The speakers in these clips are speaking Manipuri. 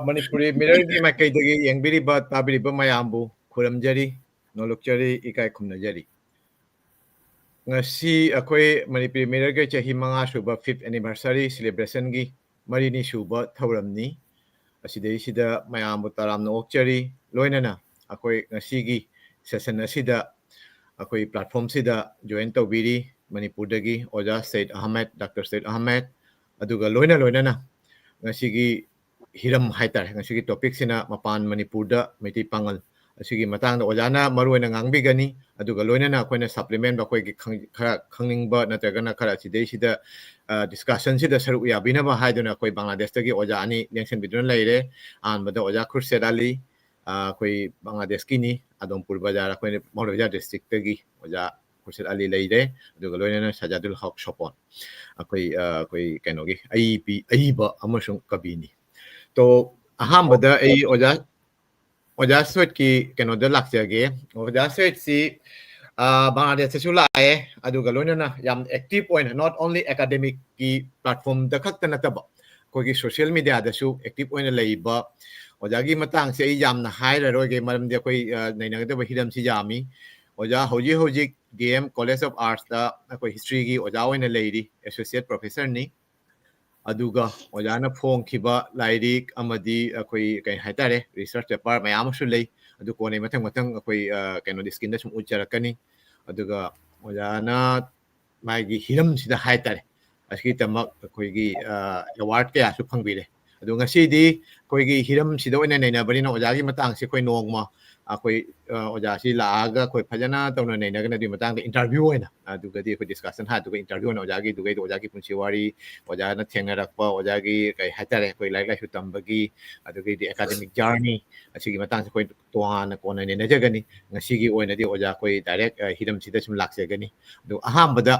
Manipuri Mirror my Kaitagi, Yang Biriba, Tabiriba Mayambu, Kuramjari, Nolokjari, Ikai Kumnajari. Ngasi akwai Manipuri Mirror Gay Chahi Manga Suba 5th anniversary celebration gi Marini Suba Tauramni. Asidai Sida Mayambu Taram no Okjari, Loinana, akwai Ngasi session Asida, akwai platform Sida, join Tawiri, Manipurdagi, Oja Said Ahmed, Dr. Said Ahmed, Aduga Loinana. Ngasi hiram haitar ngasi topic sina Mapan Manipurda Meitei Pangal asigi matang ojana maruena ngangbi gani aduga loinana akoina supplement ba koi khara khangning ba natragana khara sidei sida discussion sida saru yabina ba haiduna koi Bangladesh tagi oja ani lengsen bidun laire an bada oja Khurshid Ali koi Bangladesh kini Adompur Bazar koi Maulavia district tagi oja Khurshid Ali laire aduga loinana Sajadul Haq Shopon koi kenogi aiba amasung kabini तो अहम बदा ए ओजा स्वेट की केनो द लाक्चगे ओजा स्वेट सी बांग्लादेश से सुलाए अदुगा लोइना याम active point not only academic की प्लेटफॉर्म द खक्त नतब कोई सोशल मीडिया दसु एक्टिव पॉइंट लेबा ओजागी मतंग से याम न हाइर रोगे मरम दे कोई नैनगदब हिदम सी जामी ओजा होजी गेम कॉलेज ऑफ आर्ट्स दा कोई हिस्ट्री की ओजा ओइना लेरी एसोसिएट प्रोफेसर नी अदुगा ओजाना फोंग खिबा लाइरिक अमदी अखोई कै हाइतारे रिसर्च पेपर मयाम सु लेई अदु कोने मथंग अखोई कैनो डिस्किन दा सुम उच्चरकनी अदुगा ओजाना मागी हिरम सिदा हाइतारे असकी तमक अखोईगी अवार्ड के आसु फंगबिरे अदु ngasi कोईगी हिरम सिदा ओइना नैना बरिना ओजागी मतंग से कोई नोंगमा अखोई ओजासी लागा कोई फजना तौना नैना गना दि मतंग इंटरव्यू ओइना अदुगदी कोई डिस्कशन हा दुगा इंटरव्यू ओना ओजागी दुगै ओजागी पुंसी वारी ओजाना थेंगरकपा ओजागी कै हाइतारे कोई लाइक लाइसु तंबगी अदुगै दि एकेडमिक जर्नी असिगी मतंग से कोई तोहाना कोना नैना जगनी ngasiगी ओइना दि ओजा कोई डायरेक्ट हिरम सिदा सुम लाक्सेगनी दु अहामबदा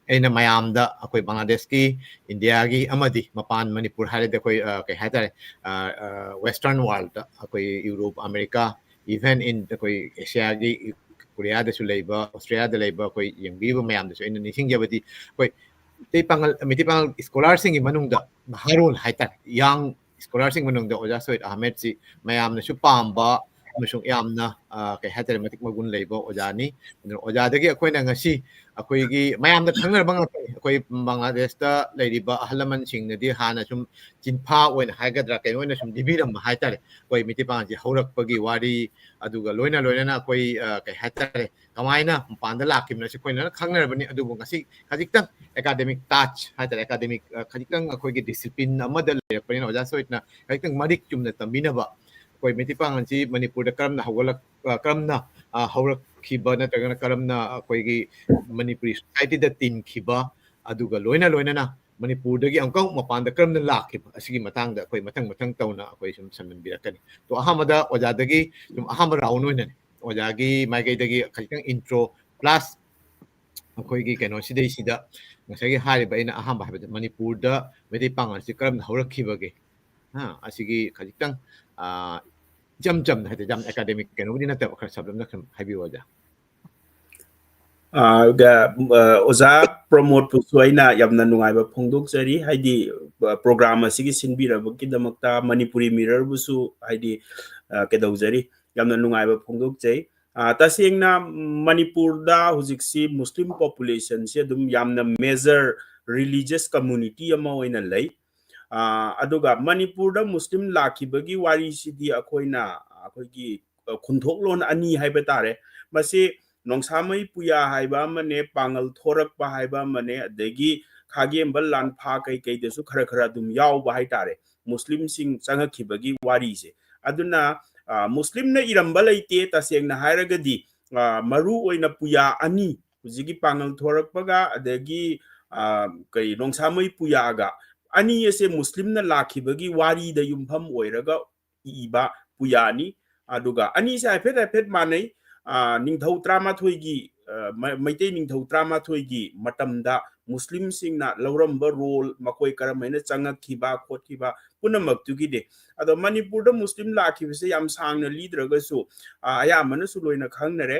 एना मयामदा अखोई बांग्लादेश की इंडिया की अमदी मपान मणिपुर हारे कोई कै हाइतारे वेस्टर्न वर्ल्ड अखोई यूरोप अमेरिका इवन इन कोई एशिया की कोरिया दसु लेबा ऑस्ट्रेलिया द लेबा कोई यंगबीबा मयाम दसु इन निसिंग जबदी कोई मिति पांगल स्कॉलर सिंग मनुंगदा हारोल हाइतार यांग स्कॉलर सिंग मनुंगदा ओजा सोइद अहमद सी मयाम नसु पाम्बा अमसुंग यामना कै हाइतार मतिक मगुन लेबा ओजानी ओजादगी अखोइना ngasi अखोइगी मयामदा खंगरबा अखोइ बांग्लादेश दा लेरिबा अहलमन सिंगनदी हाना सुम चिनफा ओइन हाइगद्रा कै ओइन सुम दिबिरम हाइतारे कोई मिति पांगजी हौरकपगी वारी अदुगा लोइना कोई कै हाइतारे कमाइना पांदा लाकिमना से कोइना खंगरबनी अदुबो ngasi खजिक्तंग एकेडमिक टच हाइतारे एकेडमिक खजिक्तंग अखोइगी डिसिप्लिन अमदा लेरपनिना ओजा सोइतना खजिक्तंग मरिक चुमना तंबिनबा कोई मिति पांगजी मणिपुर करमना हौगलक करमना हौरक खिबा नत्रगना करमना कोईगी मणिपुरी सोसाइटी दा तीन खिबा अदुगा लोइना मणिपुर दगी अंकौ मपान दा करमना लाखिबा असिगी मतंग दा कोई मतंग तौना कोई सुम सनमन बिरकनी तो अहमदा ओजादगी सुम अहम राउन ओइना ओजागी माइगै दगी खजितंग इंट्रो प्लस अखोईगी कैनो सिदै सिदा ngsaigi hariba ina ahamba habada manipur da meti pangal si karam haurakhiba ha asigi khajitang jam hade jam academic keno dina ta khar sablam na habi waja ga oza promote pusuaina yamna nungai ba phongdok jari haidi program asigi sinbira baki damakta manipuri mirror busu haidi kedau jari yamna nungai ba phongdok jai tasengna manipur da hujiksi muslim population se dum yamna major religious community ama oina lei aduga manipur da muslim lakhibagi wari sidi akoigi khunthok lon ani haiba tare masi nongsamai puya haiba mane pangal thorak pa haiba mane adegi khagem bal lan pha kai desu khara dum yaw ba hai tare muslim sing changa khibagi wari se aduna muslim na iramba leite taseng na hairagadi maru oina puya ani hujigi pangal thorak paga adegi kai nongsamai puya ga ani ese muslim na lakhibagi wari da yumpham oiraga iba puyani aduga ani sa phet manai ningthau trama thoigi maitei ningthau trama thoigi matamda muslim singna lauramba role makoi karamaina changa khiba khothiba punamak tugi de ado manipur da muslim lakhibase yam sangna lidraga su aya mana su loina khangnare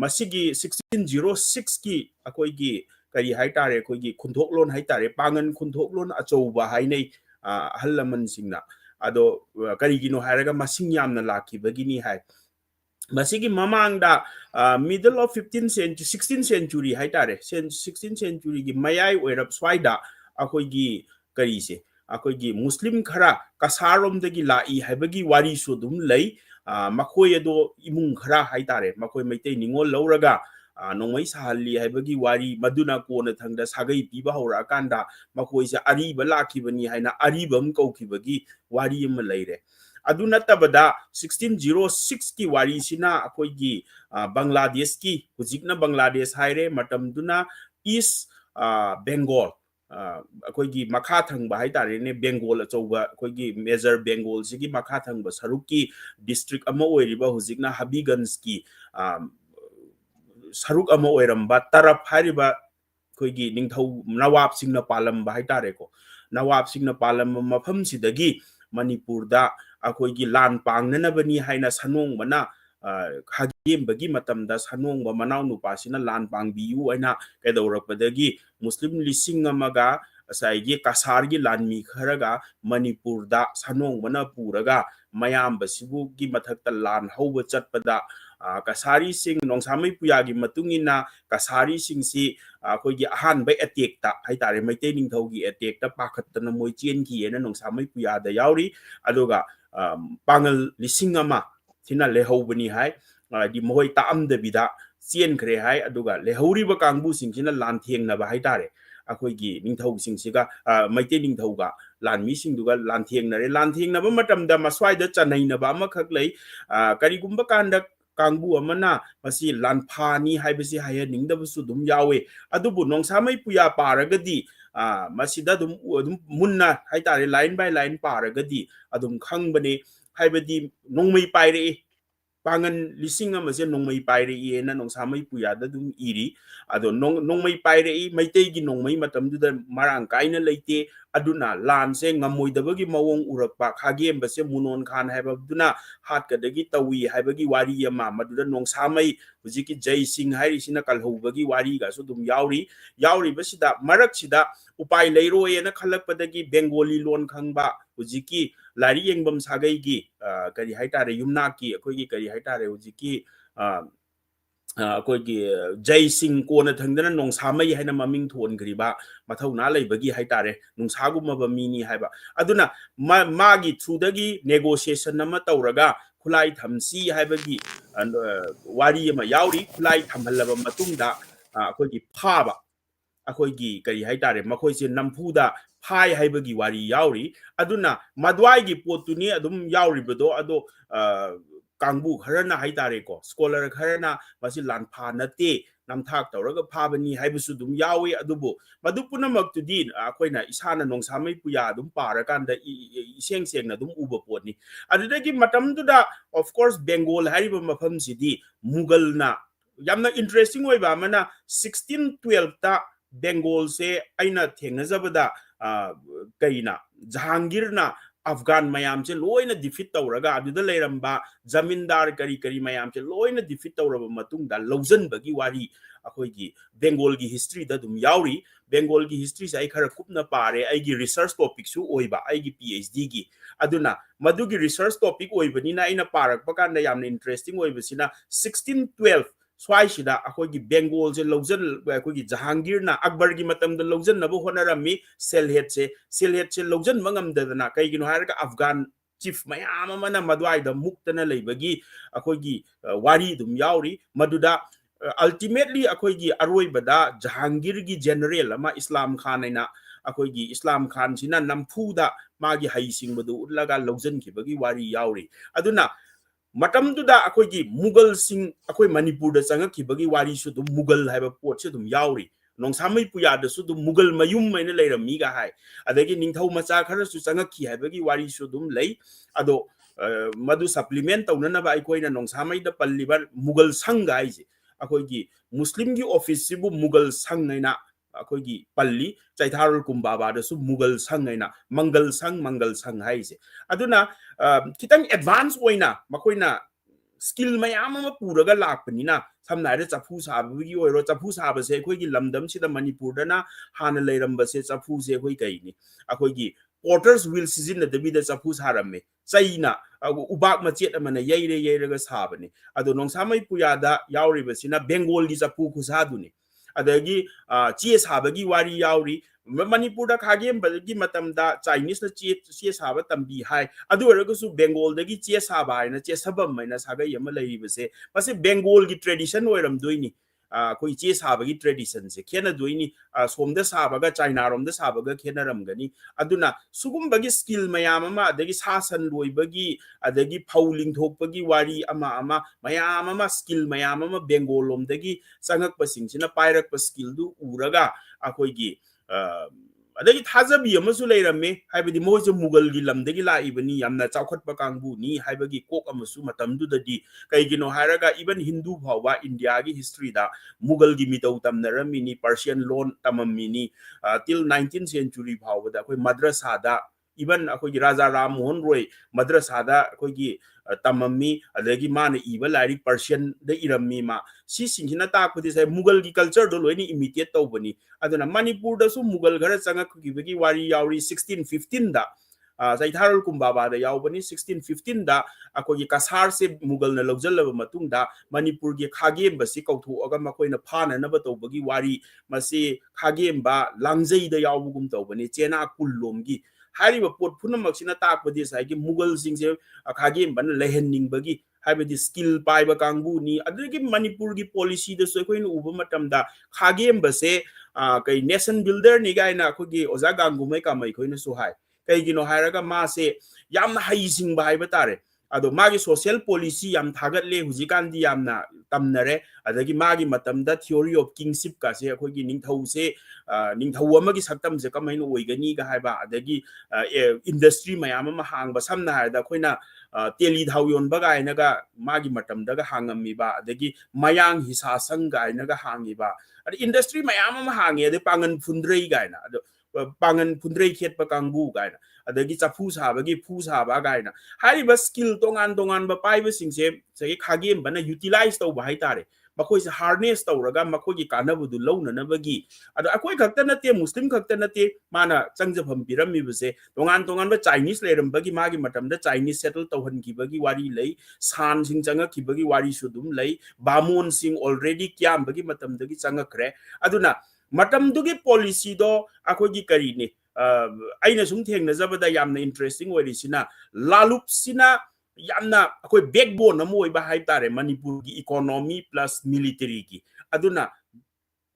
masigi 1606 ki akoigi kari haitare koigi khunthok lon haitare pangan khunthok lon achouba hainei halaman singna ado karigino hairaga masing yamna lakibagini hai masigi mamangda middle of 15th century 16th century haitare 16th century gi mayai oirap swaida akoi gi karise akoi gi muslim khara kasarom dagi lai haibagi wari su dum lei makoi ado imung khara haitare makoi meitei ningol lauraga nongmai sahali haibagi wari maduna kona thangda sagai piba hora kanda makoi se ariba lakibani haina aribam kaukibagi wari am leire adu natabada 1606 ki wari sina akoi gi Bangladesh ki hujikna Bangladesh haire matam duna East Bengal akoi gi makha thangba haitare ne Bengal achauba akoi gi major Bengal sigi makha thangba saruki district ama oiriba hujikna Habiganj ki saruk ama oiramba tarap hariba koi gi ningthau nawab singna palam ba haitare ko nawab singna palam mafam sidagi Manipurda akoi gi lan pangnana bani haina sanong mana khagem bagi matam da sanong ba manaw nu pasina lan pang biu aina kedaurakpadagi muslim lising amaga asai gi kasar gi lan mi kharaga Manipurda sanong mana puraga mayam basibu gi mathakta lan hauba chatpada kasari sing nongsamai puyagi matungina kasari sing si akoi gi ahan bai attack ta haitare maitei ningthau gi attack ta pakhattana moi chen ki ena nongsamai puya da yauri aduga pangal lisingama sina lehaubani hai di mohoi ta am da bida chen khre hai aduga lehauri ba kangbu sing sina lan theng na ba haitare akoi gi ningthau sing siga maitei ningthau ga lan mi sing duga lan theng na ba matam da maswai da chanai na ba ma khak lei karigumba kanda kangbu amana masi lanphani haibasi haya ningda busu dum yawe adubu nongsamai puya paragadi masida dum munna haitare line by line paragadi adum khangbani haibadi nongmai paire pangan lising amase nongmai paire ena nongsamai puya da dum iri ado nongmai paire maitei gi nongmai matam du da marang kaina leite aduna lan se ngamoi dabagi mawong urakpa khagem base munon khan haibaduna hat kadagi tawi haibagi wari ama maduda nongsamai hujiki jai sing hairi sina kalhobagi wari ga so dum yauri basida marak sida upai leiro ena khalakpadagi bengali lon khangba hujiki lari yengbam sagai gi kari haitare yumna ki akoi gi kari haitare hujiki akoi gi jai sing kona thangdana nongsamai haina maming thon griba mathau na leibagi haitare nungsaguma ba mini haiba aduna magi through dagi negotiation nama tauraga khulai thamsi haibagi wari ama yauri khulai thamhalaba matungda akoi gi phaba akoi gi kari haitare makoi se nampuda phai haibagi wari yauri aduna madwai gi potuni adum yauri bedo ado kangbu kharana haitare ko scholar kharana masi lanpha nate namthak tawraga phabani haibusu dum yawi adubu madupuna maktudi akoina isana nongsamai puya dum parakanda iseng sengna dum uba potni adudagi matam duda of course Bengal hariba mafam sidi Mughal na yamna interesting oi ba mana 1612 ta Bengal se aina thengnajabada kaina Jahangir na Afghan mayam se loina defeat tawraga aduda leiramba zamindar kari mayam se loina defeat tawraba matung da lawjan bagi wari akoi gi Bengal gi history da dum yauri Bengal gi history sai khara kupna pare ai gi research topic su oiba ai gi PhD gi aduna madugi research topic oibani na ina parak pakanda yamna interesting oibasina 1612 swai sida akoi gi Bengal se lawjan akoi gi Jahangir na Akbar gi matam da lawjan na bo honarami selhet se lawjan mangam da na kai gi no harga Afghan chief mayam mana madwai da muktana leibagi akoi gi wari dum yauri maduda ultimately akoi gi aroi bada Jahangir gi general ama Islam Khan aina akoi gi Islam Khan sina nampuda magi haising badu ulaga lawjan ki bagi wari yauri aduna matam duda akoi gi Mughal sing akoi Manipur da changa ki bagi wari su dum Mughal haiba pot se dum yauri nongsamai puya da su dum Mughal mayum maina leirami ga hai adagi ningthau macha khara su changa ki haibagi wari su dum lei ado madu supplement taunana ba akoi na nongsamai da pallibar Mughal sang ga ai akoi gi Muslim gi office sibu Mughal sang naina akoi gi palli chaitharul kumbaba da su Mughal sang naina Mangal sang hai se aduna kitang advance oina makoina skill mayam ama puraga lakpanina samna re chapu sabagi oiro chapu saba se khoi gi lamdam sida Manipur da na hana leiramba se chapu se khoi kai ni akoi gi porters wheel sizinadabida chapu sarame chaina ubak machet amana yeire sabani ado nongsamai puyada yauribasina Bengal gi chapu khusaduni adagi che sabagi wari yauri Manipurda khagem bagi matamda Chinese na che saba tambi hai adu eragasu Bengal dagi che saba hai na che sabam mai na saga yama laibase mase Bengal gi tradition oiram doini koi che saba gi tradition se khena doini somda saba ga China rom da saba ga khena ram gani aduna sugum bagi skill mayam ama adagi sasan loi bagi adagi pauling thok bagi wari ama mayam ama skill mayam ama Bengal lom dagi sangak pasing sina pairak pa skill du uraga akoi gi adagi thajabi amasu leirame haibadi moje mughal gi lamdagi laibani yamna chawkhatpa kangbu ni haibagi kok amasu matamdu dadi kaigino haraga even Hindu bhawa India gi history da mughal gi mitau tamnarami ni Persian loan tamamini till 19th century bhawa da koi madrasa da even akoi Raja Ram Mohan Roy madrasa da koi gi tamami adagi mana iba lari Persian da irami ma si singina ta pudi sai mughal gi culture do loini imitate tawbani aduna Manipur da su mughal gara changa ki bagi wari yauri 1615 da sai tharul kumbaba da yaubani 1615 da akoi kasar se mughal na lojal matung da Manipur gi khagem ba si kauthu aga makoi na phana na ba tawbagi wari masi khagem ba langjei da yaubugum tawbani chena kullom gi hariba pot punamakina takpadi sai gi mughal singse khagem ban lehenning bagi haibadi skill paiba kangbu ni adagi Manipur gi policy da so koi nu uba matamda khagem base kai nation builder ni gaina khogi oza gangumai kamai koi na so hai kai gino hairaga ma se yamna haising bai batare ado magi social policy yam thagat le hujikan di yamna tamnare adagi magi matamda theory of kingship ka se khogi ningthau se ningthau amagi saktam se kamai no oigani ga haiba adagi industry mayam ma hangba samna haida khoina teli dhau yon bagai naga magi matam daga hangami ba adagi mayang hisa sangai naga hangi ba adi industry mayam ma hangi ade pangan phundrei gaina ado pangan phundrei khet pa kangbu gaina adagi chapu sabagi phu saba gaina hari ba skill tongan ba pai ba singse sei khagem bana utilize tau ba hai tare makoi se harness tawraga makoi gi kanabudu lowna nabagi ado akoi khakta nate muslim khakta nate mana changjafam pirami buse tongan ba Chinese leram bagi magi matam da Chinese settle tawhan ki bagi wari lei san sing changa ki bagi wari sudum lei bamon sing already kyam bagi matam dagi changa kre aduna matam dugi policy do akoi gi kari ne aina sum theng na zabada yamna interesting orisina lalup sina yamna akoi backbone na moi ba hai tare Manipur gi economy plus military gi aduna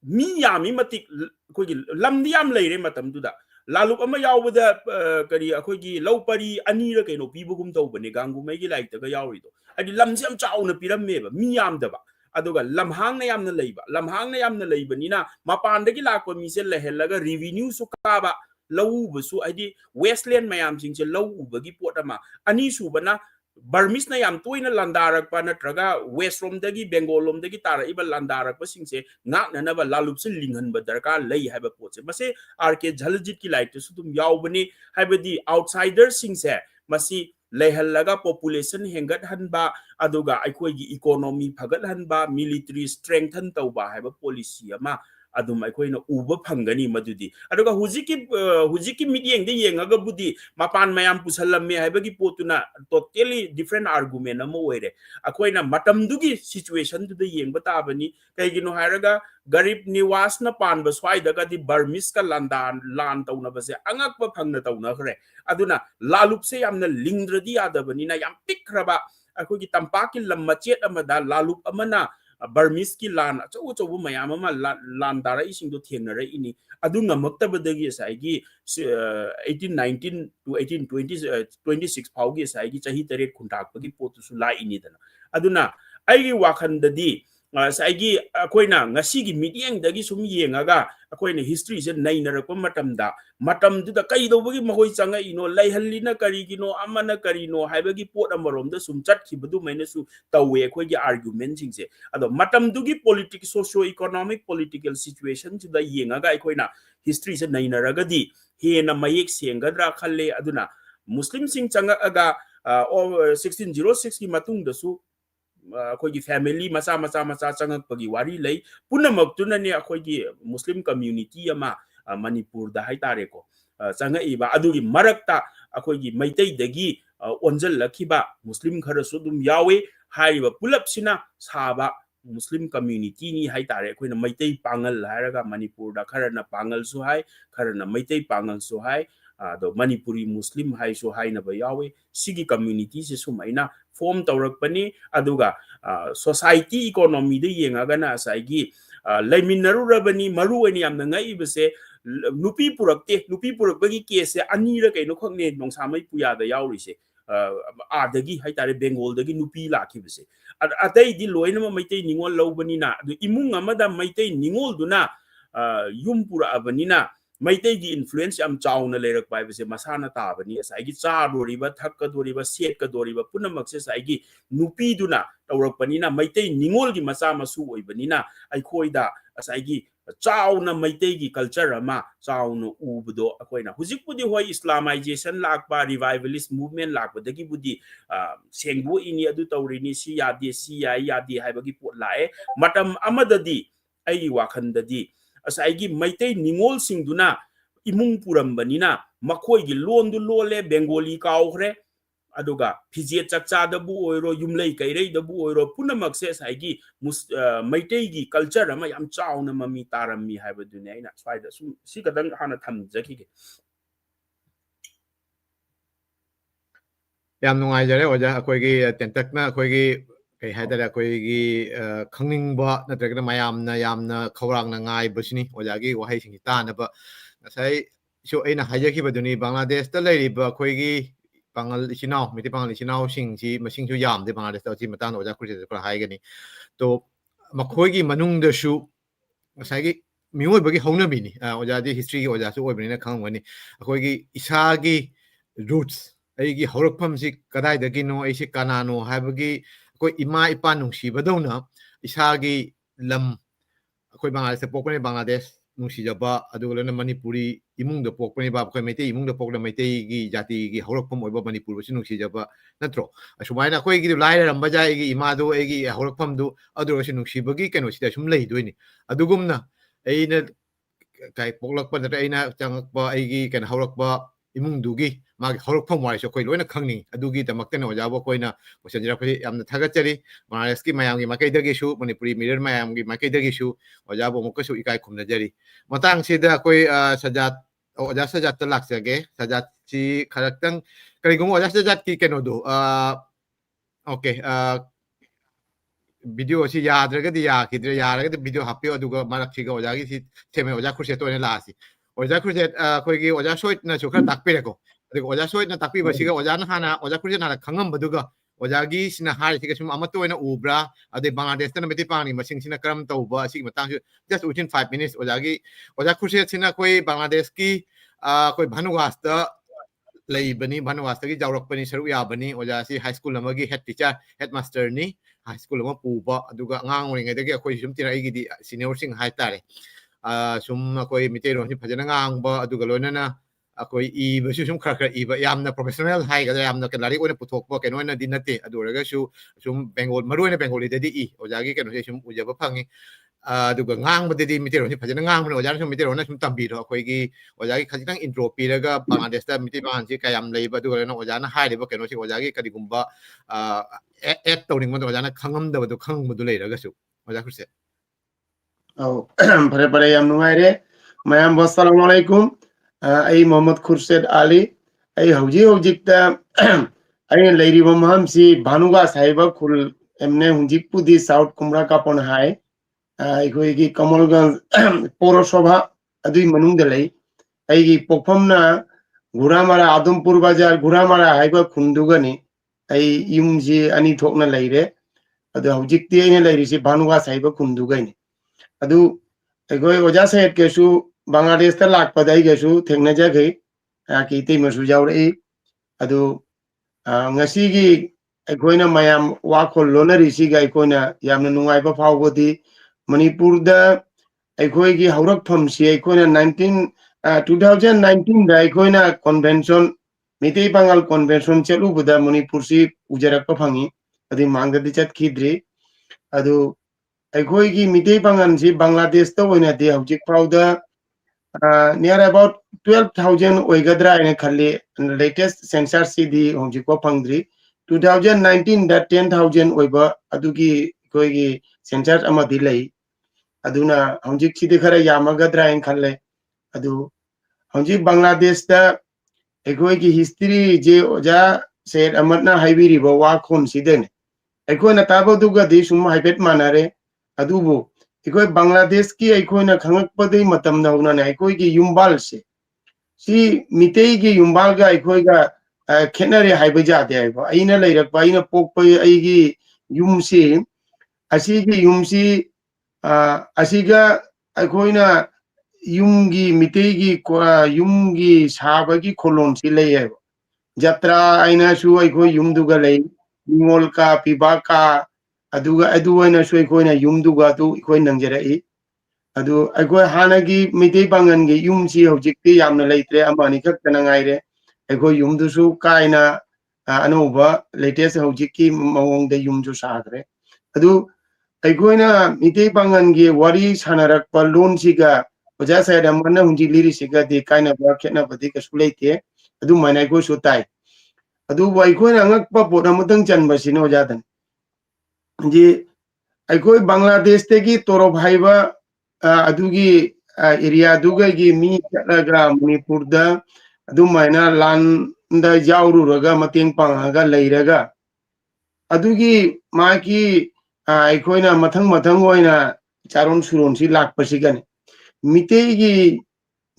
mi yami matik akoi gi lamdi yam leire matam duda lalup ama yawbada kari akoi gi lawpari ani ra kaino pibugum tawbane gangu mai gi laik taga yawi do adi lamsi am chauna piramme ba mi yam da ba aduga lamhang na yamna leiba nina Mapan dagi lakwa mi se lehelaga revenue su ka ba lau basu adi westland mayam sing se lau bagi potama ani su bana Burmese na yam toina landarak pa na traga west rom dagi Bengal rom dagi tara iba landarak pa singse ngak na ba lalup se linghan ba darka lei haiba potse mase arke jhaljit ki light su tum yaw bani haiba di outsider singse masi lehalaga population hengat han ba aduga aikoi gi economy phagat han ba military strengthen tau ba haiba policy ama adum aikoi na uba phangani madudi aduga hujiki meeting de yengaga budi Mapan mayam pusalamme haibagi potuna totally different argument amo oire akoi na matam dugi situation du de yengba ta bani kaigino hairaga garib niwas na pan ba swai daga di Burmese ka lan tauna ba se angak pa phangna tauna khre aduna lalup se yamna lingdradi adabani na yam pikraba akoi gi tampaki lamachet amada lalup amana Burmese ki lan achu mayam ama lan dara ising do thengnara ini adu ngamakta badagi saigi 1819 to 1820 26 phaugi saigi chahi tare khuntak pagi potu su la ini dana aduna aigi wakhan dadi saigi akoina ngasi gi meeting dagi sum yengaga akoina history se nainarakpa matam du da kai do bagi mahoi changa ino laihallina kari gino amana karino haibagi pot amarom da sum chat ki budu maina su tawe khoi gi argument jingse ado matam dugi socio economic political situation to the yengaga akoina history se nainaragadi hena mayek sengadra khalle aduna muslim sing changa aga 1606 ki matung da su akoigi family macha changak pagi wari lei punamak tunani akoigi muslim community ama Manipur da haitare ko changaiba adugi marakta akoigi maitai dagi onjal lakhiba muslim khara su dum yawe hariba pulap sina saba muslim community ni hai tare akoina maitai pangal haraga manipur da khara na pangal su hai khara na maitai pangal su hai do manipuri muslim hai su hai na ba yawe sigi community se sumaina form tawrak pani aduga society economy de yenga na saigi laiminaru rabani maru ani amna ngai bese nupi purak bagi case ani ra kaino khokne nongsamai puya da yauri se adagi haitare bengal dagi nupi lakhi bese atai di loina ma maitai ningol lobani na du imung amada maitai ningol duna yum pura abani na maitai gi influence am chauna lerak pai bese masana ta bani saigi cha doriba thakka doriba set ka doriba punamak se saigi nupi duna tawrak pani na maitai ningol gi macha masu oibani na ai khoida saigi chauna maitai gi culture ama chauna ubudo akoina hujik pudi hoi islamization lakpa revivalist movement lakpa dagi budi sengbu ini adu tawrini si yadi haibagi pot lae matam amadadi ai wakhandadi asaigi maitai ningol singduna imung purambanina makhoi gi londu lole bengali kaukre aduga phije chakcha da bu oiro yumlei kairei da bu oiro punamak se saigi maitai gi culture ama yam chauna mami tarammi haiba dunia ina swaida sum si kadang hana thamjaki ge yam nungaijare oja akoigi tentakna akoigi kai haidara akoigi khangningba natragna mayamna yamna khawrangna ngai basini ojagi wahai singi tanaba ngasai so aina hajakiba duni bangladesh ta leiriba akoigi pangal isinau miti pangal isinau singsi masingsu yamde bangladesh ta chi matan oja kurse kra haigani to makhoi manung da shu ngasai mioi bagi hauna bini oja di history gi oja su oibani na khangwani akoi gi isa gi roots ai gi horakpham si kadai da gi no ai si kanano habagi akoi ima ipa nungsi badona isa gi lam akoi bangladesh pokone bangladesh nungsi jaba adugolana manipuri imung da pokone ba akoi meitei imung da pokna meitei gi jati gi horakpham oiba manipur ba nungsi jaba natro asumai na akoi gi lai ramba jai gi ima do ai gi horakpham du adu si nungsi bagi keno sida sum lei doini adugumna aina kai poklakpa da aina changakpa aigi kan horakpa imung dugi magi horakpham wai so koi loina khangni adugi tamakta no jabo koina posanjira khoi yamna thagachari bangladesh ki mayam gi makai dagi shu manipuri mirror mayam gi makai dagi shu ojabo mokasu ikai khumna jari matang sida koi sajat oja sajat ta laksage sajat chi kharaktang kari gongo oja sajat ki keno do okay video si yadragadi yakidre yaragadi video hapyo aduga marakchiga ojagi si teme oja kurse to ne lasi oja kurse koigi oja soit na chokra takpire ko aduga oja soit na takpi basiga oja na hana oja kurse na khangam baduga ojagi sina hari siga sum amato na ubra ade bangladesh na meti pani masing sina karam tauba sig matang just within 5 minutes ojagi oja kurse sina koi bangladesh ki koi bhanugasta leibani bhanugasta ki jawrakpani saru yabani oja si high school amagi head teacher headmaster ni high school ma puba aduga ngang oringa dagi akoi sum tira igi di senior sing hai tare sum akoi mitero ni phajana ngang ba aduga loina akoi i ba sum khar khar i ba yamna professional hai ga yamna kelari oina puthok ba keno na dinate aduraga sum bengal maruina bengali dadi i ojagi keno sum ujaba phangi aduga ngang ba dadi mitero ni phajana ngang ba ojana sum mitero na sum tambiro akoi gi ojagi khajitang intro piraga bangladesh ta miti ban si kayam leiba aduga na ojana hai ba keno si ojagi kadi gumba at tawning man ojana khangam da badu khang mudu leiraga su oja kurse pare pare yam nungaire mayam assalamu alaikum ai mohammad khurshid ali ai hojik ta ai leiri maham si bhanuga sahiba khul emne hunjik pudi south kumra ka pon hai ai koi gi kamalganj porosabha adui manung de lei ai gi pokhamna guramara adampur bazar guramara haiba khundugani ai yumji ani thokna leire adu hojik ti ai leiri si bhanuga sahiba khundugani adu egoi oja se kesu bangladesh ta lak padai gesu thengna jagai ki te masu jawrei adu ngasi gi egoina mayam wa khol lonari si gai koina yamna nungai ba phawbodi manipur da egoi gi haurak pham si egoina 2019 da egoina convention Meitei Pangal convention chelu buda manipur si ujarak pa phangi adi mangda di chat khidri adu Meitei Pangal si Bangladesh to oina de hojik phawda near about 12,000 oigadra in Khali, latest census CD on Jiko Pangdri, 2019 that 10,000 oiba adugi koigi census ama delay. Aduna Honjik Chidikara Yamagadra in Khale Adu Honjik Bangladesh da Egoiki history J Oja said Amatna Highway River Wakon Siden. Eko na tabo duga dishum Hibet Manare Adubu. Eko Bangladesh ki Eko na Kangak Padi Matam na Una Eko Yumbal se. Si Mitei ki Yumbalga Eko Kenari Hibaja de Aina later Paina Pope Aigi Yumsi Asigi Yumsi Asiga Akoina Yumgi Mitegi Yumgi Sabagi Kolon Sile Jatra Aina Shu Aiko Yumduga Nimolka Pibaka Aduga Aduana Suikoina Yumduga to Ikoinangere Adu Ago Hanagi Mite Bangangi Yumsi Hojiki Yamna Latre Amanika Kanangaire Ego Yumdusu Kaina Anova latest Hojiki Mawong the Yumju Sadre Adu Agoina Mite Bangangi Wari Sanarak Palun Siga Oja said Amana Hunji Liri Siga the kind of work and of the Sulate Adu Manago Sutai Adu Waikona Angakpa Potamatang Chan Basino Jatan Ji Aikoi Bangladesh Tegi Toro Haiba Adugi area Dugagi Mi Kalaga Manipurda Adumaina Lan the Jauru Raga Mating Pangaga Lairaga Adugi Maki Aikoina Matang Charon Suronsi Lak Pasigan Mitegi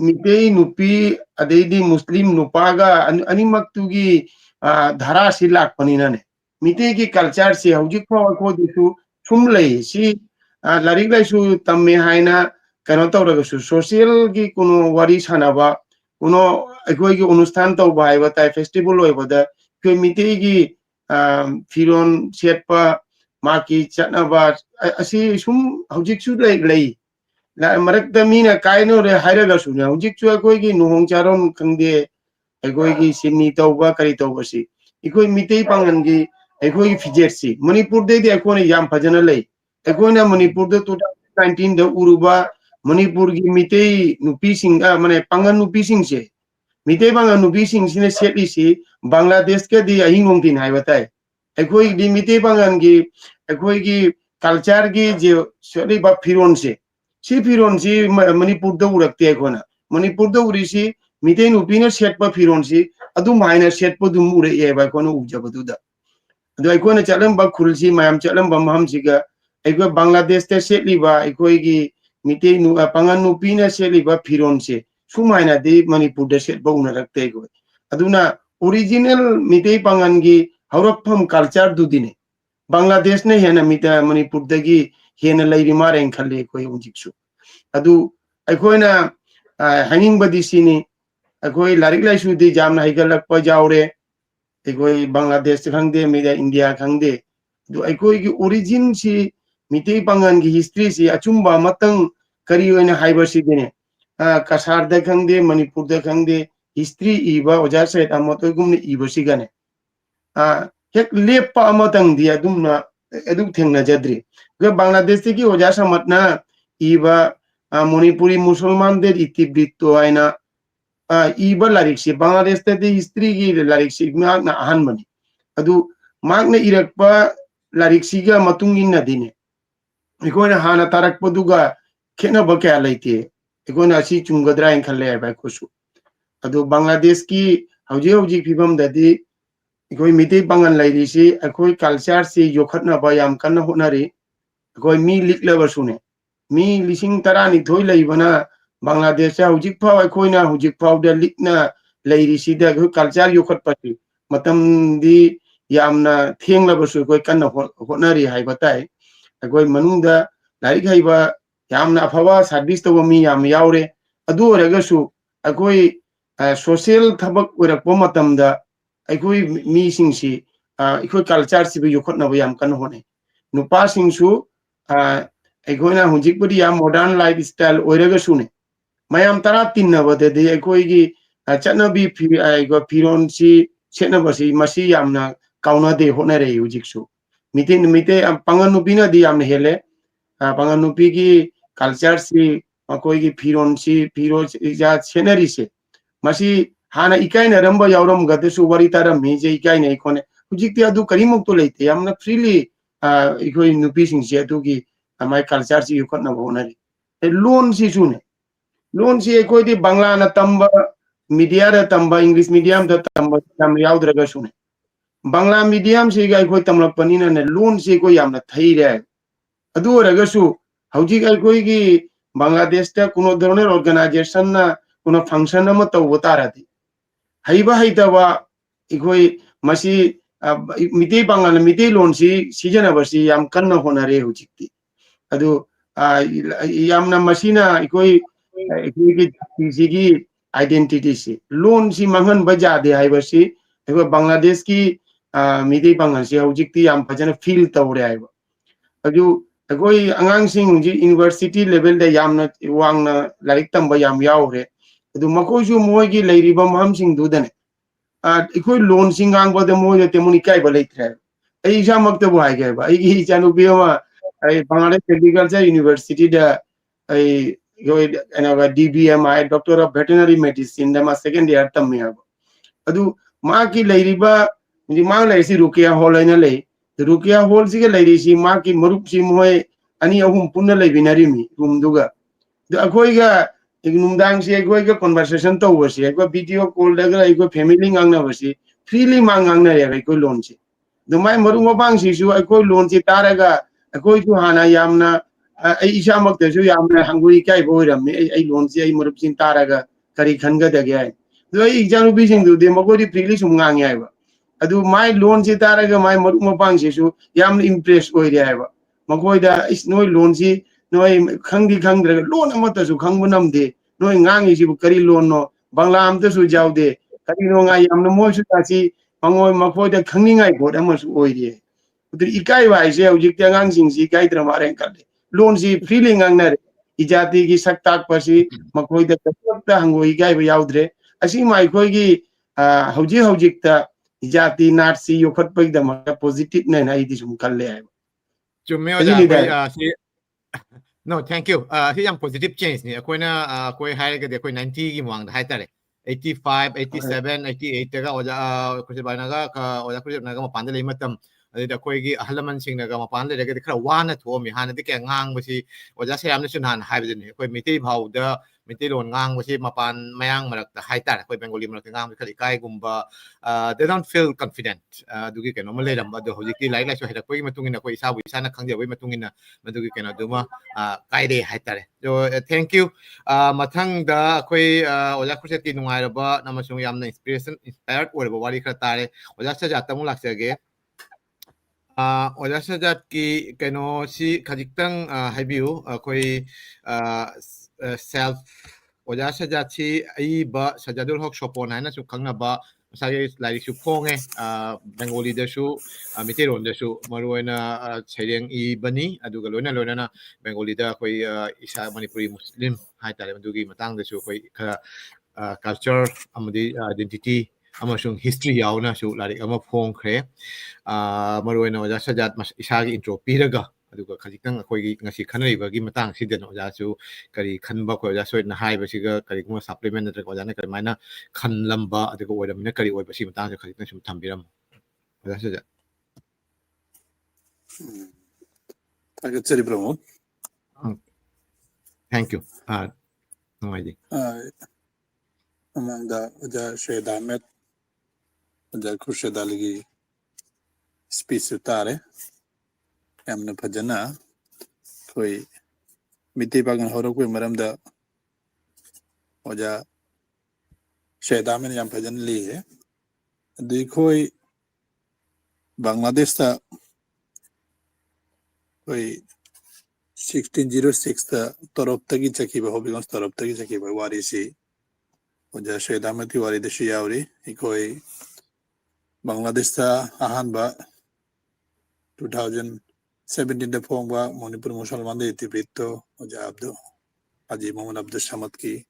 Mitei Nupi Adedi Muslim Nupaga Animaktugi Dhara Silak Paninane Mitegi culture si Hujiko ko disu Sumlay si Larigla su Tamme Haina Kanoto social gi kuno Waris Hanaba Uno Egoigi Unustan to by what I festival over the Mitegi Firon Shetpa Maki Chatnaba Asi Sum Hujiksu lay Marakta Mina Kaino Hiraga Sunya Hujiksu Egoigi Nuhong Charon Kande Egoigi Sini Toba Karitobasi Iko Mitei Pangangi Eko Fijersi Manipur de Ekone Yam Pajanale Ekona Manipur de 2019 the Uruba Manipur Mitei Nupising Mane Pangan Nupising se Mitei Pangan Nupising Sine Setisi Bangladesh ke di Ahingong Tin Haibatai Eko di Mitei Pangangi Eko culture gi je sori ba Firon se si Firon si Manipur de Urakte Ekona Manipur de Urisi Mitei Nupina set ba Firon si Adu minor set po dumure Eba Kono Ujabaduda Do Ikona Chalamba Kulsi, Mayam Chalamba Mamsiga, Ego Bangladesh Setliba, Egoigi, Mite Pangan Nupina Seliba Pironse, Sumaina de Manipur set Bona Tego. Aduna original Mite Pangangi, Haurapam culture dudine. Bangladesh ne Hena Mita Manipur degi, Hena Lady Mara and Kale Koyunjiksu. Adu Ikoina hanging badisini, Agoi Larigla Shudi Jamna Higalak Pajaure. Ekoi Bangladesh khangde media India khangde do ekoi ki origin si Mitei Pangan ki history si achumba matang kari oina haiba si dene kasar da khangde Manipur da khangde history iba ojar sait amoto gumne iba si gane hek lepa amatang dia dumna eduk thengna jadri ge Bangladesh ki ojar samatna iba Manipuri Musulman der itibritto aina Iba lariksi Bangladesh te history gi lariksi magna ahan mani adu magna irakpa lariksi ga matungin na dine ikona hana tarak paduga kena ba kya laite ikona si chungadra in khalle ba kosu adu Bangladesh ki hauji phibam dadi ikoi Mitei Pangan lairisi akoi culture si yokhatna ba yam kana honari ikoi mi likla ba sune mi lising tarani thoi laibana Bangladesh hujik pau akoina hujik pau da likna lairisi da culture yokhat pati matam di yamna thengla basu koi kanna honari haibatai akoi manungda larik haiba yamna afawa service to mi yam yaure adu oragasu akoi social thabak orakpo matamda akoi mi singsi akoi culture si yokhat na yam kan hone nupa singsu aikoina hujik pudi yam modern lifestyle oiragasune Mayam Tara Tinabade, the Egoigi, Chanabi Piron si Chenabasi, Masi Yamna, Kauna de Honere Ujiksu. Mite and Panganupina di Amhele, Panganupigi, culture si ꯃꯈꯣꯏꯒꯤ ꯐꯤꯔꯣꯜ ꯁꯦꯠꯅꯔꯤꯁꯦ ꯃꯁꯤ ꯍꯥꯟꯅ ꯏꯀꯥꯏꯅꯔꯝꯕ ꯌꯥꯎꯔꯝꯒꯗꯁꯨ ꯋꯥꯔꯤ ꯇꯥꯔꯝꯃꯤꯁꯦ ꯏꯀꯥꯏꯅꯩ ꯈꯣꯠꯅꯩ ꯍꯧꯖꯤꯛꯇꯤ ꯑꯗꯨ ꯀꯔꯤꯃꯨꯛꯇ ꯂꯩꯇꯦ ꯌꯥꯝꯅ ꯐ꯭ꯔꯤꯂꯤ ꯑꯩꯈꯣꯏ ꯅꯨꯄꯤꯁꯤꯡꯁꯦ ꯑꯗꯨꯒꯤ ꯃꯥꯏ ꯀꯜꯆꯔꯁꯤ ꯌꯣꯛꯈꯠꯅꯕ ꯍꯣꯠꯅꯔꯤ ꯂꯣꯟꯁꯤꯁꯨꯅꯦ ꯂꯣꯟꯁꯤ ꯑꯩꯈꯣꯏꯗꯤ ꯕꯪꯂꯥꯅ ꯇꯝꯕ ꯃꯤꯗꯤꯌꯥꯗ ꯇꯝꯕ ꯏꯪꯂꯤꯁ ꯃꯤꯗꯤꯌꯝꯗ ꯇꯝꯕ ꯌꯥꯝ ꯌꯥꯎꯗ꯭ꯔꯒꯁꯨꯅꯦ ꯕꯪꯂꯥ ꯃꯤꯗꯤꯌꯝꯁꯤꯒ ꯑꯩꯈꯣꯏ ꯇꯝꯂꯛꯄꯅꯤꯅꯅꯦ ꯂꯣꯟꯁꯤ ꯑꯩꯈꯣꯏ ꯌꯥꯝꯅ ꯊꯩꯔꯦ ꯑꯗꯨ ꯑꯣꯏꯔꯒꯁꯨ ꯍꯧꯖꯤꯛ ꯑꯩꯈꯣꯏꯒꯤ ꯕꯪꯒ꯭ꯂꯥꯗꯦꯁꯇ ꯀꯨꯅꯣ ꯙꯔনের ꯑꯣꯔꯒꯅꯥꯏꯖꯦꯁꯟꯅ ꯀꯨꯅꯣ ꯐꯪꯁꯟ ꯑꯃ ꯇꯧꯕ ꯇꯥꯔꯗꯤ ꯍꯩꯕ ꯍꯩꯇꯕ ꯑꯩꯈꯣꯏ ꯃꯁꯤ ꯃꯤꯇꯩ ꯄꯥꯡꯒꯜ ꯃꯤꯇꯩꯂꯣꯟꯁꯤ ꯁꯤꯖꯤꯟꯅꯕꯁꯤ ꯌꯥꯝ ꯀꯟꯅ ꯍꯣꯠꯅꯔꯦ ꯍꯧꯖꯤꯛꯇꯤ ꯑꯗꯨ ꯌꯥꯝꯅ ꯃꯁꯤꯅ ꯑꯩꯈꯣꯏꯒꯤ ꯖꯥꯇꯤꯁꯤꯒꯤ आइडेंटिटी लोन से मांगन बजादे हाइबसी एगो बांग्लादेश की मिदी पांगन से हौजिकती याम फजन फील तौरे हाइबो अजु अगोई अंगांग सिंग जी यूनिवर्सिटी लेवल दे यामना वांगना लाइक तंबा याम यावरे अदु मकोजु मोयगी लेरिबा महम सिंग दुदने इखोई लोन सिंगांग बदे मोय तेमुनि काइबा लेथ्रे आई एग्जाम मक्तबो हाइगेबा आई गी चानुबियोमा आई बांग्लादेश एग्रीकल्चर यूनिवर्सिटी दा आई योय DBM I doctor of veterinary medicine दा मा सेकंड ईयर तम्मे हाबो अदु मा की लेरिबा जी मा लेसी रुकिया हॉल आइना ले रुकिया हॉल सिगे लेरिसी मा की मरुप सी मोय अनि अहुम पुन्ना लेबिनारिमी रूम दुगा द अखोइगा एक नुमदांग से अखोइगा कन्वर्सेशन तौबसी अखो वीडियो कॉल दगा अखो फैमिली ngangnabasi फ्रीली मांगंगना रे अखो लोन से दुमाय मरु मबांग सिसु अखो लोन से तारगा अखोइ जु हाना यामना आई इसामक्तसु यामना हंगुई काय बोइरमे आई लोन से आई मरुप सिन तारगा करी खनगदगे आई दो आई एग्जाम बिसिंग दु दे मगोरी फ्रीली सुम ngangi आइबा अदु माय लोन से तारगा माय मरु मबांग सिसु यामना इंप्रेस ओइरे आइबा मगोइदा इस नोय लोन से नोय खंगदी खंगद्रगा लोन अमतसु खंगबो नमदे नोय ngangi सिबु करी लोन नो बांग्ला अमतसु जावदे करी नो ngai यामना मोयसु तासी मंगोय मफोइदा खंगनिंगाय बोट अमसु ओइरे उदि इकाय वाइसे हौजिक अंगांग सिंगसी इकायद्र मारें कले लोन से फ्रीली ngangnare इजाति की सक्ताक पसी मखोइदा कतता हंगो इकाय यावद्रे असी माइखोइगी हौजिक इजाति नाटसी योखटपैदम पॉजिटिव नै ना इदि सुम कल्ले आइ चुम्मे ओजा अजिनि कोई दा no thank you C Yama positive change ni अखोइना कोई हाइरगदे अखोइ 90 की मांग हाइतारे 85 87 88 तगा ओजा कुसे बाइनागा ओजा कुसे नागा मपान ले मतम अदि अखोइगी अहलमन सिंगनागा मपान ले रगदे खरा वाना थोमि हानदि के ngang बसी ओजा से यामने सुनान हाइबदिनि अखोइ मिति भाउदा मिति लोन ngang बसी मपान मयांग मरकता हाइतारे अखोइ बेंगोली मरकता ngang खरि काय गुम्बा they don't feel confident दुगी केनो मले रम अदो होजिकि लाइक लाइक हेदा कोइ मतुंगिना कोइ साबु इसाना खंगजेबो मतुंगिना मदुगी केनो दुमा कायदे हाइतारे जो थैंक यू मथंग दा कोई ओजा खुसेति नुंगाइरबा नमसुंग यामना इंस्पायर्ड ओरबा वारी खरा तारे ओजा सजा तमु लाक्सगे ओजा सजा की केनो सी खजिक्तंग हाइबिउ कोई सेल्फ ओजा सजा सी अइबा सजादुल हक सोपोन हाइना सु खंगनबा सागे लाइक सु फोंगे बेंगोली दसु मितेरोन दसु मरुइना छैरेंग इबनी अदुगा लोइना लोइना बेंगोली दा कोई इसा मणिपुरी मुस्लिम हाइतारे मदुगी मतंग दसु कोई खरा कल्चर अमदि आइडेंटिटी अमसुंग हिस्ट्री यावना सु लाइक अमा फोंखरे मरुइना ओजा सजात इसागी इंट्रो पीरगा अदुगा खजिक्तंग अखोइगी ngasi खनरिबगी मतंग सिदन ओजासु करी खनबा को ओजा सोइना हाइबसिगा करी गुमा सप्लीमेंट नत्र ओजाना करी माइना खनलंबा अदुगा ओइरमिना करी ओइबसि मतंग खजिक्तंग सुम थंबिरम ओजा सजा Tagatsari Pramod. Thank you. No idea. Among the Uja Shed Ahmed, Uja Khurshid Aligi speech Tare, Amna Pajana, Koi Miti Pagan Horokui Maram Uja Shed Ahmed Yam Pajan Lee, the Koi Bangladesh Koi 1606 the Toroptagi Chakiba Hobigons Toroptagi Chakiba Warisi Uja Shedamati Wari the Shiauri Ikoi Bangladesh Ahanba 2017 the Pongba Manipur Musalman de Tibito Uja Abdu Haji Mohammed Abdul Samadki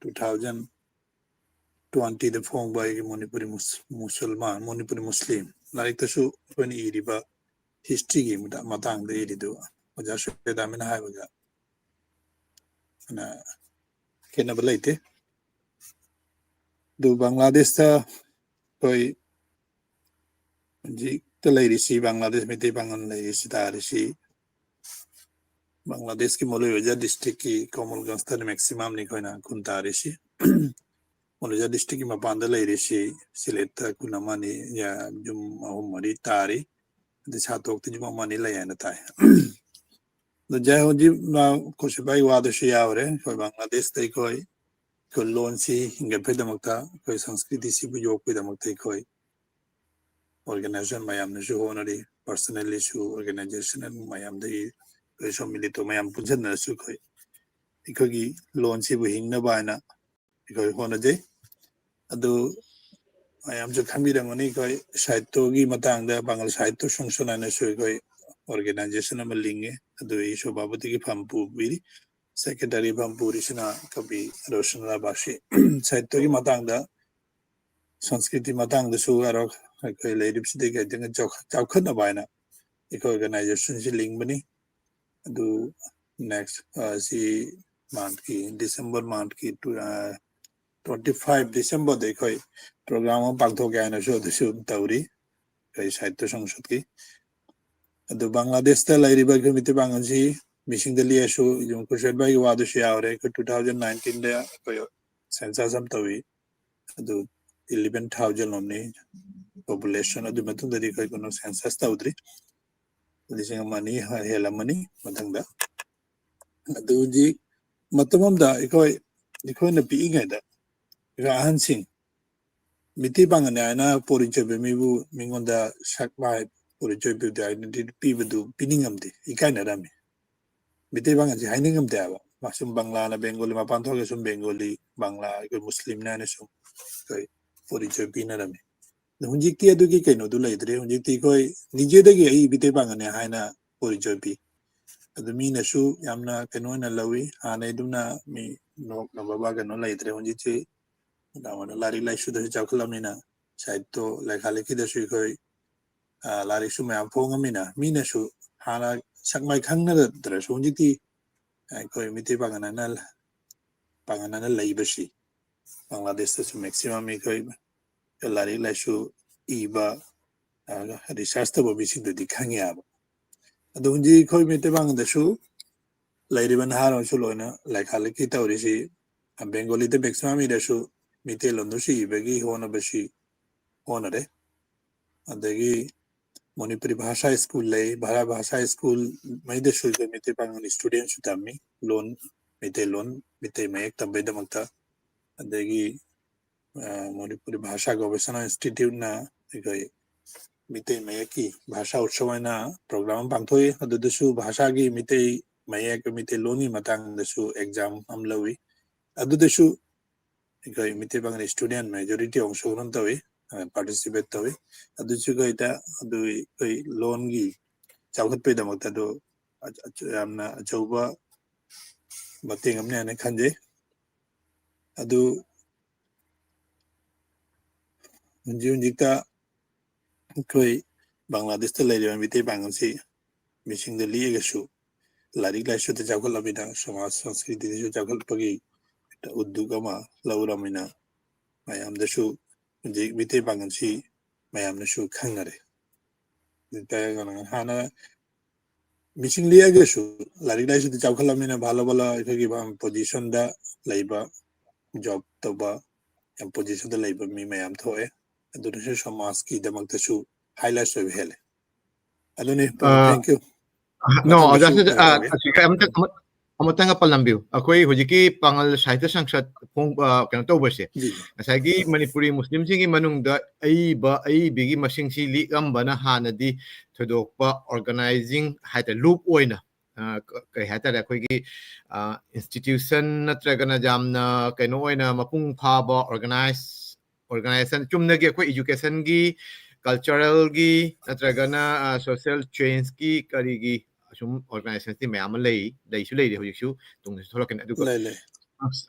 2020 the Pongba Manipuri Musulman Manipuri Muslim like the show when Iriba history game Matang the Iridu Uja Shedamina Havaga na kena belaite do Bangladesh ta koi ji ta lairisi Bangladesh Meitei Pangal lairisi ta risi Bangladesh ki Moloja district ki Komolganj ta maximum ni koi na kunta risi Moloja district ki Mapan da lairisi Silet ta kunamani ya jum ahumari tari de chatok ti jum amani layana tai the jai hoji na koshibai wada shi yaure koi Bangladesh tai koi ko loan si hinga pedamakta koi sanskriti si bu yok pedamakta koi organization mayam na shu honari personally shu organization and mayam dai so milito mayam punjan na shu koi ikogi loan si bu hingna baina ikoi hona je adu mayam jo khambirang oni koi saitto gi matang da bangal saitto songshona na shu koi organization am linge adu iso babati gi phampu biri secretary Pampuri Sina Kabi Roshanla Bashi Saitogi Matanga Sanskriti Matang the Sugarok Lady Psidic I think a joke Chakana Bina organization Lingmani do next see month ki December month ki to 25 December they koi program of Pantogana show the show Tauri Kai Saito Songshutki the Bangladesh the Lady Bagumiti Banganji Missing the Liashu, you could shed by you other Shiaure, 2019 there, census of Tavi, the 11,000 only population of the Matun that you can census Taudri, leasing money, hella money, Matanga. The Uji Matamam da, the coin of being at that. Hansing Miti Bangana, Porichabimu, Mingonda, Shakbai, Porichabi, the identity people do pinning them, he kind of dummy. Mite bang aja haining am dewa masum Bangla na Bengali Mapan thoge sum Bengali Bangla ko Muslim na ne sum koi porichoy pina rame hunjik ti adu ki kaino du laidre hunjik ti koi nije de ge ai bite bang ne haina porichoy pi adu mi na shu yamna kaino na lawi hane dumna mi no na baba ga no laidre hunjik ti na wana lari lai shu de chaklam ni na saito lai khale ki de shu koi lari shu ma phong mi na shu hana Sakmai Kangna dress only the Miti Panganana Laboshi Bangladesh maximum Mikoi Lari Lashu Iba disaster will be seen to the Kanyab. Adunji Koi Miti Bang the shoe Lady Van Haron Shulona like Halakita Orishi and Bengali the maximum the shoe Miti Londushi Begi Honabashi Honore and the Manipuri Bhasha School lay, Bhara Bhasha School, made the sugar Mite Pangan students to me, loan, Mite Mek, Tambeda Mata, and the Manipuri Bhasha Gobesana Institute na, Mite Mayaki, Bhasha Utshavana, program Pantoi, the Shu Bhashagi, Mite Mayak, Mite Loni Matang, the Shu exam Amlawi, Adu the Shu, Mite Pangan student majority of Shuruntawi. Participate tawi adu chuga ita adu koi loan gi chawkhat pe damakta do amna chawba mating amne ane khanje adu unjikta koi Bangladesh ta leire mite bangansi missing the liga shu lari la shu ta chawkhat labina samaj sanskriti shu chawkhat pagi uddugama lauramina mayam da shu Mite Bangansi, Mayam Shu Kangare. The Diagon Hana missing Liagashu, Larida the Chakalamina Balabala, if you give him position the labor, job toba, and position the labor, me Mayam Toe, and the Risha Maski, the Maktashu, highlights of Hele. I don't know, thank you. No, that's Amatanga palambiu. Ako'y hujiki pangal saita sangsat pong kano to base. Asagi Manipuri Muslim singi manungda ay bigi masing sili gamba na hanadi todokpa organizing hata loop oina. Kay hata ako'y institution na traga na jam na kano oina mapung phaba organization chumnagi ako'y education gi cultural gi natraga na social change gi karigi sum organization ti mayam lay su lay de su tung thola ken adu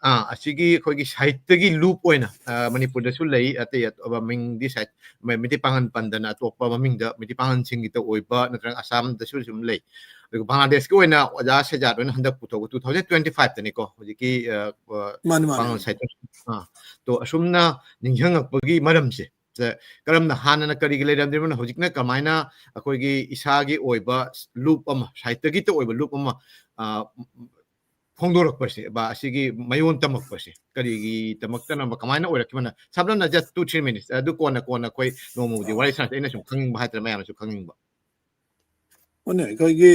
asigi khoi gi site gi loop oina Manipurda su lay ate aba ming di site miti pangan pandana to pa maming da miti pangan sing ito oiba natrang Assam da su sum lay ꯑꯗꯨꯒ ꯕꯪꯒ꯭ꯂꯥꯗꯦꯁꯀꯤ ꯑꯣꯏꯅ ꯑꯣꯖꯥ ꯁꯦꯖꯥꯠ ꯑꯣꯏꯅ ꯍꯟꯗꯛ ꯄꯨꯊꯣꯛꯄ 2025ꯇꯅꯤꯀꯣ ꯍꯧꯖꯤꯛꯀꯤ ꯃꯥꯅꯤ ꯃꯥꯅꯤ ꯄꯥꯡꯒꯜ ꯁꯥꯏꯠꯇ ꯇꯣ ꯑꯁꯨꯝꯅ ꯅꯤꯡꯁꯤꯡꯉꯛꯄꯒꯤ ꯃꯔꯝꯁꯦ ꯀꯔꯝꯅ ꯍꯥꯟꯅꯅ ꯀꯔꯤꯒꯤ ꯂꯩꯔꯝꯗ꯭ꯔꯤꯕꯅꯣ ꯍꯧꯖꯤꯛꯅ ꯀꯃꯥꯏꯅ ꯑꯩꯈꯣꯏꯒꯤ ꯏꯁꯥꯒꯤ ꯑꯣꯏꯕ ꯂꯨꯞ ꯑꯃ ꯁꯥꯍꯤꯇ꯭ꯌꯒꯤꯇ ꯑꯣꯏꯕ ꯂꯨꯞ ꯑꯃ ꯐꯣꯡꯗꯣꯔꯛꯄꯁꯦ ꯑꯁꯤꯒꯤ ꯃꯌꯣꯟ ꯇꯝꯃꯛꯄꯁꯦ ꯀꯔꯤꯒꯤꯗꯃꯛꯇꯅ ꯀꯃꯥꯏꯅ ꯑꯣꯏꯔꯛꯈꯤꯕꯅ ꯁꯝꯂꯞꯅ ꯖꯁ 2-3 minutes ꯑꯗꯨ ꯀꯣꯟꯅ ꯑꯩꯈꯣꯏ ꯅꯣꯡꯃꯕꯨꯗꯤ ꯋꯥꯔꯤ ꯁꯥꯟꯅꯁꯦ ꯑꯩꯅ ꯁꯨꯝ ꯈꯪꯅꯤꯡꯕ ꯍꯥꯏꯇꯥꯔꯦ ꯃꯌꯥꯝꯅꯁꯨ ꯈꯪꯅꯤꯡꯕ ꯑꯩꯈꯣꯏꯒꯤ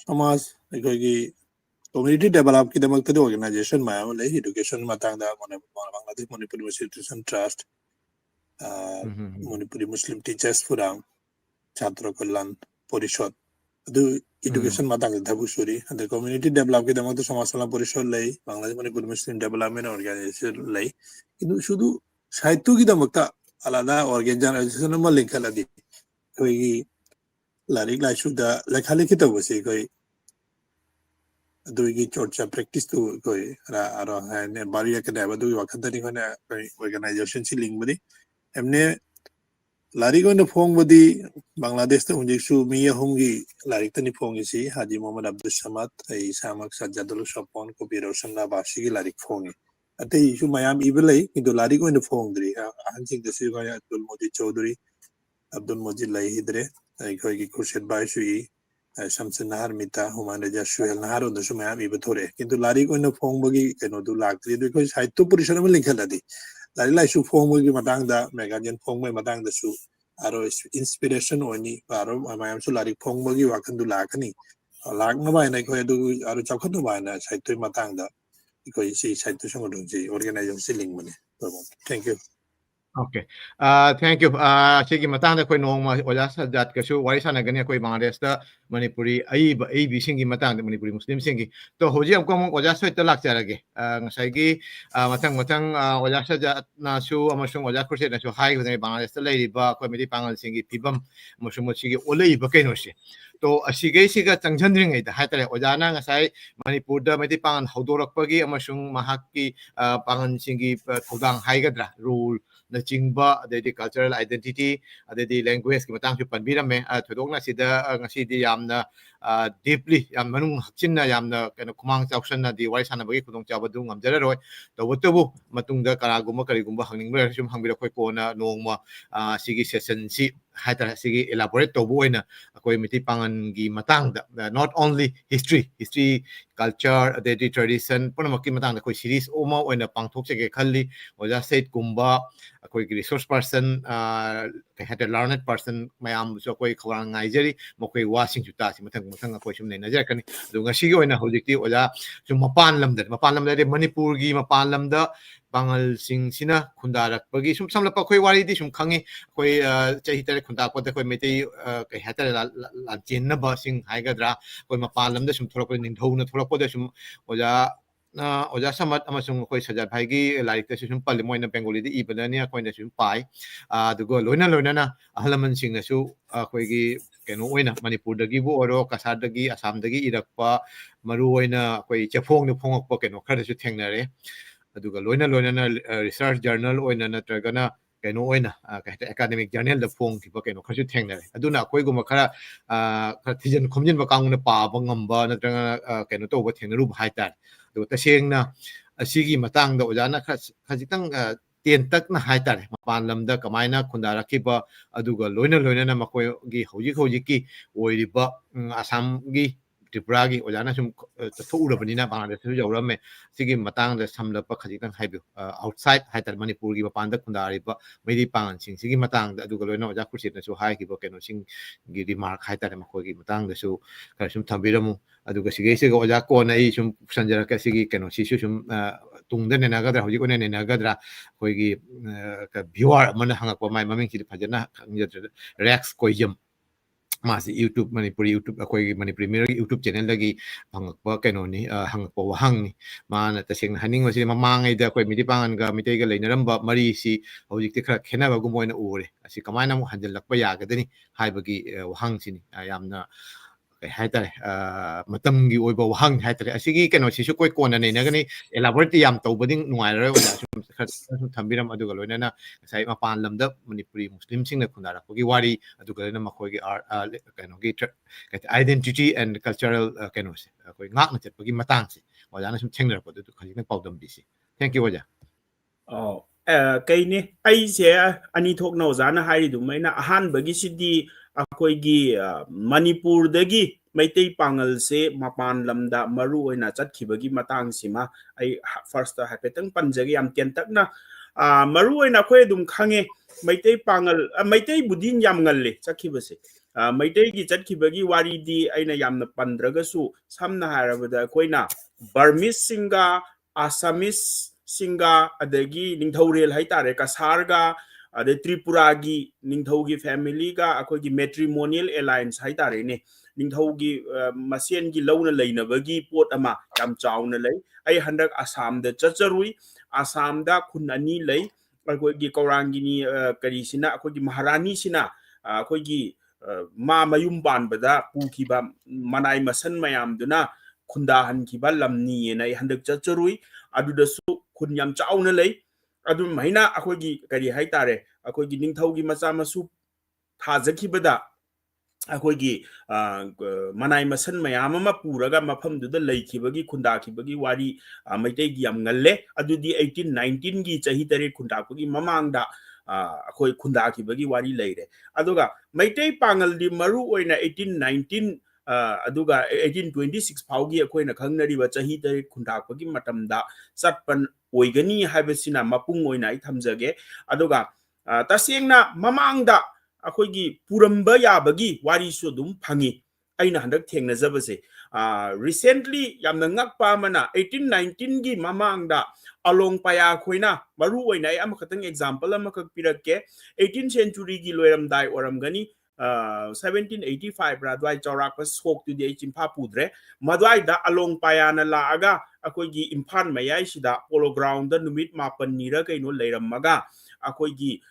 ꯁꯃꯥꯖ ꯑꯩꯈꯣꯏꯒꯤ community develop ꯀꯤꯗꯃꯛꯇꯗꯤ organization ꯃꯌꯥꯝ ꯂꯩ education ꯃꯇꯥꯡꯗ ꯕꯪꯒ꯭ꯂꯥꯗꯦꯁ ꯃꯅꯤꯄꯨꯔ ꯏꯟꯁꯇꯤꯇ꯭ꯌꯨꯁꯟ ꯇ꯭ꯔꯁꯠ ꯃꯅꯤꯄꯨꯔꯤ ꯃꯨꯁꯂꯤꯝ ꯇꯤꯆꯔꯁ ꯐꯣꯔꯝ ꯆꯥꯇ꯭ꯔ ꯀꯜꯌꯥꯟ ꯄꯔꯤꯁꯣꯗ ꯑꯗꯨ education ꯃꯇꯥꯡꯗ ꯊꯕꯛ ꯁꯨꯔꯤ ꯑꯗ community develop ꯀꯤꯗꯃꯛꯇ ꯁꯃꯥꯖ ꯀꯜꯌꯥꯟ ꯄꯔꯤꯁꯣꯗ ꯂꯩ ꯕꯪꯒ꯭ꯂꯥꯗꯦꯁ ꯃꯅꯤꯄꯨꯔ ꯃꯨꯁꯂꯤꯝ ꯗꯦꯚꯂꯞꯃꯦꯟ ꯑꯣꯔꯒꯅꯥꯏꯖꯦꯁꯟ ꯂꯩ কিন্তু শুধু সাহিত্যꯒꯤꯗꯃꯛꯇ আলাদা organization ꯑꯃ ꯂꯤꯡꯈꯠꯂꯗꯤ ꯑꯩꯈꯣꯏꯒꯤ ꯂꯥꯏꯔꯤꯛ ꯂꯥꯏꯁꯨꯗ ꯂꯩꯈꯥ ꯂꯩꯈꯤ ꯇꯧꯕꯁꯤ ꯑꯩꯈꯣꯏ ꯑꯗꯨꯒꯤ ꯆꯣꯔꯆꯥ ꯄ꯭ꯔꯦꯛꯇꯤꯁꯇꯨ ꯑꯩꯈꯣꯏ ꯈꯔ ꯍꯥꯏꯅ ꯕꯥꯔꯤ ꯌꯥꯀꯅꯤ ꯍꯥꯏꯕ ꯑꯗꯨꯒꯤ ꯋꯥꯈꯟꯗꯅꯤ ꯑꯩꯈꯣꯏꯅ ꯑꯣꯔꯒꯅꯥꯏꯖꯦꯁꯟꯁꯤ ꯂꯤꯡꯕꯅꯤ ꯑꯦꯝꯅꯦ ꯂꯥꯏꯔꯤꯛ ꯑꯣꯏꯅ ꯐꯣꯡꯕꯗꯤ ꯕꯪꯒ꯭ꯂꯥꯗꯦꯁꯇ ꯍꯧꯖꯤꯛꯁꯨ ꯃꯤ ꯑꯍꯨꯝꯒꯤ ꯂꯥꯏꯔꯤꯛꯇꯅꯤ ꯐꯣꯡꯉꯤꯁꯤ ꯍꯥꯖꯤ ꯃꯣꯍꯝꯃꯗ ꯑꯕꯗꯨꯜ ꯁꯃꯗ ꯑꯩ ꯏꯁꯥꯃꯛ ꯁज्ꯖꯥꯗꯨꯜ ꯁꯣꯄꯣꯟ ꯀꯣꯕꯤ ꯔꯣꯁꯟ ꯅꯥꯕꯥꯁꯤꯒꯤ ꯂꯥꯏꯔꯤꯛ ꯐꯣꯡꯉꯤ ꯑꯇꯩꯁꯨ ꯃꯌꯥꯝ ꯏꯕ ꯂꯩ কিন্তু ꯂꯥꯏꯔꯤꯛ ꯑꯣꯏꯅ ꯐꯣꯡꯗ꯭ꯔꯤ ꯑꯍꯟꯁꯤꯡꯗꯁꯨ ꯑꯩꯈꯣꯏ ꯑꯕꯗꯨꯜ ꯃꯣꯖꯤꯗ ꯆꯧꯙꯨꯔꯤ अब्दुल मजीद लहिद्रे अखोई खुर्शीद बाइसुई शमसन नहर मिता हुमान रजा सुहेल नहर उन्दसु मयाम इब थोरे किंतु लारिक ओइना फोंगबगी कनो दु लाक्त्री दु अखोई साहित्य परिषद में लिंखलदि लारि लाइसु फोंगबगी मतांगदा मैगजीन फोंगबई मतांगदसु आरो इंस्पिरेशन ओइनी आरो मयामसु लारिक फोंगबगी वाखंदु लाकनी लाकनबा हैना अखोई अदु आरो चौखनबा हैना साहित्य मतांगदा अखोई सी साहित्य संगठन ऑर्गेनाइजेशन लिंगबने thank you Okay. Thank you. Sigi matang da koi nong ma oja sa dat kasu wari sana gani koi Bangladesh da Manipuri ai singi matang da Manipuri Muslim singi. To hoji am kong oja sa ita lak charage. Ngasai gi matang oja sa dat na su amasung oja kurse na su hai gani Bangladesh da lai ba koi midi pangal singi pibam amasung sigi olai ba kai no si. To asige siga changjandring ai da hatare oja na ngasai Manipur da midi pangal haudorak pagi amasung mahaki pangal singi thodang hai gadra rule na chingba adedi cultural identity adedi language ki matang chu panbirame thodokna sida ngasidi yamna deeply yam manung hakchinna yamna kana kumang chawsanna di wai sana bagi khudong chawa du ngamjara roi tawutubu matungda karaguma karigumba hangningba sum hangbira khoi kona nongma sigi session si haitara sigi elaborate tobu oina akoi miti pangan gi matang da not only history culture adedi tradition punamaki matang da koi series oma oina pangthok chege khalli oja state kumba अकोई रिसोर्स पर्सन कहते लर्नेड पर्सन मयाम जो कोई खवरांग नाइजरी मकोई वासिंग जुता सि मथंग मथंग अकोई सुम नै नजर कनी दु ngasi gi oina hojikti oja sum mapan lamda de manipur gi mapan lamda bangal sing sina khundarak pagi sum samla pa khoi wari di sum khangi koi chahi tare khunda ko de koi metei kai hatare la chin na ba sing haigadra koi mapan lamda sum thorok ning dhau na thorok ko de sum oja oja samat amasung koi sajat bhai gi larik te sum pal moina bengali di ibadani koi na sum pai adugo loina na ahalaman sing na su koi gi keno oina manipur dagi bu oro kasar dagi assam dagi irakpa maru oina koi chafong ni phongok pa keno khar su thengnare aduga loina na research journal oina natragana keno oina kahte academic journal da phong ki pa keno khar su thengnare aduna koi guma khara thijan khomjin ba kang na pa ba ngamba natraga keno to ba thengnaru bhai tar तसेंगना असिगी मतंग द ओजाना खजितंग तेंतकना हाइतारे मपान लमदा कमाइना खुंदारखिबा अदुगा लोइना मकोगी होजिकी ओइरिबा आसाम गी त्रिपुरा गी ओजाना सुम थौरबनिना बांग्लादेश सु जौरमे सिगी मतंग द समलप खजितंग हाइबु आउटसाइड हाइतार मणिपुर गी मपान द खुंदारिबा मेदि पांगन सिंग सिगी मतंग द अदुगा लोइना ओजा खुसिना सु हाइकिबा केनो सिंग गी रिमार्क हाइतारे मकोगी मतंग द सु खर सुम थंबिरमु अदुगा सिगेसिगा ओजा कोना ई सुम संजरक सिगी केनो सिसु सुम तुंगदा नेनागदरा होजि कोने नेनागदरा कोइगी व्यूअर मन हंगक माय ममिंग छि फजना रेक्स कोइजम मासी यूट्यूब मणिपुरी यूट्यूब अकोई मणिपुरी मिरर यूट्यूब चैनल लगी हंगक केनोनी हंगक वहांगनी माना तसेंग हनिंग मसी ममांगै द कोइ मिदि पांगन गा मितैगा लेनरंबा मरी सी होजिकति खरा खेनाबा गुमोइना उरे असि कमाइना मु हंजलकपा यागदनी हाइबगी वहांग सिनी यामना ꯀꯩ ꯍꯥꯏꯇꯥꯔꯦ ꯃꯇꯝꯒꯤ ꯑꯣꯏꯕ ꯋꯥꯍꯪ ꯍꯥꯏꯇꯥꯔꯦ ꯑꯁꯤꯒꯤ ꯀꯩꯅꯣꯁꯤꯁꯨ ꯀꯣꯏ ꯀꯣꯟꯅ ꯅꯩꯅꯒꯅꯤ ꯑꯦꯂꯥꯕꯣꯔꯦꯠꯇꯤ ꯌꯥꯝ ꯇꯧꯕꯗꯤ ꯅꯨꯡꯉꯥꯏꯔꯔꯣꯏ ꯑꯣꯖꯥ ꯁꯨꯝ ꯊꯝꯕꯤꯔꯝ ꯑꯗꯨꯒ ꯂꯣꯏꯅꯅ ꯉꯁꯥꯏ ꯃꯄꯥꯟ ꯂꯝꯗ ꯃꯅꯤꯄꯨꯔꯤ ꯃꯨꯁꯂꯤꯝꯁꯤꯡꯅ ꯈꯨꯟꯗꯥꯔꯛꯄꯒꯤ ꯋꯥꯔꯤ ꯑꯗꯨꯒ ꯂꯣꯏꯅꯅ ꯃꯈꯣꯏꯒꯤ ꯀꯩꯅꯣꯒꯤ ꯑꯥꯏꯗꯦꯟꯇꯤꯇꯤ ꯑꯦꯟ ꯀꯜꯆꯔꯦꯜ ꯀꯩꯅꯣꯁꯦ ꯑꯩꯈꯣꯏ ꯉꯥꯛꯅ ꯆꯠꯄꯒꯤ ꯃꯇꯥꯡꯁꯦ ꯑꯣꯖꯥꯅ ꯁꯨꯝ ꯊꯦꯡꯅꯔꯛꯄꯗꯨ ꯈꯖꯤꯛꯇꯪ ꯄꯥꯎꯗꯝꯕꯤꯁꯤ ꯊꯦꯡꯛ ꯌꯨ ꯑꯣꯖꯥ ꯀꯩꯅꯤ ꯑꯩꯁꯦ ꯑꯅꯤ ꯊꯣꯛꯅ ꯑꯣꯖꯥꯅ ꯍꯥꯏꯔꯤꯗꯨꯃꯥꯏꯅ ꯑꯍꯥꯟꯕꯒꯤꯁꯤꯗꯤ ꯑꯩꯈꯣꯏꯒꯤ ꯃꯅꯤꯄꯨꯔꯗꯒꯤ ꯃꯩꯇꯩ ꯄꯥꯡꯒꯜꯁꯦ ꯃꯄꯥꯟ ꯂꯝꯗ ꯃꯔꯨ ꯑꯣꯏꯅ ꯆꯠꯈꯤꯕꯒꯤ ꯃꯇꯥꯡꯁꯤꯃ ꯑꯩ ꯐꯥꯔꯁꯇ ꯍꯥꯏꯐꯦꯠꯇꯪ ꯄꯟꯖꯒꯦ ꯌꯥꯝ ꯇꯦꯟꯇꯛꯅ ꯃꯔꯨ ꯑꯣꯏꯅ ꯑꯩꯈꯣꯏ ꯑꯗꯨꯝ ꯈꯪꯉꯦ ꯃꯩꯇꯩ ꯄꯥꯡꯒꯜ ꯃꯩꯇꯩꯕꯨꯗꯤ ꯌꯥꯝ ꯉꯜꯂꯦ ꯆꯠꯈꯤꯕꯁꯦ ꯃꯩꯇꯩꯒꯤ ꯆꯠꯈꯤꯕꯒꯤ ꯋꯥꯔꯤꯗꯤ ꯑꯩꯅ ꯌꯥꯝꯅ ꯄꯟꯗ꯭ꯔꯒꯁꯨ ꯁꯝꯅ ꯍꯥꯏꯔꯕꯗ ꯑꯩꯈꯣꯏꯅ ꯕꯔꯃꯤꯁꯁꯤꯡꯒ ꯑꯁꯥꯃꯤꯁꯁꯤꯡꯒ ꯑꯗꯒꯤ ꯅꯤꯡꯊꯧꯔꯦꯜ ꯍꯥꯏꯇꯥꯔꯦ ꯀꯁꯥꯔꯒ ꯑꯗꯩ ꯇ꯭ꯔꯤꯄꯨꯔꯥꯒꯤ ꯅꯤꯡꯊꯧꯒꯤ ꯐꯦꯃꯤꯂꯤꯒ ꯑꯩꯈꯣꯏꯒꯤ ꯃꯦꯇ꯭ꯔꯤꯃꯣꯅꯤꯌꯦꯜ ꯑꯦꯂꯥꯏꯟꯁ ꯍꯥꯏꯇꯥꯔꯦꯅꯦ ꯅꯤꯡꯊꯧꯒꯤ ꯃꯁꯦꯟꯒꯤ ꯂꯧꯅ ꯂꯩꯅꯕꯒꯤ ꯄꯣꯠ ꯑꯃ ꯌꯥꯝ ꯆꯥꯎꯅ ꯂꯩ ꯑꯩ ꯍꯟꯗꯛ ꯑꯁꯥꯝꯗ ꯆꯠꯆꯔꯨꯏ ꯑꯁꯥꯝꯗ ꯈꯨꯟ ꯑꯅꯤ ꯂꯩ ꯑꯩꯈꯣꯏꯒꯤ ꯀꯧꯔꯥꯡꯒꯤꯅꯤ ꯀꯔꯤꯁꯤꯅ ꯑꯩꯈꯣꯏꯒꯤ ꯃꯍꯥꯔꯥꯅꯤꯁꯤꯅ ꯑꯩꯈꯣꯏꯒꯤ ꯃꯥ ꯃꯌꯨꯝ ꯄꯥꯟꯕꯗ ꯄꯨꯈꯤꯕ ꯃꯅꯥꯏ ꯃꯁꯟ ꯃꯌꯥꯝꯗꯨꯅ ꯈꯨꯟꯗꯥꯍꯟꯈꯤꯕ ꯂꯝꯅꯤꯅ ꯑꯩ ꯍꯟꯗꯛ ꯆꯠꯆꯔꯨꯏ ꯑꯗꯨꯗꯁꯨ ꯈꯨꯟ ꯌꯥꯝ ꯆꯥꯎꯅ ꯂꯩ ꯑꯗꯨꯃꯥꯏꯅ ꯑꯩꯈꯣꯏꯒꯤ ꯀꯔꯤ ꯍꯥꯏꯇꯥꯔꯦ ꯑꯩꯈꯣꯏꯒꯤ ꯅꯤꯡꯊꯧꯒꯤ ꯃꯆꯥ ꯃꯁꯨ ꯊꯥꯖꯈꯤꯕꯗ ꯑꯩꯈꯣꯏꯒꯤ ꯃꯅꯥꯏ ꯃꯁꯟ ꯃꯌꯥꯝ ꯑꯃ ꯄꯨꯔꯒ ꯃꯐꯝꯗꯨꯗ ꯂꯩꯈꯤꯕꯒꯤ ꯈꯨꯟꯗꯥꯈꯤꯕꯒꯤ ꯋꯥꯔꯤ ꯃꯩꯇꯩꯒꯤ ꯌꯥꯝ ꯉꯜꯂꯦ ꯑꯗꯨꯗꯤ 1819ꯒꯤ ꯆꯍꯤ 8 ꯈꯨꯟꯗꯥꯛꯄꯒꯤ ꯃꯃꯥꯡꯗ ꯑꯩꯈꯣꯏ ꯈꯨꯟꯗꯥꯈꯤꯕꯒꯤ ꯋꯥꯔꯤ ꯂꯩꯔꯦ ꯑꯗꯨꯒ ꯃꯩꯇꯩ ꯄꯥꯡꯒꯜꯗꯤ ꯃꯔꯨ ꯑꯣꯏꯅ 1819 ꯑꯗꯨꯒ 1826 ꯐꯥꯎꯒꯤ ꯑꯩꯈꯣꯏꯅ ꯈꯪꯅꯔꯤꯕ ꯆꯍꯤ 8 ꯈꯨꯟꯗꯥꯛꯄꯒꯤ ꯃꯇꯝꯗ ꯆꯠꯄ ꯑꯣꯏꯒꯅꯤ ꯍꯥꯏꯕꯁꯤꯅ ꯃꯄꯨꯡ ꯑꯣꯏꯅ ꯑꯩ ꯊꯝꯖꯒꯦ ꯑꯗꯨꯒ ꯇꯁꯦꯡꯅ ꯃꯃꯥꯡꯗ ꯑꯩꯈꯣꯏꯒꯤ ꯄꯨꯔꯝꯕ ꯌꯥꯕꯒꯤ ꯋꯥꯔꯤꯁꯨ ꯑꯗꯨꯝ ꯐꯪꯉꯤ ꯑꯩꯅ ꯍꯟꯗꯛ ꯊꯦꯡꯅꯖꯕꯁꯦ ꯔꯤꯁꯦꯟꯠꯂꯤ ꯌꯥꯝꯅ ꯉꯛꯄ ꯑꯃꯅ 1819ꯒꯤ ꯃꯃꯥꯡꯗ ꯑꯂꯣꯡ ꯄꯌꯥ ꯈꯣꯏꯅ ꯃꯔꯨ ꯑꯣꯏꯅ ꯑꯩ ꯑꯃꯈꯛꯇꯪ ꯑꯦꯛꯖꯥꯝꯄꯜ ꯑꯃꯈꯛ ꯄꯤꯔꯛꯀꯦ 18th ꯁꯦꯟꯆꯨꯔꯤꯒꯤ ꯂꯣꯏꯔꯝꯗꯥꯏ ꯑꯣꯏꯔꯝꯒꯅꯤ 1785 ꯔ ꯑꯗꯨꯋꯥꯏ ꯆꯥꯎꯔꯥꯛꯄ ꯁꯣꯛꯇꯨꯗꯤ ꯑꯩ ꯆꯤꯟꯐꯥ ꯄꯨꯗ꯭ꯔꯦ ꯃꯗ꯭ꯋꯥꯏꯗ ꯑꯂꯣꯡ ꯄꯌꯥꯅ ꯂꯥꯛꯑꯒ ꯑꯩꯈꯣꯏꯒꯤ ꯏꯝꯐꯥꯜ ꯃꯌꯥꯏꯁꯤꯗ ꯄꯣꯂꯣ ꯒ꯭ꯔꯥꯎꯟꯗ ꯅꯨꯃꯤꯠ 9ꯅꯤꯔ ꯀꯩꯅꯣ ꯂꯩꯔꯝꯃꯒ ꯑꯩꯈꯣꯏꯒꯤ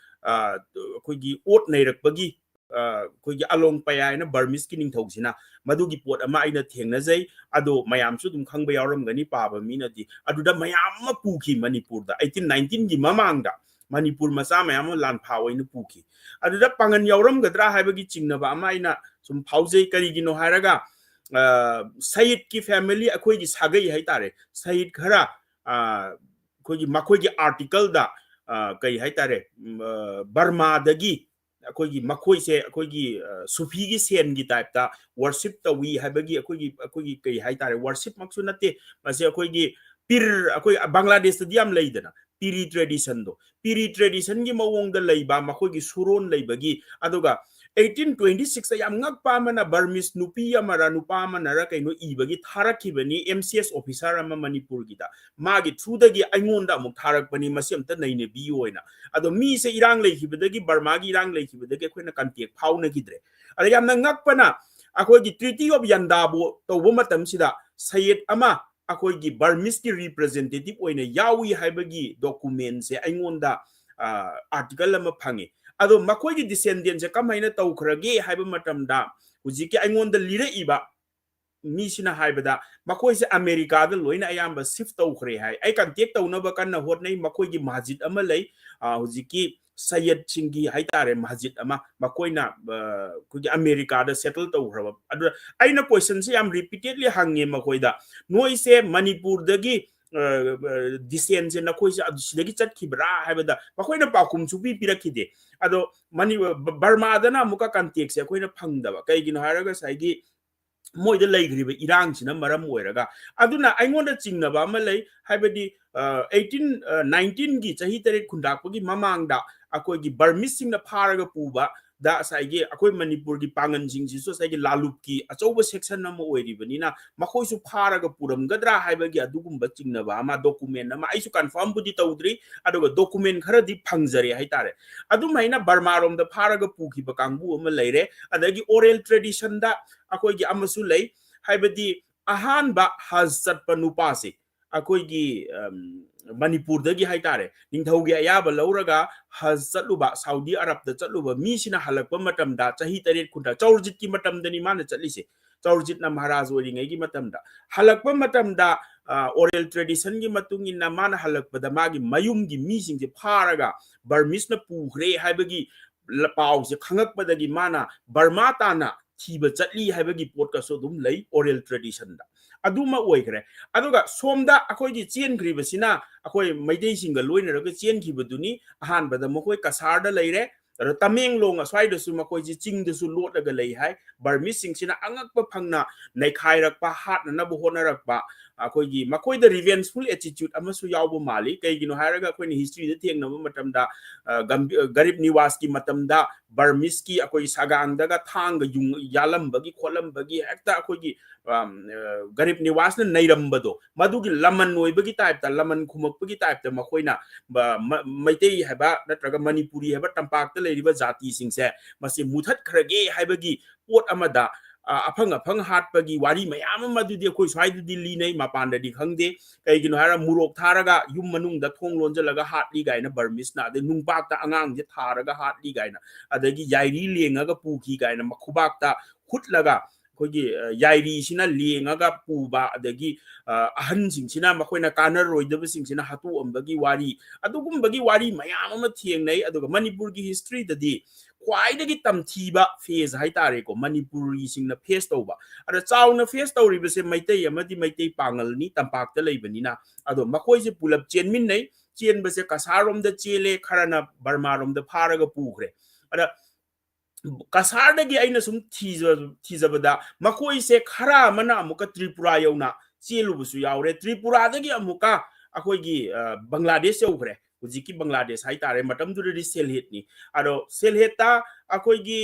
ꯑꯣꯠ ꯅꯩꯔꯛꯄꯒꯤ ꯑꯩꯈꯣꯏꯒꯤ ꯑꯂꯣꯡ ꯄꯌꯥ ꯍꯥꯏꯅ ꯕꯔꯃꯤꯁꯀꯤ ꯅꯤꯡꯊꯧꯁꯤꯅ ꯃꯗꯨꯒꯤ ꯄꯣꯠ ꯑꯃ ꯑꯩꯅ ꯊꯦꯡꯅꯖꯩ ꯑꯗꯣ ꯃꯌꯥꯝꯁꯨ ꯑꯗꯨꯝ ꯈꯪꯕ ꯌꯥꯎꯔꯝꯒꯅꯤ ꯄꯥꯕ ꯃꯤꯅꯗꯤ ꯑꯗꯨꯗ ꯃꯌꯥꯝ ꯑꯃ ꯄꯨꯈꯤ ꯃꯅꯤꯄꯨꯔꯗ 1819ꯒꯤ ꯃꯃꯥꯡꯗ ꯃꯅꯤꯄꯨꯔ ꯃꯆꯥ ꯃꯌꯥꯝ ꯑꯃ ꯂꯥꯟꯐꯥ ꯑꯣꯏꯅ ꯄꯨꯈꯤ ꯑꯗꯨꯗ ꯄꯥꯡꯒꯟ ꯌꯥꯎꯔꯝꯒꯗ꯭ꯔꯥ ꯍꯥꯏꯕꯒꯤ ꯆꯤꯡꯅꯕ ꯑꯃ ꯑꯩꯅ ꯁꯨꯝ ꯐꯥꯎꯖꯩ ꯀꯔꯤꯒꯤꯅꯣ ꯍꯥꯏꯔꯒ ꯁꯌꯤꯗꯀꯤ ꯐꯦꯃꯤꯂꯤ ꯑꯩꯈꯣꯏꯒꯤ ꯁꯥꯒꯩ ꯍꯥꯏꯇꯥꯔꯦ ꯁꯌꯤꯗ ꯈꯔ ꯑꯩꯈꯣꯏꯒꯤ ꯃꯈꯣꯏꯒꯤ ꯑꯥꯔꯇꯤꯀꯜꯗ ꯀꯩ ꯍꯥꯏꯇꯥꯔꯦ ꯕꯔꯃꯥꯗꯒꯤ ꯑꯩꯈꯣꯏꯒꯤ ꯃꯈꯣꯏꯁꯦ ꯑꯩꯈꯣꯏꯒꯤ ꯁꯨꯐꯤꯒꯤ ꯁꯦꯟꯒꯤ ꯇꯥꯏꯞꯇ ꯋꯔꯁꯤꯞ ꯇꯧꯏ ꯍꯥꯏꯕꯒꯤ ꯑꯩꯈꯣꯏꯒꯤ ꯀꯩ ꯍꯥꯏꯇꯥꯔꯦ ꯋꯔꯁꯤꯞꯃꯛꯁꯨ ꯅꯠꯇꯦ ꯃꯁꯤ ꯑꯩꯈꯣꯏꯒꯤ ꯄꯤꯔ ꯑꯩꯈꯣꯏ ꯕꯪꯒ꯭ꯂꯥꯗꯦꯁꯇꯗꯤ ꯌꯥꯝ ꯂꯩꯗꯅ ꯄꯤꯔꯤ ꯇ꯭ꯔꯦꯗꯤꯁꯟꯗꯣ ꯄꯤꯔꯤ ꯇ꯭ꯔꯦꯗꯤꯁꯟꯒꯤ ꯃꯑꯣꯡꯗ ꯂꯩꯕ ꯃꯈꯣꯏꯒꯤ ꯁꯨꯔꯣꯟ ꯂꯩꯕꯒꯤ ꯑꯗꯨꯒ 1826ꯗ ꯌꯥꯝ ꯉꯛꯄ ꯑꯃꯅ ꯕꯔꯃꯤꯁ ꯅꯨꯄꯤ ꯑꯃꯔ ꯅꯨꯄꯥ ꯑꯃꯅꯔ ꯀꯩꯅꯣ ꯏꯕꯒꯤ ꯊꯥꯔꯛꯈꯤꯕꯅꯤ MCS ꯑꯣꯐꯤꯁꯥꯔ ꯑꯃ ꯃꯅꯤꯄꯨꯔꯒꯤꯗ ꯃꯥꯒꯤ ꯊ꯭ꯔꯨꯗꯒꯤ ꯑꯩꯉꯣꯟꯗ ꯑꯃꯨꯛ ꯊꯥꯔꯛꯄꯅꯤ ꯃꯁꯤ ꯑꯝꯇ ꯅꯩꯅꯕꯤꯌꯨ ꯑꯣꯏꯅ ꯑꯗꯣ ꯃꯤꯁꯦ ꯏꯔꯥꯡ ꯂꯩꯈꯤꯕꯗꯒꯤ ꯕꯔꯃꯥꯒꯤ ꯏꯔꯥꯡ ꯂꯩꯈꯤꯕꯗꯒꯤ ꯑꯩꯈꯣꯏꯅ ꯀꯟꯇꯦꯛ ꯐꯥꯎꯅꯈꯤꯗ꯭ꯔꯦ ꯑꯗ ꯌꯥꯝꯅ ꯉꯛꯄꯅ ꯑꯩꯈꯣꯏꯒꯤ ꯇ꯭ꯔꯤꯇꯤ ꯑꯣꯐ ꯌꯟꯗꯥꯕꯨ ꯇꯧꯕ ꯃꯇꯝꯁꯤꯗ ꯁꯌꯤꯗ ꯑꯃ ꯑꯩꯈꯣꯏꯒꯤ ꯕꯔꯃꯤꯁꯀꯤ ꯔꯤꯄ꯭ꯔꯖꯦꯟꯇꯦꯇꯤꯚ ꯑꯣꯏꯅ ꯌꯥꯎꯏ ꯍꯥꯏꯕꯒꯤ ꯗꯣꯀꯨꯃꯦꯟꯁꯦ ꯑꯩꯉꯣꯟꯗ ꯑꯥꯔꯇꯤꯀꯜ ꯑꯃ ꯐꯪꯉꯤ ꯑꯗꯣ ꯃꯈꯣꯏꯒꯤ ꯗꯤꯁꯦꯟꯗꯦꯟꯁꯦ ꯀꯃꯥꯏꯅ ꯇꯧꯈ꯭ꯔꯒꯦ ꯍꯥꯏꯕ ꯃꯇꯝꯗ ꯍꯧꯖꯤꯛꯀꯤ ꯑꯩꯉꯣꯟꯗ ꯂꯤꯔꯛꯏꯕ ꯃꯤꯁꯤꯅ ꯍꯥꯏꯕꯗ ꯃꯈꯣꯏꯁꯦ ꯑꯃꯦꯔꯤꯀꯥꯗ ꯂꯣꯏꯅ ꯑꯌꯥꯝꯕ ꯁꯤꯐ ꯇꯧꯈ꯭ꯔꯦ ꯍꯥꯏ ꯑꯩ ꯀꯟꯇꯦꯛ ꯇꯧꯅꯕ ꯀꯟꯅ ꯍꯣꯠꯅꯩ ꯃꯈꯣꯏꯒꯤ ꯃꯁꯖꯤꯗ ꯑꯃ ꯂꯩ ꯍꯧꯖꯤꯛꯀꯤ ꯁꯌꯤꯗꯁꯤꯡꯒꯤ ꯍꯥꯏꯇꯥꯔꯦ ꯃꯁꯖꯤꯗ ꯑꯃ ꯃꯈꯣꯏꯅ ꯑꯩꯈꯣꯏꯒꯤ ꯑꯃꯦꯔꯤꯀꯥꯗ ꯁꯦꯇꯜ ꯇꯧꯈ꯭ꯔꯕ ꯑꯗꯨꯗ ꯑꯩꯅ ꯀꯣꯏꯁꯟꯁꯦ ꯌꯥꯝ ꯔꯤꯄꯤꯇꯦꯗꯂꯤ ꯍꯪꯉꯦ ꯃꯈꯣꯏꯗ ꯅꯣꯏꯁꯦ ꯃꯅꯤꯄꯨꯔꯗꯒꯤ ꯗꯤꯁꯦꯟꯁꯦ ꯅꯈꯣꯏꯁꯦ ꯁꯤꯗꯒꯤ ꯆꯠꯈꯤꯕ꯭ꯔꯥ ꯍꯥꯏꯕꯗ ꯃꯈꯣꯏꯅ ꯄꯥꯎꯈꯨꯝ ꯁꯨꯄꯤ ꯄꯤꯔꯛꯈꯤꯗꯦ ꯑꯗꯣ ꯕꯔꯃꯥꯗꯅ ꯑꯃꯨꯛꯀ ꯀꯟꯇꯦꯛꯁꯦ ꯑꯩꯈꯣꯏꯅ ꯐꯪꯗꯕ ꯀꯩꯒꯤꯅꯣ ꯍꯥꯏꯔꯒ ꯉꯁꯥꯏꯒꯤ ꯃꯣꯏꯗ ꯂꯩꯈ꯭ꯔꯤꯕ ꯏꯔꯥꯡꯁꯤꯅ ꯃꯔꯝ ꯑꯣꯏꯔꯒ ꯑꯗꯨꯅ ꯑꯩꯉꯣꯟꯗ ꯆꯤꯡꯅꯕ ꯑꯃ ꯂꯩ ꯍꯥꯏꯕꯗꯤ 1819ꯒꯤ ꯆꯍꯤ 8 ꯈꯨꯟꯗꯥꯛꯄꯒꯤ ꯃꯃꯥꯡꯗ ꯑꯩꯈꯣꯏꯒꯤ ꯕꯔꯃꯤꯁꯁꯤꯡꯅ ꯐꯥꯔꯒ ꯄꯨꯕ दा साइगे अखोई मणिपुर की पांगन सिंह जिसु साइगे लालुप की अचौब सेक्शन नम ओइरिबनिना मखोइसु फारगा पुरमगद्रा हाइबगी अदुगुम्बा चिंगनबा अमा डॉक्यूमेंट अमा आइसु कंफर्म बुदि तौद्री अदुगा डॉक्यूमेंट खरदि फंगजरे हाइतारे अदुमाइना बर्मा रोम द फारगा पुखिबा कांगबु अमा लैरे अदगी ओरल ट्रेडिशन दा अखोइगी अमसु लै हाइबदी अहानबा हज चटपा नुपासे अखोइगी मणिपुर दगी हाइतारे निंगथौगी अयाबा लौरगा हज चलुबा सऊदी अरब द चलुबा मीसिना हलकपा मतमदा चाही 8 खुंटा चौरजित की मतमदनी माने चलिसे Chaurjitna Maharaj oringai gi matamda halakpa matamda oral tradition gi matungina mana halakpada magi mayum gi mising je pharaga Burmese na pukhre haibagi pau se khangakpadagi mana Burma tana thiba chatli haibagi pot ka so dum lei oral tradition da aduma oikre aduga somda akoi gi chen gribasina akoi maidei singa loina raga chen khibaduni ahan bada mokoi kasar da leire tameng long aswai da su makoi ji ching da su lot daga lei hai Burmese sing sina angakpa phangna naikhai rakpa hat na bu hona rakpa akoi gi makoi da revengeful attitude amasu yawbo mali kai gi no hairaga akoi ni history da theng na matamda garib niwas ki matamda Burmese ki akoi sagang daga thang ga yung yalam bagi kholam bagi ekta akoi gi garib niwas na nairambado madugi laman oibagi type ta laman khumukpagi type ta makoina maitei haba natraga Manipuri haba tampak ta leiriba jati singse masi muthat khrage haibagi pot amada afang hatpagi wari mayam madudi khoi swaidudi linai Mapan da di khangde kaigino hara murok tharaga yum manung da thong lonjalaga hatli gaina Burmese na de nungpak ta angang je tharaga hatli gaina adagi yairi lengaga puki gaina makhubak ta khutlaga kogi yairi sina lengaga puba adagi ahan singsina makoina kanar roidaba singsina hatu ambagi wari adugumbagi wari mayam ama thiengnai aduga Manipur gi history dadi kwaidagi tamthiba phase haitare ko Manipuri singna face tawba ada chawna face tawriba se Meitei amadi Meitei Pangal ni tampak ta leibanina ado makoi se pulap chenmin nei chenba se kasarom da chele kharana Burma rom da pharaga pukhre ada kasar dagi aina sum thizabada makoi se khara mana amuka Tripura yauna chelubusu yaure Tripura dagi amuka akoi gi Bangladesh yaukre hujiki Bangladesh haitare matam duri selhet ni ado selheta akoi gi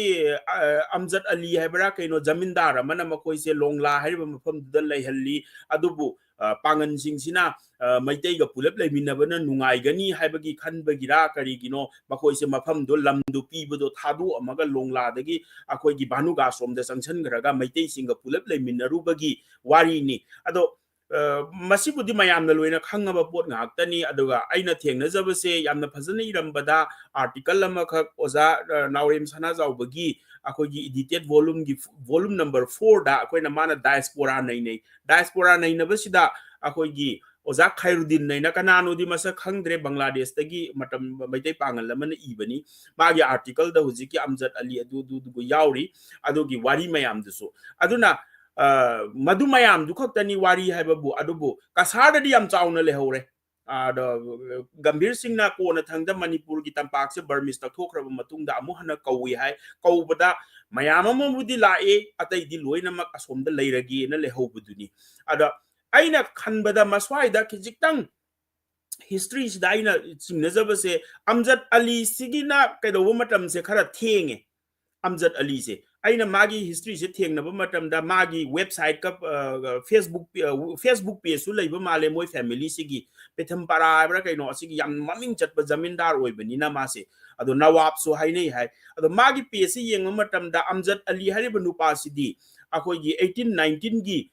Amjad Ali haibra kaino zamindar mana makoi se longla haiba mafam dal laihalli adubu pangan singsina Meitei ga pulap leiminabana nungai gani haibagi khanbagira karigino makoi se mafam do lamdu pibado thadu amaga longla dagi akoi gi Banuga somda sanction graga Meitei singa pulap leiminarubagi wari ni ado masibudi mayamna loina khangaba pot ngaktani aduga aina thengnajabase yamna phajana irambada article ama khak oza naurem sana zawbagi akogi edited volume number 4 da akoina mana diaspora nei na basida akogi oza Khairuddin nei na kanano di masa khangdre Bangladesh tagi matam Meitei Pangal lamana ibani magi article da hujiki Amjad Ali adu yauri adugi wari mayam dusu aduna madu mayam du khaktani wari haibabu adubu kasar di yam chawna lehore Gambir Singh na ko na thangda Manipur gi tampak se Burmese ta thokraba matungda amu hana kawi hai kawbada mayam amudi lae atai di loina mak asomda leiragi na lehobuduni ada aina khanbada maswai da kijiktang history sida aina chimnajabase Amjad Ali sigina kaidobu matam se khara thenge Amjad Ali se aina magi history se thengnaba matamda magi website ka Facebook page su leiba male moi family sigi petham para bra kaino asigi yam maming chatba zamindar oibani na mase ado nawab so hainei hai ado magi page yeng matamda Amjad Ali hariba nupa sidi akoi gi 1819 gi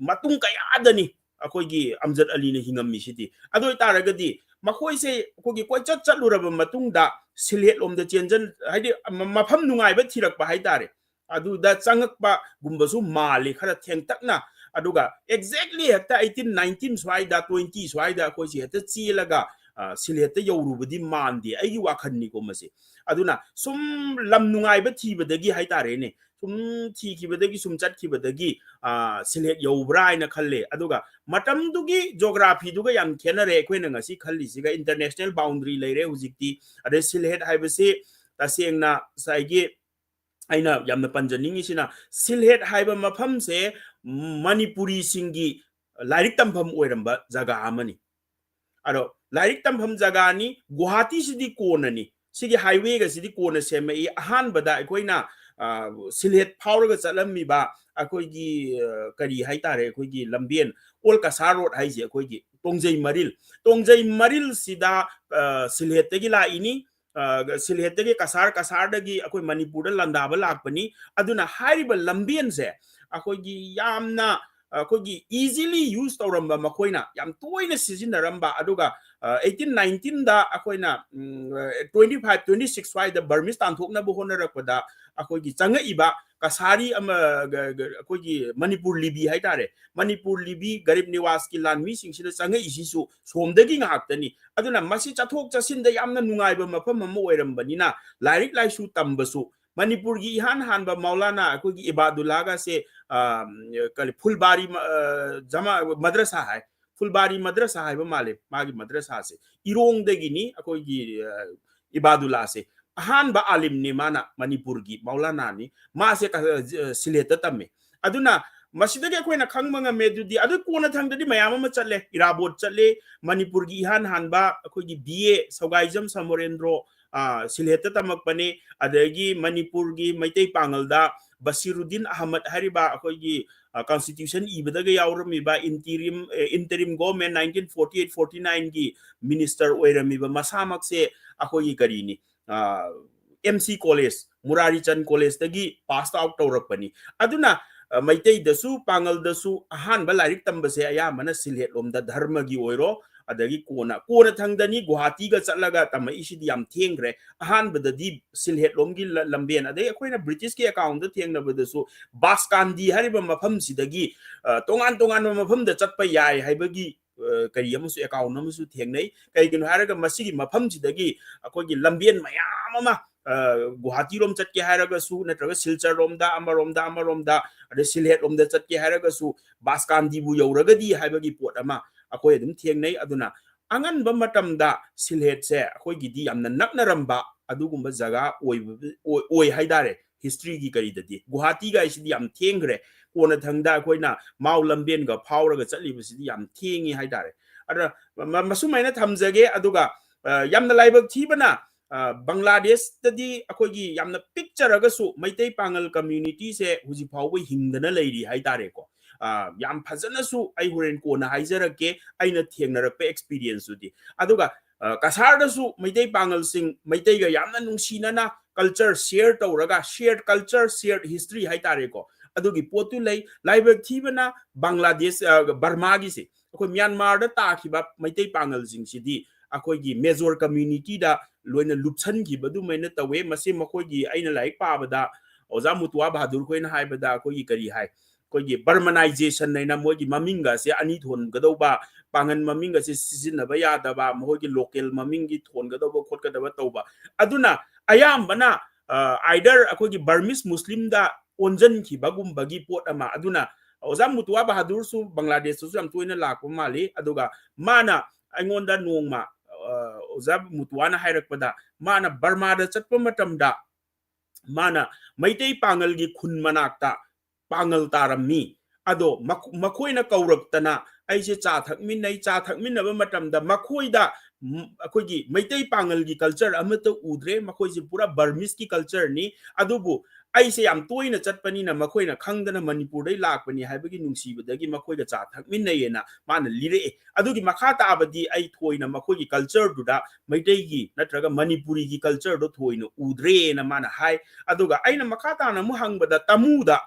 matung kaya adani akoi gi Amjad Ali na hingam misidi ado taragadi makoi se kogi koi chatchuluraba matungda silhet lomda chenjan haidi mafam nungai ba thirakpa haitare adu da changakpa gumbasu mali khara thengtakna aduga exactly hekta 1819 swaida 20 swaida koi si heta chilaga silhet ta yorubadi mandi aigi wakhanni ko mase aduna sum lam nungai ba thibadagi haitare ne sum thikibadagi sum chatkibadagi silhet yobra ina khalle aduga matamdugi geography duga yam khenare koina ngasi khalli siga international boundary leire hujikti ade silhet haibase tasengna saigi aina yamna panjaningi sina silhet haiba mafam se Manipuri singi lairik tampham oiramba jaga amani ado lairik tampham jaga ni Guwahati sidi konani sigi highway ga sidi kona semai ahan bada koina silhet phawraga chalammi ba akoigi kari haitare akoigi lambien Kolkata road haije akoigi tongjai maril sida silhet tagi la ini silhet tagi kasar dagi akoi Manipur da landaba lakpani aduna hariba lambien se akoigi yamna ꯑꯩꯈꯣꯏꯒꯤ easily use ꯇꯧꯔꯝꯕ ꯃꯈꯣꯏꯅ ꯌꯥꯝ ꯇꯣꯏꯅ ꯁꯤꯖꯤꯟꯅꯔꯝꯕ ꯑꯗꯨꯒ 1819ꯗ ꯑꯩꯈꯣꯏꯅ 25 26 ꯁ꯭ꯋꯥꯏꯗ ꯕꯔꯃꯤꯁ ꯇꯥꯟꯊꯣꯛꯅꯕ ꯍꯣꯠꯅꯔꯛꯄꯗ ꯑꯩꯈꯣꯏꯒꯤ ꯆꯪꯉꯛꯏꯕ ꯀꯁꯥꯔꯤ ꯑꯃ ꯑꯩꯈꯣꯏꯒꯤ ꯃꯅꯤꯄꯨꯔ ꯂꯤꯕꯤ ꯍꯥꯏꯇꯥꯔꯦ ꯃꯅꯤꯄꯨꯔ ꯂꯤꯕꯤ ꯒꯔꯤꯕ ꯅꯤꯋꯥꯁꯀꯤ ꯂꯥꯟꯃꯤꯁꯤꯡꯁꯤꯗ ꯆꯪꯉꯛꯏꯁꯤꯁꯨ ꯁꯣꯝꯗꯒꯤ ꯉꯥꯛꯇꯅꯤ ꯑꯗꯨꯅ ꯃꯁꯤ ꯆꯠꯊꯣꯛ ꯆꯠꯁꯤꯟꯗ ꯌꯥꯝꯅ ꯅꯨꯡꯉꯥꯏꯕ ꯃꯐꯝ ꯑꯃ ꯑꯣꯏꯔꯝꯕꯅꯤꯅ ꯂꯥꯏꯔꯤꯛ ꯂꯥꯏꯁꯨ ꯇꯝꯕꯁꯨ ꯃꯅꯤꯄꯨꯔꯒꯤ 이한 한바 마울라나 ꯑꯩꯈꯣꯏꯒꯤ 이바둘라가세 ꯀꯔꯤ ꯐꯨꯜꯕꯥꯔꯤ ꯖꯃꯥ ꯃദ്ꯔꯁꯥ ꯍꯥꯏ ꯐꯨꯜꯕꯥꯔꯤ ꯃദ്ꯔꯁꯥ ꯍꯥꯏꯕ ꯃꯥꯜꯂꯦ ꯃꯥꯒꯤ ꯃദ്ꯔꯁꯥꯁꯦ ꯏꯔꯣꯡꯗꯒꯤꯅꯤ ꯑꯩꯈꯣꯏꯒꯤ 이바둘라ꯁꯦ ꯑꯍꯥꯟꯕ 아limꯅꯤ ꯃꯥꯅ ꯃꯅꯤꯄꯨꯔꯒꯤ ꯃꯥꯎꯂꯥꯅꯥꯅꯤ ꯃꯥꯁꯦ ꯁꯤꯂꯦꯠꯇ ꯇꯝꯃꯦ ꯑꯗꯨꯅ ꯃꯁꯤꯗꯒꯤ ꯑꯩꯈꯣꯏꯅ ꯈꯪꯕ ꯉꯝꯃꯦ ꯑꯗꯨꯗꯤ ꯑꯗꯨ ꯀꯣꯟꯅ ꯊꯪꯗꯗꯤ ꯃꯌꯥꯝ ꯑꯃ ꯆꯠꯂꯦ ꯏꯔꯥꯕꯣꯠ ꯆꯠꯂꯦ ꯃꯅꯤꯄꯨꯔꯒꯤ 이한 한바 ꯑꯩꯈꯣꯏꯒꯤ BA ꯁꯧꯒꯥꯏꯖꯝ ꯁꯃꯣꯔꯦꯟꯗ꯭ꯔꯣ ꯁꯤꯂꯦꯠꯇ ꯇꯝꯃꯛꯄꯅꯤ ꯑꯗꯒꯤ ꯃꯅꯤꯄꯨꯔꯒꯤ ꯃꯩꯇꯩ ꯄꯥꯡꯒꯜꯗ ꯕꯁꯤꯔꯨꯗꯤꯟ ꯑꯍꯃꯗ ꯍꯥꯏꯔꯤꯕ ꯑꯩꯈꯣꯏꯒꯤ ꯀꯟꯁꯇꯤꯇ꯭ꯌꯨꯁꯟ ꯏꯕꯗꯒ ꯌꯥꯎꯔꯝꯃꯤꯕ interim government 1948-49ꯒꯤ ꯃꯤꯅꯤꯁꯇꯔ ꯑꯣꯏꯔꯝꯃꯤꯕ ꯃꯁꯥꯃꯛꯁꯦ ꯑꯩꯈꯣꯏꯒꯤ ꯀꯔꯤꯅꯤ MC ꯀꯣꯂꯦꯖ ꯃꯨꯔꯥꯔꯤꯆꯟ ꯀꯣꯂꯦꯖꯇꯒꯤ ꯄꯥꯁ ꯑꯥꯎꯠ ꯇꯧꯔꯛꯄꯅꯤ ꯑꯗꯨꯅ ꯃꯩꯇꯩꯗꯁꯨ ꯄꯥꯡꯒꯜꯗꯁꯨ ꯑꯍꯥꯟꯕ ꯂꯥꯏꯔꯤꯛ ꯇꯝꯕꯁꯦ ꯑꯌꯥꯝꯕꯅ ꯁꯤꯜꯍꯦꯠꯂꯣꯝꯗ ꯙꯔꯃꯒꯤ ꯑꯣꯏꯔꯣ ꯑꯗꯒꯤ ꯀꯣꯟꯅ ꯊꯪꯗꯅꯤ ꯒꯨꯋꯥꯍꯥꯇꯤꯒ ꯆꯠꯂꯒ ꯇꯝꯃꯛꯏꯁꯤꯗꯤ ꯌꯥꯝ ꯊꯦꯡꯈ꯭ꯔꯦ ꯑꯍꯥꯟꯕꯗꯗꯤ ꯁꯤꯜꯍꯦꯠꯂꯣꯝꯒꯤ ꯂꯝꯕꯦꯟ ꯑꯗꯩ ꯑꯩꯈꯣꯏꯅ ꯕ꯭ꯔꯤꯇꯤꯁꯀꯤ ꯑꯦꯀꯥꯎꯟꯗ ꯊꯦꯡꯅꯕꯗꯁꯨ ꯕꯥꯁꯀꯥꯟꯗꯤ ꯍꯥꯏꯔꯤꯕ ꯃꯐꯝꯁꯤꯗꯒꯤ ꯇꯣꯉꯥꯟ ꯇꯣꯉꯥꯟꯕ ꯃꯐꯝꯗ ꯆꯠꯄ ꯌꯥꯏ ꯍꯥꯏꯕꯒꯤ ꯀꯔꯤ ꯑꯃꯁꯨ ꯑꯦꯀꯥꯎꯟ ꯑꯃꯁꯨ ꯊꯦꯡꯅꯩ ꯀꯩꯒꯤꯅꯣ ꯍꯥꯏꯔꯒ ꯃꯁꯤꯒꯤ ꯃꯐꯝꯁꯤꯗꯒꯤ ꯑꯩꯈꯣꯏꯒꯤ ꯂꯝꯕꯦꯟ ꯃꯌꯥꯝ ꯑꯃ ꯒꯨꯋꯥꯍꯥꯇꯤꯔꯣꯝ ꯆꯠꯀꯦ ꯍꯥꯏꯔꯒꯁꯨ ꯅꯠꯇ꯭ꯔꯒ ꯁꯤꯜꯆꯔꯔꯣꯝꯗ ꯑꯃꯔꯣꯝꯗ ꯑꯗꯩ ꯁꯤꯜꯍꯦꯠꯂꯣꯝꯗ ꯆꯠꯀꯦ ꯍꯥꯏꯔꯒꯁꯨ ꯕꯥꯁꯀꯥꯟꯗꯤꯕꯨ ꯌꯧꯔꯒꯗꯤ ꯍꯥꯏꯕꯒꯤ ꯄꯣꯠ ꯑꯃ ꯑꯩꯈꯣꯏ ꯑꯗꯨꯝ ꯊꯦꯡꯅꯩ ꯑꯗꯨꯅ ꯑꯉꯟꯕ ꯃꯇꯝꯗ ꯁꯤꯜꯍꯦꯠꯁꯦ ꯑꯩꯈꯣꯏꯒꯤꯗꯤ ꯌꯥꯝꯅ ꯅꯛꯅꯔꯝꯕ ꯑꯗꯨꯒꯨꯝꯕ ꯖꯒꯥ ꯑꯣꯏ ꯍꯥꯏꯇꯥꯔꯦ ꯍꯤꯁꯇ꯭ꯔꯤꯒꯤ ꯀꯔꯤꯗꯗꯤ ꯒꯨꯋꯥꯍꯥꯇꯤꯒ ꯑꯩꯁꯤꯗꯤ ꯌꯥꯝ ꯊꯦꯡꯈ꯭ꯔꯦ ꯀꯣꯟꯅ ꯊꯪꯗ ꯑꯩꯈꯣꯏꯅ ꯃꯥꯎ ꯂꯝꯕꯦꯟꯒ ꯐꯥꯎꯔꯒ ꯆꯠꯂꯤꯕꯁꯤꯗꯤ ꯌꯥꯝ ꯊꯦꯡꯉꯤ ꯍꯥꯏꯇꯥꯔꯦ ꯑꯗꯨꯅ ꯃꯁꯨꯃꯥꯏꯅ ꯊꯝꯖꯒꯦ ꯑꯗꯨꯒ ꯌꯥꯝꯅ ꯂꯥꯏꯕꯛ ꯊꯤꯕꯅ ꯕꯪꯒ꯭ꯂꯥꯗꯦꯁꯇꯗꯤ ꯑꯩꯈꯣꯏꯒꯤ ꯌꯥꯝꯅ ꯄꯤꯛꯆꯔꯒꯁꯨ ꯃꯩꯇꯩ ꯄꯥꯡꯒꯜ ꯀꯝꯃ꯭ꯌꯨꯅꯤꯇꯤꯁꯦ ꯍꯧꯖꯤꯛ ꯐꯥꯎꯕ ꯍꯤꯡꯗꯅ ꯂꯩꯔꯤ ꯍꯥꯏꯇꯥꯔꯦꯀꯣ ꯌꯥꯝ ꯐꯖꯅꯁꯨ ꯑꯩ ꯍꯣꯔꯦꯟ ꯀꯣꯟꯅ ꯍꯥꯏꯖꯔꯛꯀꯦ ꯑꯩꯅ ꯊꯦꯡꯅꯔꯛꯄ ꯑꯦꯛꯁꯄꯤꯔꯤꯌꯦꯟꯁꯇꯨꯗꯤ ꯑꯗꯨꯒ ꯀꯁꯥꯔꯗꯁꯨ ꯃꯩꯇꯩ ꯄꯥꯡꯒꯜꯁꯤꯡ ꯃꯩꯇꯩꯒ ꯌꯥꯝꯅ ꯅꯨꯡꯁꯤꯅꯅ ꯀꯜꯆꯔ ꯁꯤꯌꯔ ꯇꯧꯔꯒ ꯁꯤꯌꯔ ꯀꯜꯆꯔ ꯁꯤꯌꯔ ꯍꯤꯁꯇ꯭ꯔꯤ ꯍꯥꯏꯇꯥꯔꯦꯀꯣ ꯑꯗꯨꯒꯤ ꯄꯣꯠꯇꯨ ꯂꯩ ꯂꯥꯏꯕꯛ ꯊꯤꯕꯅ ꯕꯪꯒ꯭ꯂꯥꯗꯦꯁ ꯕꯔꯃꯥꯒꯤꯁꯦ ꯑꯩꯈꯣꯏ ꯃ꯭ꯌꯥꯟꯃꯥꯔꯗ ꯇꯥꯈꯤꯕ ꯃꯩꯇꯩ ꯄꯥꯡꯒꯜꯁꯤꯡꯁꯤꯗꯤ ꯑꯩꯈꯣꯏꯒꯤ ꯃꯦꯖꯣꯔ ꯀꯝꯃ꯭ꯌꯨꯅꯤꯇꯤꯗ ꯂꯣꯏꯅ ꯂꯨꯞꯁꯟꯈꯤꯕꯗꯨꯃꯥꯏꯅ ꯇꯧꯋꯦ ꯃꯁꯤ ꯃꯈꯣꯏꯒꯤ ꯑꯩꯅ ꯂꯥꯏꯔꯤꯛ ꯄꯥꯕꯗ ꯑꯣꯖꯥ ꯃꯨꯇꯨꯋꯥ ꯕꯍꯥꯗꯨꯔ ꯈꯣꯏꯅ ꯍꯥꯏꯕꯗ ꯑꯩꯈꯣꯏꯒꯤ ꯀꯔꯤ ꯍꯥꯏ ꯑꯩꯈꯣꯏꯒꯤ ꯕꯔꯃꯅꯥꯏꯖꯦꯁꯟ ꯍꯥꯏꯅ ꯃꯣꯏꯒꯤ ꯃꯃꯤꯡꯒꯁꯦ ꯑꯅꯤ ꯊꯣꯟꯒꯗꯧꯕ ꯄꯥꯡꯒꯟ ꯃꯃꯤꯡꯒꯁꯦ ꯁꯤꯖꯤꯟꯅꯕ ꯌꯥꯗꯕ ꯃꯈꯣꯏꯒꯤ ꯂꯣꯀꯦꯜ ꯃꯃꯤꯡꯒꯤ ꯊꯣꯟꯒꯗꯧꯕ ꯈꯣꯠꯀꯗꯕ ꯇꯧꯕ ꯑꯗꯨꯅ ꯑꯌꯥꯝꯕꯅ ꯑꯥꯏꯗꯔ ꯑꯩꯈꯣꯏꯒꯤ ꯕꯔꯃꯤꯁ ꯃꯨꯁꯂꯤꯝꯗ ꯑꯣꯟꯖꯟꯈꯤꯕꯒꯨꯝꯕꯒꯤ ꯄꯣꯠ ꯑꯃ ꯑꯗꯨꯅ ꯑꯣꯖꯥ ꯃꯨꯇꯨꯋꯥ ꯕꯍꯥꯗꯨꯔꯁꯨ ꯕꯪꯒ꯭ꯂꯥꯗꯦꯁꯇꯁꯨ ꯌꯥꯝ ꯇꯣꯏꯅ ꯂꯥꯛꯄ ꯃꯥꯜꯂꯤ ꯑꯗꯨꯒ ꯃꯥꯅ ꯑꯩꯉꯣꯟꯗ ꯅꯣꯡꯃ ꯑꯣꯖꯥ ꯃꯨꯇꯨꯋꯥꯅ ꯍꯥꯏꯔꯛꯄꯗ ꯃꯥꯅ ꯕꯔꯃꯥꯗ ꯆꯠꯄ ꯃꯇꯝꯗ ꯃꯥꯅ ꯃꯩꯇꯩ ꯄꯥꯡꯒꯜꯒꯤ ꯈꯨꯟ ꯃꯅꯥꯛꯇ ꯄꯥꯡꯒꯜ ꯇꯥꯔꯝꯃꯤ ꯑꯗꯣ ꯃꯈꯣꯏꯅ ꯀꯧꯔꯛꯇꯅ ꯑꯩꯁꯦ ꯆꯥ ꯊꯛꯃꯤꯟꯅꯕ ꯃꯇꯝꯗ ꯃꯈꯣꯏꯗ ꯑꯩꯈꯣꯏꯒꯤ ꯃꯩꯇꯩ ꯄꯥꯡꯒꯜꯒꯤ ꯀꯜꯆꯔ ꯑꯃꯠꯇ ꯎꯗ꯭ꯔꯦ ꯃꯈꯣꯏꯁꯦ ꯄꯨꯔꯥ ꯕꯔꯃꯤꯁꯀꯤ ꯀꯜꯆꯔꯅꯤ ꯑꯗꯨꯕꯨ ꯑꯩꯁꯦ ꯌꯥꯝ ꯇꯣꯏꯅ ꯆꯠꯄꯅꯤꯅ ꯃꯈꯣꯏꯅ ꯈꯪꯗꯅ ꯃꯅꯤꯄꯨꯔꯗꯩ ꯂꯥꯛꯄꯅꯤ ꯍꯥꯏꯕꯒꯤ ꯅꯨꯡꯁꯤꯕꯗꯒꯤ ꯃꯈꯣꯏꯒ ꯆꯥ ꯊꯛꯃꯤꯟꯅꯩꯌꯦꯅ ꯃꯥꯅ ꯂꯤꯔꯛꯑꯦ ꯑꯗꯨꯒꯤ ꯃꯈꯥ ꯇꯥꯕꯗꯤ ꯑꯩ ꯊꯣꯏꯅ ꯃꯈꯣꯏꯒꯤ ꯀꯜꯆꯔꯗꯨꯗ ꯃꯩꯇꯩꯒꯤ ꯅꯠꯇ꯭ꯔꯒ ꯃꯅꯤꯄꯨꯔꯤꯒꯤ ꯀꯜꯆꯔꯗꯣ ꯊꯣꯏꯅ ꯎꯗ꯭ꯔꯦꯅ ꯃꯥꯅ ꯍꯥꯏ ꯑꯗꯨꯒ ꯑꯩꯅ ꯃꯈꯥ ꯇꯥꯅ ꯑꯃꯨꯛ ꯍꯪꯕꯗ ꯇꯃꯨꯗ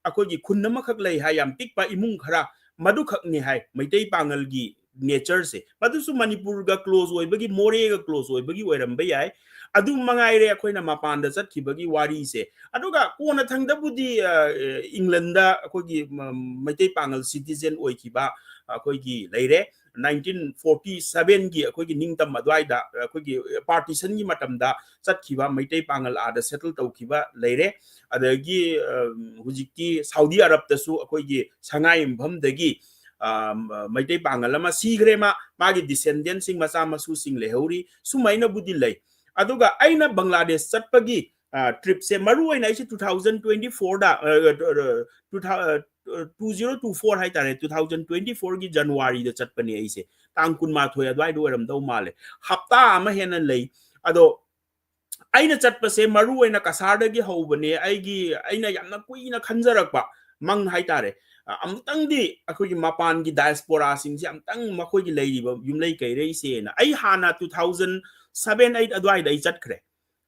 ꯑꯩꯈꯣꯏꯒꯤ ꯈꯨꯟ ꯑꯃꯈꯛ ꯂꯩ ꯍꯥꯏ ꯌꯥꯝ ꯄꯤꯛꯄ ꯏꯃꯨꯡ ꯈꯔ ꯃꯗꯨꯈꯛꯅꯤ ꯍꯥꯏ ꯃꯩꯇꯩ ꯄꯥꯡꯒꯜꯒꯤ ꯅꯦꯆꯔꯁꯦ ꯃꯗꯨꯁꯨ ꯃꯅꯤꯄꯨꯔꯒ ꯀ꯭ꯂꯣꯖ ꯑꯣꯏꯕꯒꯤ ꯃꯣꯔꯦꯒ ꯀ꯭ꯂꯣꯖ ꯑꯣꯏꯕꯒꯤ ꯑꯣꯏꯔꯝꯕ ꯌꯥꯏ ꯑꯗꯨ ꯃꯉꯥꯏꯔꯦ ꯑꯩꯈꯣꯏꯅ ꯃꯄꯥꯟꯗ ꯆꯠꯈꯤꯕꯒꯤ ꯋꯥꯔꯤꯁꯦ ꯑꯗꯨꯒ ꯀꯣꯟꯅ ꯊꯪꯗꯕꯨꯗꯤ ꯏꯪꯂꯟꯗ ꯑꯩꯈꯣꯏꯒꯤ ꯃꯩꯇꯩ ꯄꯥꯡꯒꯜ ꯁꯤꯇꯤꯖꯦꯟ ꯑꯣꯏꯈꯤꯕ ꯑꯩꯈꯣꯏꯒꯤ ꯂꯩꯔꯦ 1947ꯒꯤ ꯑꯩꯈꯣꯏꯒꯤ ꯅꯤꯡꯇꯝ ꯑꯗꯨꯋꯥꯏꯗ ꯑꯩꯈꯣꯏꯒꯤ ꯄꯥꯔꯇꯤꯁꯟꯒꯤ ꯃꯇꯝꯗ ꯆꯠꯈꯤꯕ ꯃꯩꯇꯩ ꯄꯥꯡꯒꯜ ꯑꯥꯗ ꯁꯦꯇꯜ ꯇꯧꯈꯤꯕ ꯂꯩꯔꯦ ꯑꯗꯒꯤ ꯍꯧꯖꯤꯛꯀꯤ ꯁꯥꯎꯗꯤ ꯑꯔꯕꯇꯁꯨ ꯑꯩꯈꯣꯏꯒꯤ ꯁꯉꯥꯏ ꯌꯨꯝꯐꯝꯗꯒꯤ ꯃꯩꯇꯩ ꯄꯥꯡꯒꯜ ꯑꯃ ꯁꯤꯈ꯭ꯔꯦ ꯃꯥꯒꯤ ꯗꯤꯁꯦꯟꯗꯦꯟꯁꯤꯡ ꯃꯆꯥ ꯃꯁꯨꯁꯤꯡ ꯂꯩꯍꯧꯔꯤ ꯁꯨꯃꯥꯏꯅꯕꯨꯗꯤ ꯂꯩ ꯑꯗꯨꯒ ꯑꯩꯅ ꯕꯪꯒ꯭ꯂꯥꯗꯦꯁ ꯆꯠꯄꯒꯤ ꯇ꯭ꯔꯤꯞꯁꯦ ꯃꯔꯨꯑꯣꯏꯅ ꯑꯩꯁꯦ 2024ꯗ 2024 ꯍꯥꯏꯇꯥꯔꯦ 2024ꯒꯤ ꯖꯅꯋꯥꯔꯤꯗ ꯆꯠꯄꯅꯦ ꯑꯩꯁꯦ ꯇꯥꯡ 12 ꯑꯗꯨꯋꯥꯏꯗ ꯑꯣꯏꯔꯝꯗꯧ ꯃꯥꯜꯂꯦ ꯍꯞꯇꯥ ꯑꯃ ꯍꯦꯟꯅ ꯂꯩ ꯑꯗꯣ ꯑꯩꯅ ꯆꯠꯄꯁꯦ ꯃꯔꯨꯑꯣꯏꯅ ꯀꯁꯥꯔꯗꯒꯤ ꯍꯧꯕꯅꯦ ꯑꯩꯅ ꯌꯥꯝꯅ ꯀꯨꯏꯅ ꯈꯟꯖꯔꯛꯄ ꯃꯪ ꯍꯥꯏꯇꯥꯔꯦ ꯑꯃꯨꯛꯇꯪꯗꯤ ꯑꯩꯈꯣꯏꯒꯤ ꯃꯄꯥꯟꯒꯤ ꯗꯥꯏꯁꯄꯣꯔꯥꯁꯤꯡꯁꯦ ꯑꯃꯨꯛꯇꯪ ꯃꯈꯣꯏꯒꯤ ꯂꯩꯔꯤꯕ ꯌꯨꯝꯂꯩ ꯀꯩꯔꯩꯁꯦꯅ ꯑꯩ ꯍꯥꯟꯅ 2007-8 ꯑꯗꯨꯋꯥꯏꯗ ꯑꯩ ꯆꯠꯈ꯭ꯔꯦ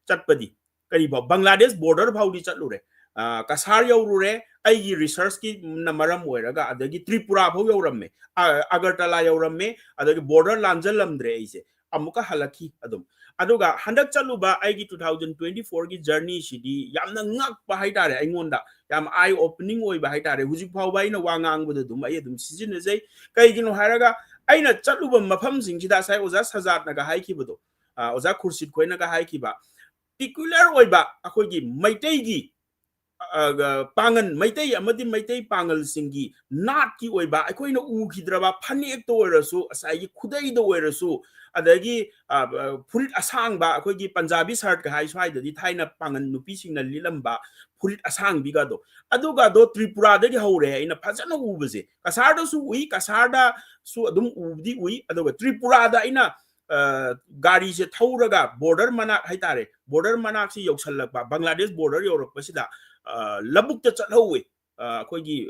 ꯆꯠꯄꯗꯤ ꯀꯔꯤꯐꯥꯎ ꯕꯪꯒ꯭ꯂꯥꯗꯦꯁ ꯕꯣꯔꯗꯔ ꯐꯥꯎꯗꯤ ꯆꯠꯂꯨꯔꯦ kasar yaurure aigi research ki namaram oiraga adagi Tripura phau yauramme Agartala yauramme adagi border lanjalamdre aise amuka halaki adum aduga handak chaluba aigi 2024 gi journey sidi yamna ngak pa haitare aingonda yam eye opening oi ba haitare hujik phau ba ina wangang budu dum ai dum sijin jai kai gino haraga aina chaluba mafam singida sai oza sajat naga haiki budu oza kursit koina ga haiki ba particular oi ba akogi maitai gi pangan Meitei amadi Meitei Pangal singi not ki oiba akoina u kidraba phanek to oirasu asai khudai do oirasu adagi furit asang ba akogi Punjabi shirt ka hai swai dadi thaina pangan nupi singna lilamba furit asang biga do aduga do Tripura dagi haure ina phajana ubase kasarda su ui kasarda su adum ubdi ui aduga Tripura da ina gari se thauraga border manak haitare border manak si yausalakba Bangladesh border yorokpasida labuk ta chathawi akogi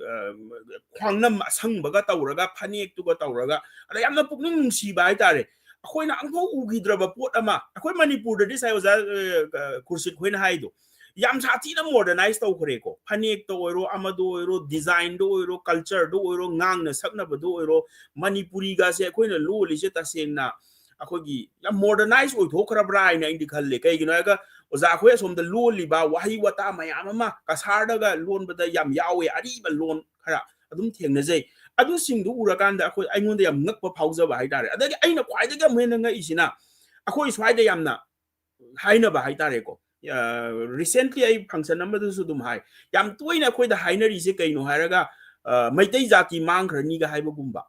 khwangnam asangbaga tawraga phanek tuga tawraga ada yamna pukning nungsi ba haitare akoina angho ugidraba pot ama akoi Manipur da sai oza kursit khoina haido yam sathi na modernize taw khore ko phanek to oiro amado oiro design do oiro culture do oiro ngang na sakna bado oiro Manipuri ga se akoina lo li se tasengna akogi yam modernize oi thokra bra ina indi khalle kai gino ga oza khoi som da lon liba wahi wata mayam ama kasar daga lon bada yam yawe ari ba lon khara adum thengna jai adu singdu urakan da akhoi aingon da yam ngakpa phauja ba haitare adagi aina kwai daga mena nga isina akhoi swai da yamna haina ba haitare ko recently ai function number du su dum hai yam toina khoi da hainari se kaino haraga Meitei jati mangkhrani ga haiba gumba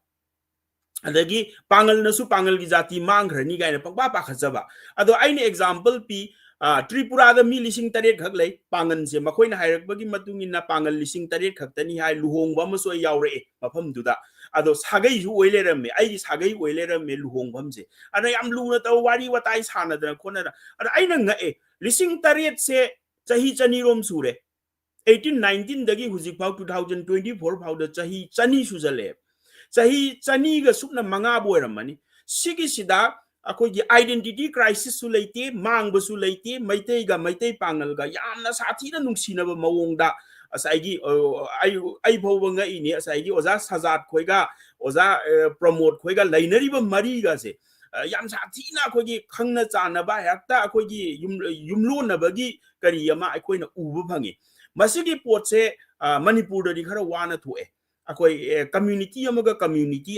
adagi pangal na su pangal gi jati mangkhrani ga ina pangba pa khajaba ado aina example pi Tripura da mi lising taret khak lei pangan se makhoi na hairak bagi matung ina pangal lising taret khak tani hai luhong ba maso yaure mafam duda ado sagai ju oile ramme ai sagai oile ramme luhong bam se ana yam lu na taw wari watai sana da khona da ada aina nga lising taret se chahi chani rom sure 1819 dagi hujik phau 2024 phau da chahi chani sujale chahi chani ga supna manga boiramani sigi sida akogi identity crisis su leite mang bu su leite Meitei ga Meitei Pangal ga yamna sathi na nungsina ba mawongda asaigi ai bhoba nga ini asaigi oza sajat khoiga oza promote khoiga lainari ba mari ga se yam sathi na akogi khangna chana ba yakta akogi yumlo na bagi kari yama akoina ubu phangi masigi potse Manipur da khara wana thoe akoi community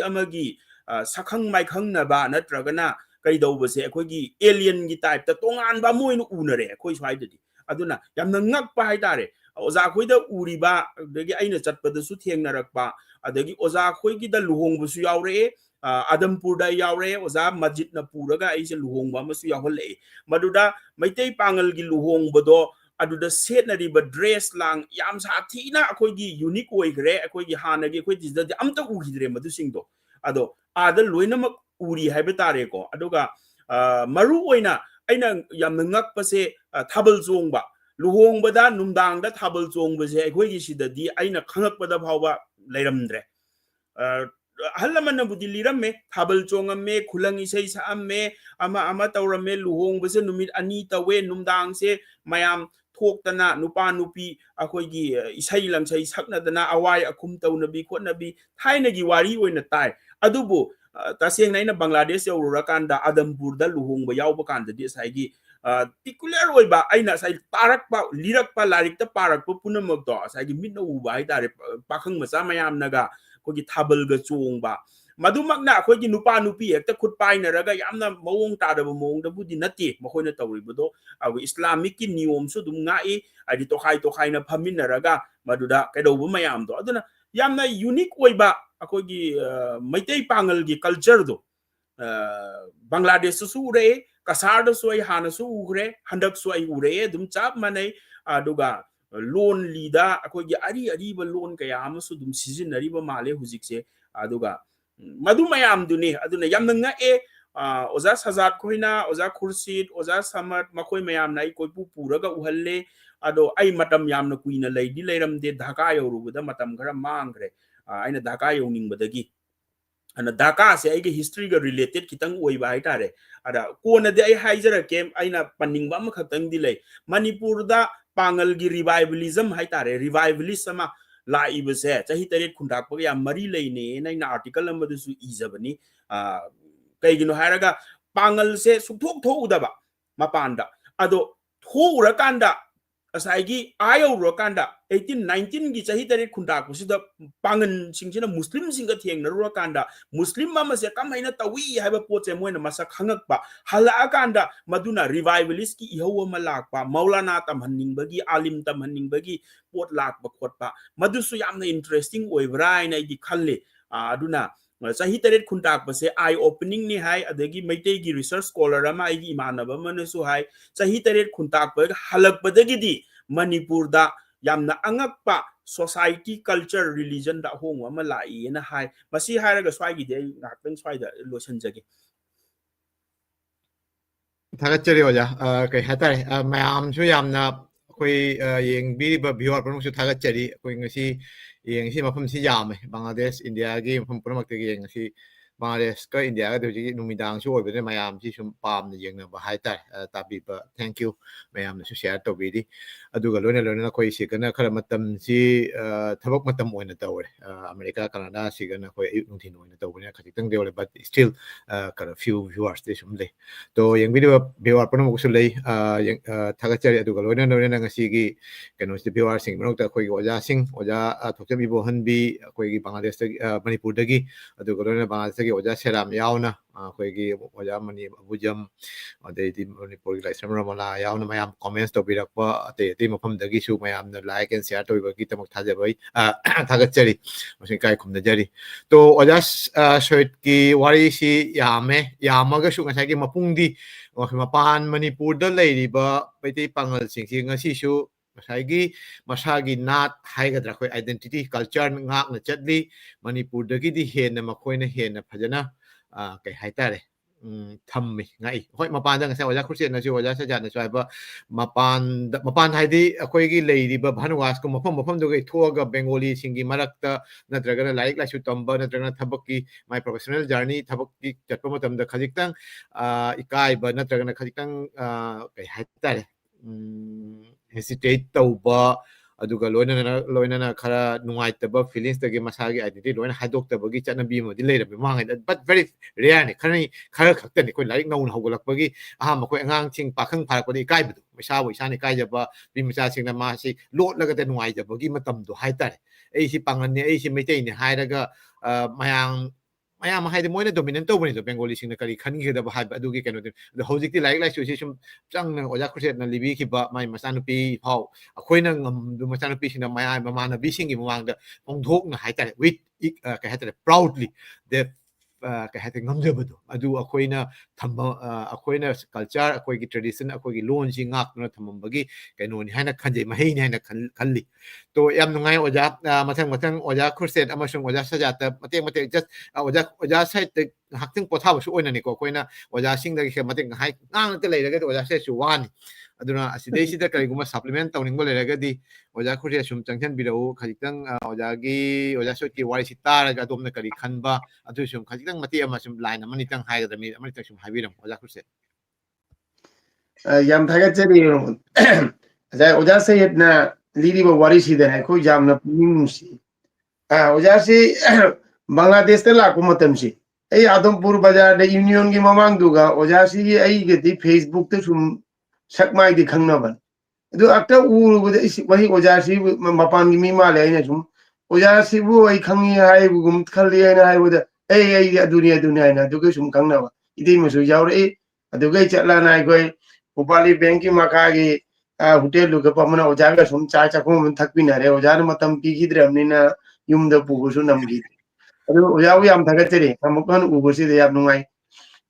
amagi sakhang mai khangna ba natragana kai dawbase akogi alien gi type ta tongan ba moinu unare akoi swaidadi aduna yamna ngak pa haitare oza khoida uriba dagi aina chatpada su thengnarakpa adagi oza khoigi da luhong busu yaure Adampur da yaure oza masjid na puraga aise luhong ba masu yaholle maduda Meitei Pangal gi luhong bodo aduda setnari ba dress lang yam sathina akogi unique oigre akogi hanagi akoi disda amta ugidre madu singdo ado ada loinamak uri haiba tare ko aduga maru oina aina yamna ngakpase thabal chongba luhongbada numdangda thabal chongbase akhoi sidadi aina khangakpada phawba leiramdre halamana budi liramme thabal chongamme khulang isai saamme ama tawramme luhongbase numit ani tawe numdangse mayam thoktana nupa nupi akoigi isai langsai saknadana awai akum tawnabi khotnabi thainagi wari oina tai adubu taseng naina Bangladesh yaururakan da Adampur da luhongba yauba kanda di saigi particular oiba aina sai parakpa lirakpa larikta parakpa punamak do saigi mitna uba haitare pakhang macha mayam naga kogi thabal ga chongba madumakna akogi nupa nupi hekta khut painaraga yamna mawong tadaba mawong da budi nati makhoina tawribodo agu Islamic ki niyom su dum ngai adi tokhai na phaminaraga maduda kaidobu mayam do aduna yamna unique oiba akogi Meitei Pangal gi culture do Bangladesh su ure kasar da su ai hana su ure handak su ai ure dum chap manai aduga loan lida akogi ari ba loan kaya amasu dum season ari ba male hujikse aduga madu mayam duni aduna yamna nga oza sajat khoina oza khursid oza samat makoi mayam nai koi pu puraga uhalle ado ai matam yamna kuina leidi leiramde Dhaka yorubuda matam khara mangre aina Dhaka yoningbadagi ana Dhaka se ai history ga related kitang oiba haitare ada kona de ai haijara kem aina paningba ma khatang dilai Manipur da Pangal gi revivalism hai tare revivalist sama lai bese chahi tare khundak pa ya mari leine na article am du su izabani kai gino haraga Pangal se suthok tho udaba mapanda ado tho urakanda asaigi ayo urakanda 1819 gi chahi tare khundak pusida pangan singchina muslim singa thieng na urakanda muslim mama se kamaina tawi haiba poche moina masa khangak pa hala akanda maduna revivalist ki iho ma lakpa maulana tamhanning bagi alim tamhanning bagi pot lakpa khotpa madusu yamna interesting oibra ina di khalle aduna sahi taret khuntak pase eye opening ni hai adagi meitei gi research scholar ama ai gi manaba manasu hai sahi taret khuntak pa halak badagi di manipur da yamna angakpa society culture religion da hong ama lai na hai masi hairaga swai gi de ngakpen swai da losan jagi थागतचरी ओजा कई हातारे मयामसु यामना कोई येंगबीरिबा भिवर प्रमुखसु थागतचरी कोई ngasi yengsi mafamsi yame Bangladesh India gi mafam punamakte gi ngasi Bangladesh ka India ga deji numidang su oibene mayamsi sum pamna yengna ba haitar tabi ba thank you mayamna su share to bidi aduga lona lona koi sikana khara matam si thabak matam oina tawre America Canada sigana koi nungthin oina tawne khajitang deole but still kara few viewers de sum le to yengbidi ba viewer punamaksu lei थागतचरी aduga lona lona ngasi gi keno si viewer sing manokta koi oja sing oja thokjabi bohan bi koi gi Bangladesh Manipur dagi aduga lona Bangladesh gi oja seram yauna koi gi oja mani abujam ade di Manipur gi laisam ramala yauna mayam comments to birakpa ate ate mafam dagi su mayam na like and share to gi tamak thajabai थागतचरी masin kai khumna jari to oja shoit ki wari si yame yamaga su ngasai gi mapungdi Mapan Manipur da leiriba Meitei Pangal singsi ngasi su masagi masagi nat haigadra koi identity culture ngak na chatli Manipur dagi di hena makoi na hena phajana kai haitare thammi ngai hoi mapan da ngasai oja khurse na su oja sa jana swaiba mapan haidi akoi gi leiriba bhanwas ko mafam do gai thoga Bengali singi marakta natraga laik la su tamba natraga thabaki my professional journey thabaki chatpa matam da khajiktang ikai ba natraga khajiktang kai haitare hesitate tauba aduga loina khara nungaitaba feelings tagi masagi identity loina haidoktabagi chanabi mo di leirabe mangai but very rare ni khara khaktani koi laik naun hogolakbagi aha makoi angang ching pakhang pharakpadi kai bu misa bo isani kai jaba bi misa singna ma si lot laga te nungai jabagi matam do haitare ei si pangan ni ei si meitei ni hairaga mayam haide moina dominant to bani to Bengali singna kari khangi da ba ha adugi keno de hojikti laik lai su si sum chang na oja khurset na libi ki ba mai masanupi phau akoina ngam du masanupi singna maya mamana bi singi mamang da ongthok na haitare with ka haitare proudly the ka haitare ngamjabadu adu akoina thamba akoina culture akoi gi tradition akoi gi lon si ngak na thambagi keno ni haina khanje mahei ni haina khalli to yam nungai oja mathang oja khurset amasung oja sajata mate just oja site te hakting potha su oina ni ko koina oja sing da ke mate hai ngang te leiraga oja se su wani aduna asidei sida kari guma supplement tawning bo leiraga di oja khurset sum changchan birau khajitang oja so ki wari sitara ga domna kari khanba adu sum khajitang mate ama sum line amani tang hai ga mi amani tang sum habiram oja khurset yam थागतचरी ajai oja sayed na liri ba wari si da ko jam na puning si oja si Bangladesh te la ko matam si ei Adampur bazar de union gi mamang duga oja si ei ge di Facebook te sum sakmai di khangna ban du akta u bu de wahi oja si mapan gi mi ma le ina sum oja si bu ei khangi hai bu gum khali ina hai bu de ei dunia na du ge sum khangna ba idei ma su yaw re adu ge chatla nai goi Upali bank ki makagi hotel lu ka pamana oja ga sum cha cha ko mun thakpi na re oja na matam pi gidre amni na yum da pu su nam gi adu oja wi am थागतचरी kamukan u bu si de yap nungai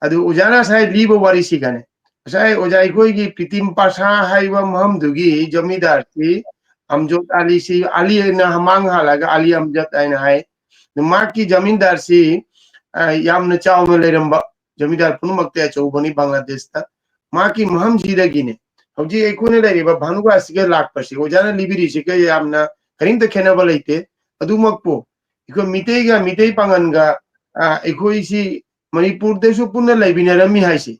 adu oja na sai li bo wari si gane sai oja ikoi gi pitim pasha hai wa maham du gi jamidar si amjot ali si ali na hamang hala ga ali amjot aina hai ma ki jamindar si yam na chaw me le ramba jamidar pun makte chaw bani Bangladesh ta माकी Meham जीरगिने हौजी एकोने लेरिबा भानुगा सिगे लाखपसि ओजाना लिबिरि सिगे यामना करिंत खेनबा लेते अदुमकपो इको मितेई पांगनगा एकोइसि मणिपुर देसु पुन्ना लेबिनरमी हाइसि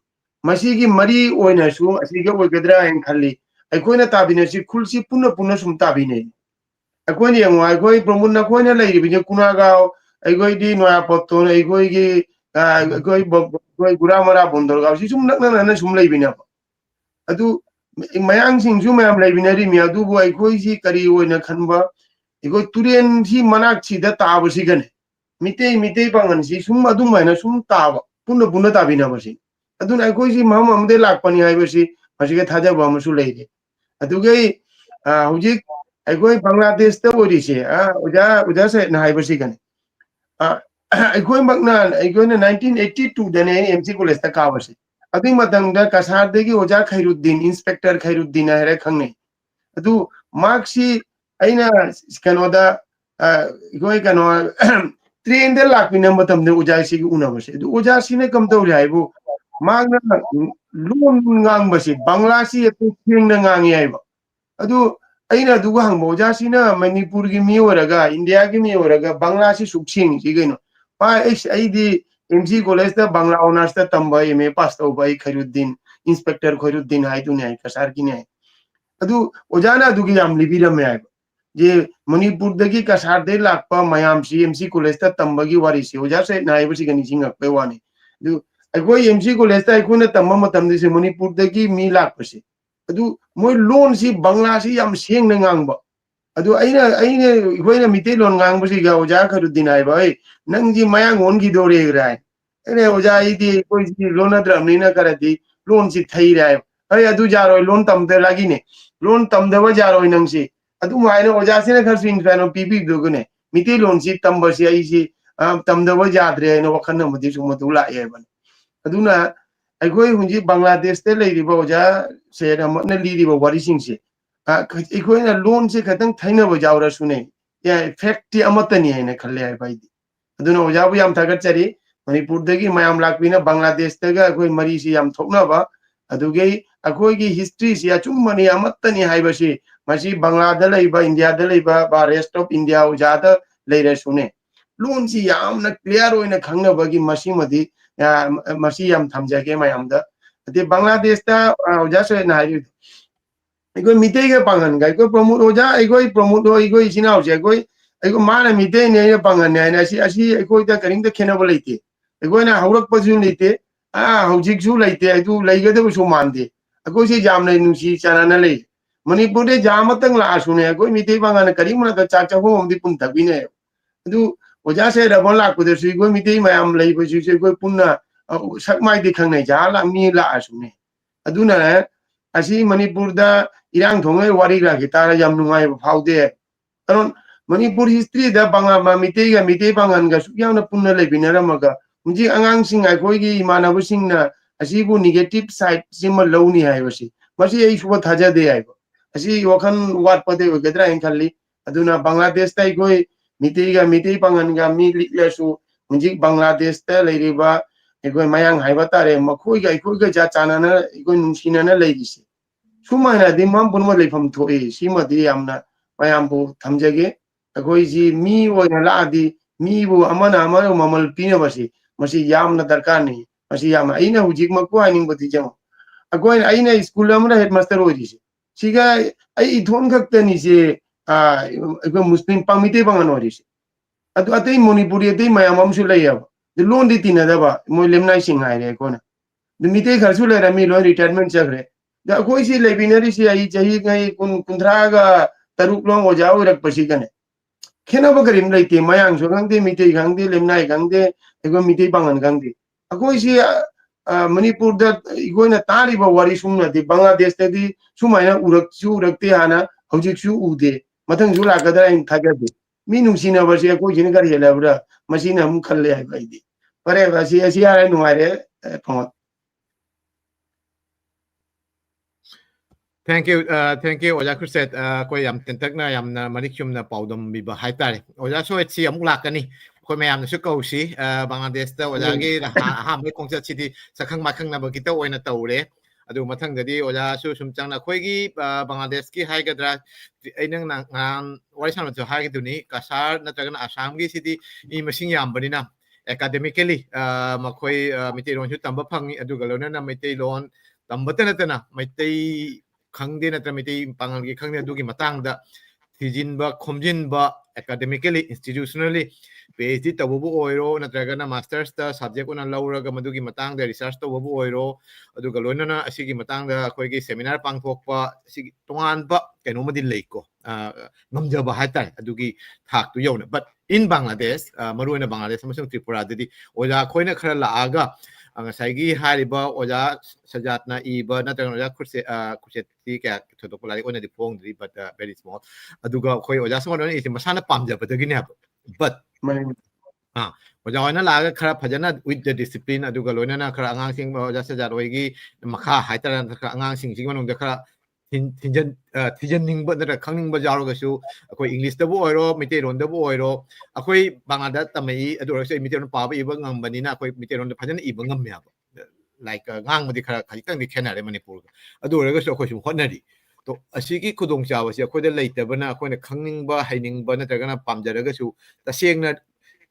मसिगी मरी ओइनासु असिगे ओइगद्रा एन खल्ली ꯑꯩꯈꯣꯏꯅ ꯇꯥꯕꯤꯅꯁꯤ ꯈꯨꯜꯁꯤ ꯄꯨꯟꯅ ꯄꯨꯟꯅ ꯁꯨꯝ ꯇꯥꯕꯤꯅꯩ ꯑꯩꯈꯣꯏꯅ ꯌꯦꯡꯉꯣ ꯑꯩꯈꯣꯏ ꯄ꯭ꯔꯃꯨꯟ ꯑꯩꯈꯣꯏꯅ ꯂꯩꯔꯤꯕꯁꯦ ꯀꯨꯅꯥꯒꯥꯎ ꯑꯩꯈꯣꯏꯗꯤ ꯅꯣꯌꯥꯄꯣꯠꯇꯣꯟ ꯑꯩꯈꯣꯏ ꯒꯨꯔꯥꯃꯔꯥ ꯕꯣꯟꯗꯣꯔꯒꯥꯎ ꯁꯤ ꯁꯨꯝ ꯅꯛꯅꯅ ꯁꯨꯝ ꯂꯩꯕꯤꯅꯦꯕ ꯑꯗꯨ ꯃꯌꯥꯡꯁꯤꯡꯁꯨ ꯃꯌꯥꯝ ꯂꯩꯕꯤꯅꯔꯤꯃꯤ ꯑꯗꯨꯕꯨ ꯑꯩꯈꯣꯏꯁꯤ ꯀꯔꯤ ꯑꯣꯏꯅ ꯈꯟꯕ ꯑꯩꯈꯣꯏ ꯇꯨꯔꯦꯟꯁꯤ ꯃꯅꯥꯛꯁꯤꯗ ꯇꯥꯕꯁꯤꯒꯅꯦ ꯃꯤꯇꯩ ꯄꯥꯡꯒꯟꯁꯤ ꯁꯨꯝ ꯑꯗꯨꯃꯥꯏꯅ ꯁꯨꯝ ꯇꯥꯕ ꯄꯨꯟꯅ ꯄꯨꯟꯅ ꯇꯥꯕꯤꯅꯕꯁꯤ ꯑꯗꯨꯅ ꯑꯩꯈꯣꯏꯁꯤ ꯃꯐꯝ ꯑꯃꯗ ꯂꯥꯛꯄꯅꯤ ꯍꯥꯏꯕꯁꯤ ꯃꯁꯤꯒ ꯊꯥꯖꯕ ꯑꯃꯁꯨ ꯂꯩꯔꯦ ꯑꯗꯨꯒꯩ ꯍꯧꯖꯤꯛ ꯑꯩꯈꯣꯏ ꯕꯪꯒ꯭ꯂꯥꯗꯦꯁꯇ ꯑꯣꯏꯔꯤꯁꯦ ꯑꯣꯖꯥ ꯁꯥꯍꯦꯕꯅ ꯍꯥꯏꯕꯁꯤꯒꯅꯦ ꯑꯩꯈꯣꯏꯅ 1982ꯗꯅꯦ ꯑꯩꯅ ꯑꯦꯝ ꯁꯤ ꯀꯣꯂꯦꯖꯇ ꯀꯥꯕꯁꯦ ꯑꯗꯨꯒꯤ ꯃꯇꯝꯗ ꯀꯁꯥꯔꯗꯒꯤ ꯑꯣꯖꯥ ꯈꯩꯔꯨদ্ꯗꯤꯟ ꯏꯟꯁꯄꯦꯛꯇꯔ ꯈꯩꯔꯨद्दीन ꯍꯥꯏꯔ ꯈꯪꯅꯩ ꯑꯗꯨ ꯃꯥꯛꯁꯤ ꯑꯩꯅ ꯀꯩꯅꯣꯗ ꯑꯩꯈꯣꯏ ꯀꯩꯅꯣ ꯇ꯭ꯔꯦꯟꯗ ꯂꯥꯛꯄꯤꯅ ꯃꯇꯝꯗ ꯑꯣꯖꯥꯁꯤꯒꯤ ꯎꯅꯕꯁꯦ ꯑꯗꯨ ꯑꯣꯖꯥꯁꯤꯅ ꯀꯝ ꯇꯧꯔꯤ ꯍꯥꯏꯕꯨ ꯃꯥꯅ ꯂꯣꯟ ꯉꯥꯡꯕꯁꯦ ꯕꯪꯒ꯭ꯂꯥꯁꯤ ꯑꯩꯈꯣꯏ ꯁꯦꯡꯅ ꯉꯥꯡꯉꯤ ꯍꯥꯏꯕ ꯑꯗꯨ ꯑꯩꯅ ꯑꯗꯨꯒ ꯍꯪꯕ ꯑꯣꯖꯥꯁꯤꯅ ꯃꯅꯤꯄꯨꯔꯒꯤ ꯃꯤ ꯑꯣꯏꯔꯒ ꯏꯟꯗꯤꯌꯥꯒꯤ ꯃꯤ ꯑꯣꯏꯔꯒ ꯕꯪꯒ꯭ꯂꯥꯁꯤ ꯁꯨꯛ ꯁꯦꯡꯉꯤꯁꯤ ꯀꯩꯅꯣ ꯑꯩꯗꯤ M C college Bangla honours तंब एम ए पास तब खैरुद्दीन इंस्पेक्टर खैरुद्दीन है कसार की ओजाना लिबीरमे जे मणिपुर कसार लाप मैम से एम सी कॉलेज तंब की वारी से ओजा से नाइबे वानी एम सी कॉलेज तंब से मणिपुर मी लापसे मोई लोन से बंगला से सेंग गांब मितेलोन गांबसी ओजा खैरुद्दीन है नंगी मयांग दौरेग्राय अरे ओजा लोनद्रबनीना करदी लोन से थई रहा है जारो लोन तमदे लागिने लोन तमदब जारो नंसी ओजा से खर इंफानो पीबीदुगने मिते लोन से तंबसे आई तमदब जाद्रे वखन मधु लाए हुजी बांग्लादेश ओजा से लीब वारीसे लोन से खतंग थैनब जाऊरसुने फैक्टी अमतनी है खले है ओजाबू याम थागतचरी मणिपुर मैम लापीना बांग्लादेश मरी से थोनब अखोई हिस्ट्री से अचुमनी अमतनी बांग्लाद इंडिया रेस्ट ऑफ इंडिया ओजाद लेरसुने लोन से क्लियर खंगबगी थमजगे मैम बांग्लादेश ओजा से मिटे पांगन प्रमोद ओजा प्रमोद इचिनाउसे माना मिटे पांगन करीम खेनब लेते हौरपसू लेते हौजिकसू लेते लेगदबसू मानते अखोई नुसी चाना ले मणिपुर जामतंग लासुने मिटे पांगन करीम चाक चाखोम पुनथबीने ओजा से रबन लापदसु मिटे मैम लेबसु पुनः सकमाई खंगने जा मी लासुने मणिपुर इरांग थोंगे वारी लागे तारा याम नुंगाइब फाउदे कारण मणिपुर हिस्ट्री बांग्ला मिटे पांगन सुन पुनः लेबिनरमगा हुजी आंगांसिंग अखोइगी इमानबसिंगना असीबु नेगेटिव साइड सिम लौनी हाइबसी मसी एई सुबा थाजदे हाइब असी वखन वाटपदे होगद्रा इन खल्ली अदुना बांग्लादेश ता अखोइ मिटे पांगनगा मी लिखलसु हुजी बांग्लादेश ता लेरिबा अखोइ मयांग हाइबा तारे मखोइगा अखोइगा जा चानाना अखोइ नुंसिनाना लेरिसे सुमाइना दि मम पुनम लेफम थोए सिमदि यामना मयांबु थमजगे अखोइ जी मी ओइना लादि मीबु अमना ममल पीनबसी मसी यामना दरकार नहीं मसी याम अइना हुजिक मक्को हाइनिंगबदि जम अखोइ अइना स्कूल अमना हेडमास्टर ओइरिसे सिगा अइ इथोन खक्तनी से अखोइ मुस्लिम पामिते पांगन ओइरिसे अतै मणिपुरी अतै मयाम अमसु लैयब लोन दि तिनदबा मोइ लेमनाइ सिंग हाइरे कोना मिते खरसु लेरमी लो रिटायरमेंट चखरे अखोइ से लेबिनरी से आई चही गई कुंद्रागा तरुक लोंग ओजा ओइरकपसी गने खेनब करीम लेते मयांगसु खंगदे मिते खंगदे लेमनाइ खंगदे एगो मिते पांगन खंगदे अखोइ से मणिपुर तारीब वारी सुनदी बांग्लादेश सुमाइना उरक्ते हाना हौजिकसु उदे मथंगसु लाकदरा इन थागदे मी नुंसिनबसे अखोइसिन करी हेलब्रा मसिना हम खल्ले हाइबाइदि परे बसी असी यारे नुआरे Pramod Thank you Oja Khurset ko yam tentakna yamna manikyumna paudam biba haitare Oja so etsi amuk lakani ko mayam su kausi Bangladesh ta Oja gi ha me kongsa chidi sakhang makhang na bagita oina taure adu mathang dadi Oja su sumchangna khoi gi Bangladesh ki hai gadra ainang nang wari san jo hai gi duni kasar natragana Assam gi sidi I masing yam banina academically makhoi mitilon su tamba phangi adu galona na mitilon tamba tana maitai khangde natra Meitei Pangal gi khangde adugi matangda thijinba khomjinba academically institutionally PhD tawbu oiro natragana masters ta subject ona lauraga madugi matangda research tawbu oiro aduga loinana asigi matangda akoigi seminar pangthokpa asigi tonganba kenomadi leiko ngamjaba hatai adugi thak tu yona but in Bangladesh maruina Bangladesh amasung Tripura dadi oja khoina khara laaga ngasai hariba oja sajatna iba natragana oja khurse kya thotopulari ona di phongdri but very small aduga khoi oja samana isi masana pamjabadagini hab but oja oina laga khara phajana with the discipline aduga loinana khara angang sing oja sajat oigi makha haitara khara angang sing sing manung da khara thijan ningba natra khangning ba jarogasu akoi English da bu oiro Meitei ron da bu oiro akoi Bangladesh tamai adura se Meitei ron pa ba iba ngambani na akoi Meitei ron da phajana iba ngamme aba like ngang madi khara khajitang di khenare Manipur adura ga so akoi sum hotnari to asigi khudong chawa se akoi da leitabana akoi na khangningba hainingba natragana pamjaraga su tasengna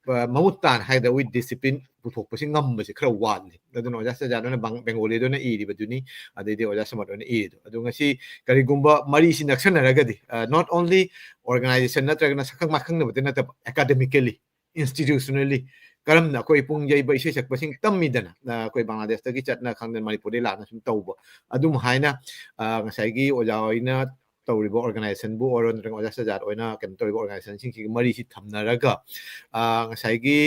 mamutan haida with discipline puthokpasi ngambasi khara wali aduna oja sajadona Bengali dona iri baduni adede oja samadona iri adu ngasi karigumba mari si naksanaragadi not only organization natragana sakhang makhang na academically institutionally karamna koi pungjai ba ise sakpasing tammidana koi Bangladesh tagi chatna khangdan Manipuri la na sum tawba adum haina ngasai gi oja oina tawriba organization bu oron rang oja sajat oina kem tawriba organization sing si mari si thamnaraga ngasai gi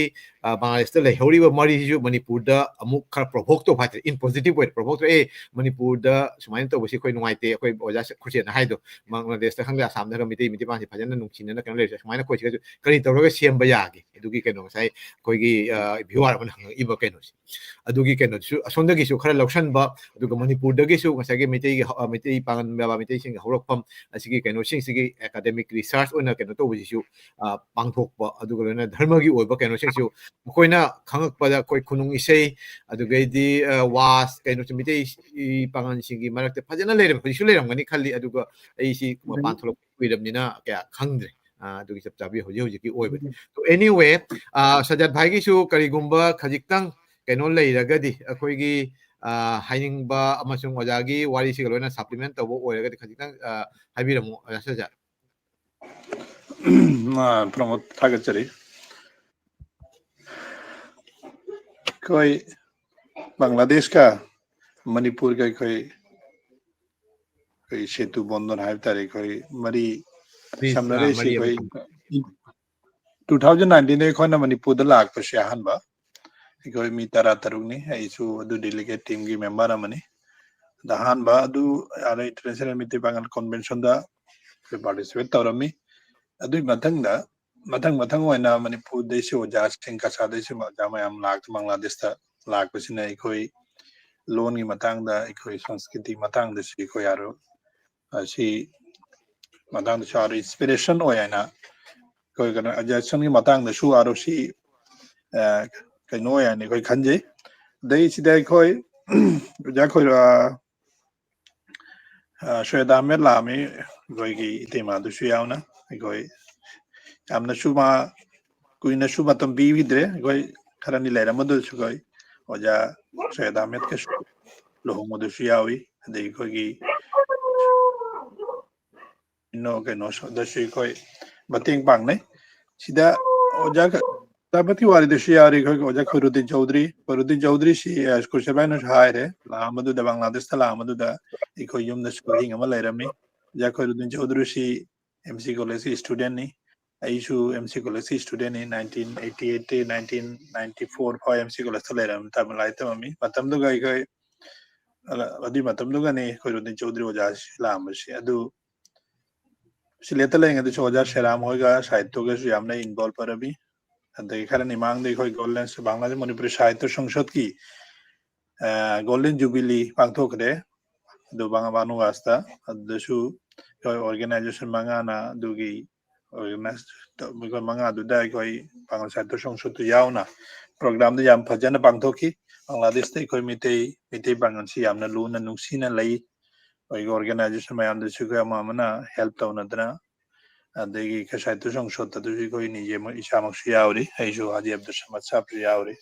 Bangladesh ta lehoriba mari si Manipurda amuk khar provoke to phat in positive way provoke to Manipurda sumain to basi koi nuaite koi oja khurse na haido Bangladesh ta khangda asam da Meitei Meitei Pangal phajana nungchina na kan le sumaina koi si kari tawraga semba yagi adugi keno sai koi gi viewer man hang iba keno adugi keno su asonda gi su khara lauksan ba aduga Manipurda gi su ngasai gi Meitei Pangal ba Meitei sing horokpam asigi keno sing sigi academic research ona keno to basi su pangthokpa aduga lena dharma gi oiba keno sing su koina khangakpada koi khunung isei adugadi was keno Meitei Pangal singi marakte phajana leram su leram gani khalli aduga ai si Mapan tholok wiramnina kya khangdre adugi chap chabi hoji hoji ki oiba to anyway sajat bhai gi su karigumba khajiktang keno leiragadi akoigi hainingba amasung ojagi wari si loina supplement tawbo oiragadi khajitang haibiramu sajat promote thagachari koi Bangladesh ka Manipur ka koi setu bondon hai tare koi mari samnare si koi 2019 ne khona Manipur da lak pa shahan ba koi mi tara tarung ni ai su adu delegate team gi member amani dahan ba adu ara international Meitei Pangal convention da participate tawrami adu mathang oina Manipur de se oja sing ka sa de se jamayam lak Bangladesh ta lak pasina koi loan gi matang da koi sanskriti matang da si koi aro si matang da char inspiration oina koi kana adjustment gi matang da su aro si kai no ya ni koi khanje dei si dai koi ja koi shweda met la mi koi gi tema du su yauna koi amna su ma kuina su matam bi vidre koi kharani lera madu su koi oja shweda met ke lohong madu su yawi dei koi gi no ke no so da su koi bating pang nei sida oja tabati wari de shi ari koi oja Khurudin Chaudhary si kursabai no haire la madu da Bangladesh ta la madu da koi yum da su hinga ma leramni ja Khurudin Chaudhary si MC college student ni aisu MC college student in 1988 1994 pho MC college ta leram tamlai tamami matam du gai kai adi matam du gani Khurudin Chaudhary oja la amasi adu sileta lenga du oja Sheram hoiga sahitya ga su yamna involve parabi adai kharani mang de khoi golden Bangladesh Manipuri sahitya sangsad ki golden jubilee pangthokre do banga banu asta adu koi organization manga na dugi organize koi manga du dai koi Bangladesh sahitya sangsad tu yauna program de yam phajana pangthoki Bangladesh te koi Meitei Pangal si yamna luna nungsina lai koi organization mayam de su koi amana help tauna dana adegi ka sahitya sangsad ta du koi nije isamak su yauri aisu Haji Abdul Samad sahab su yauri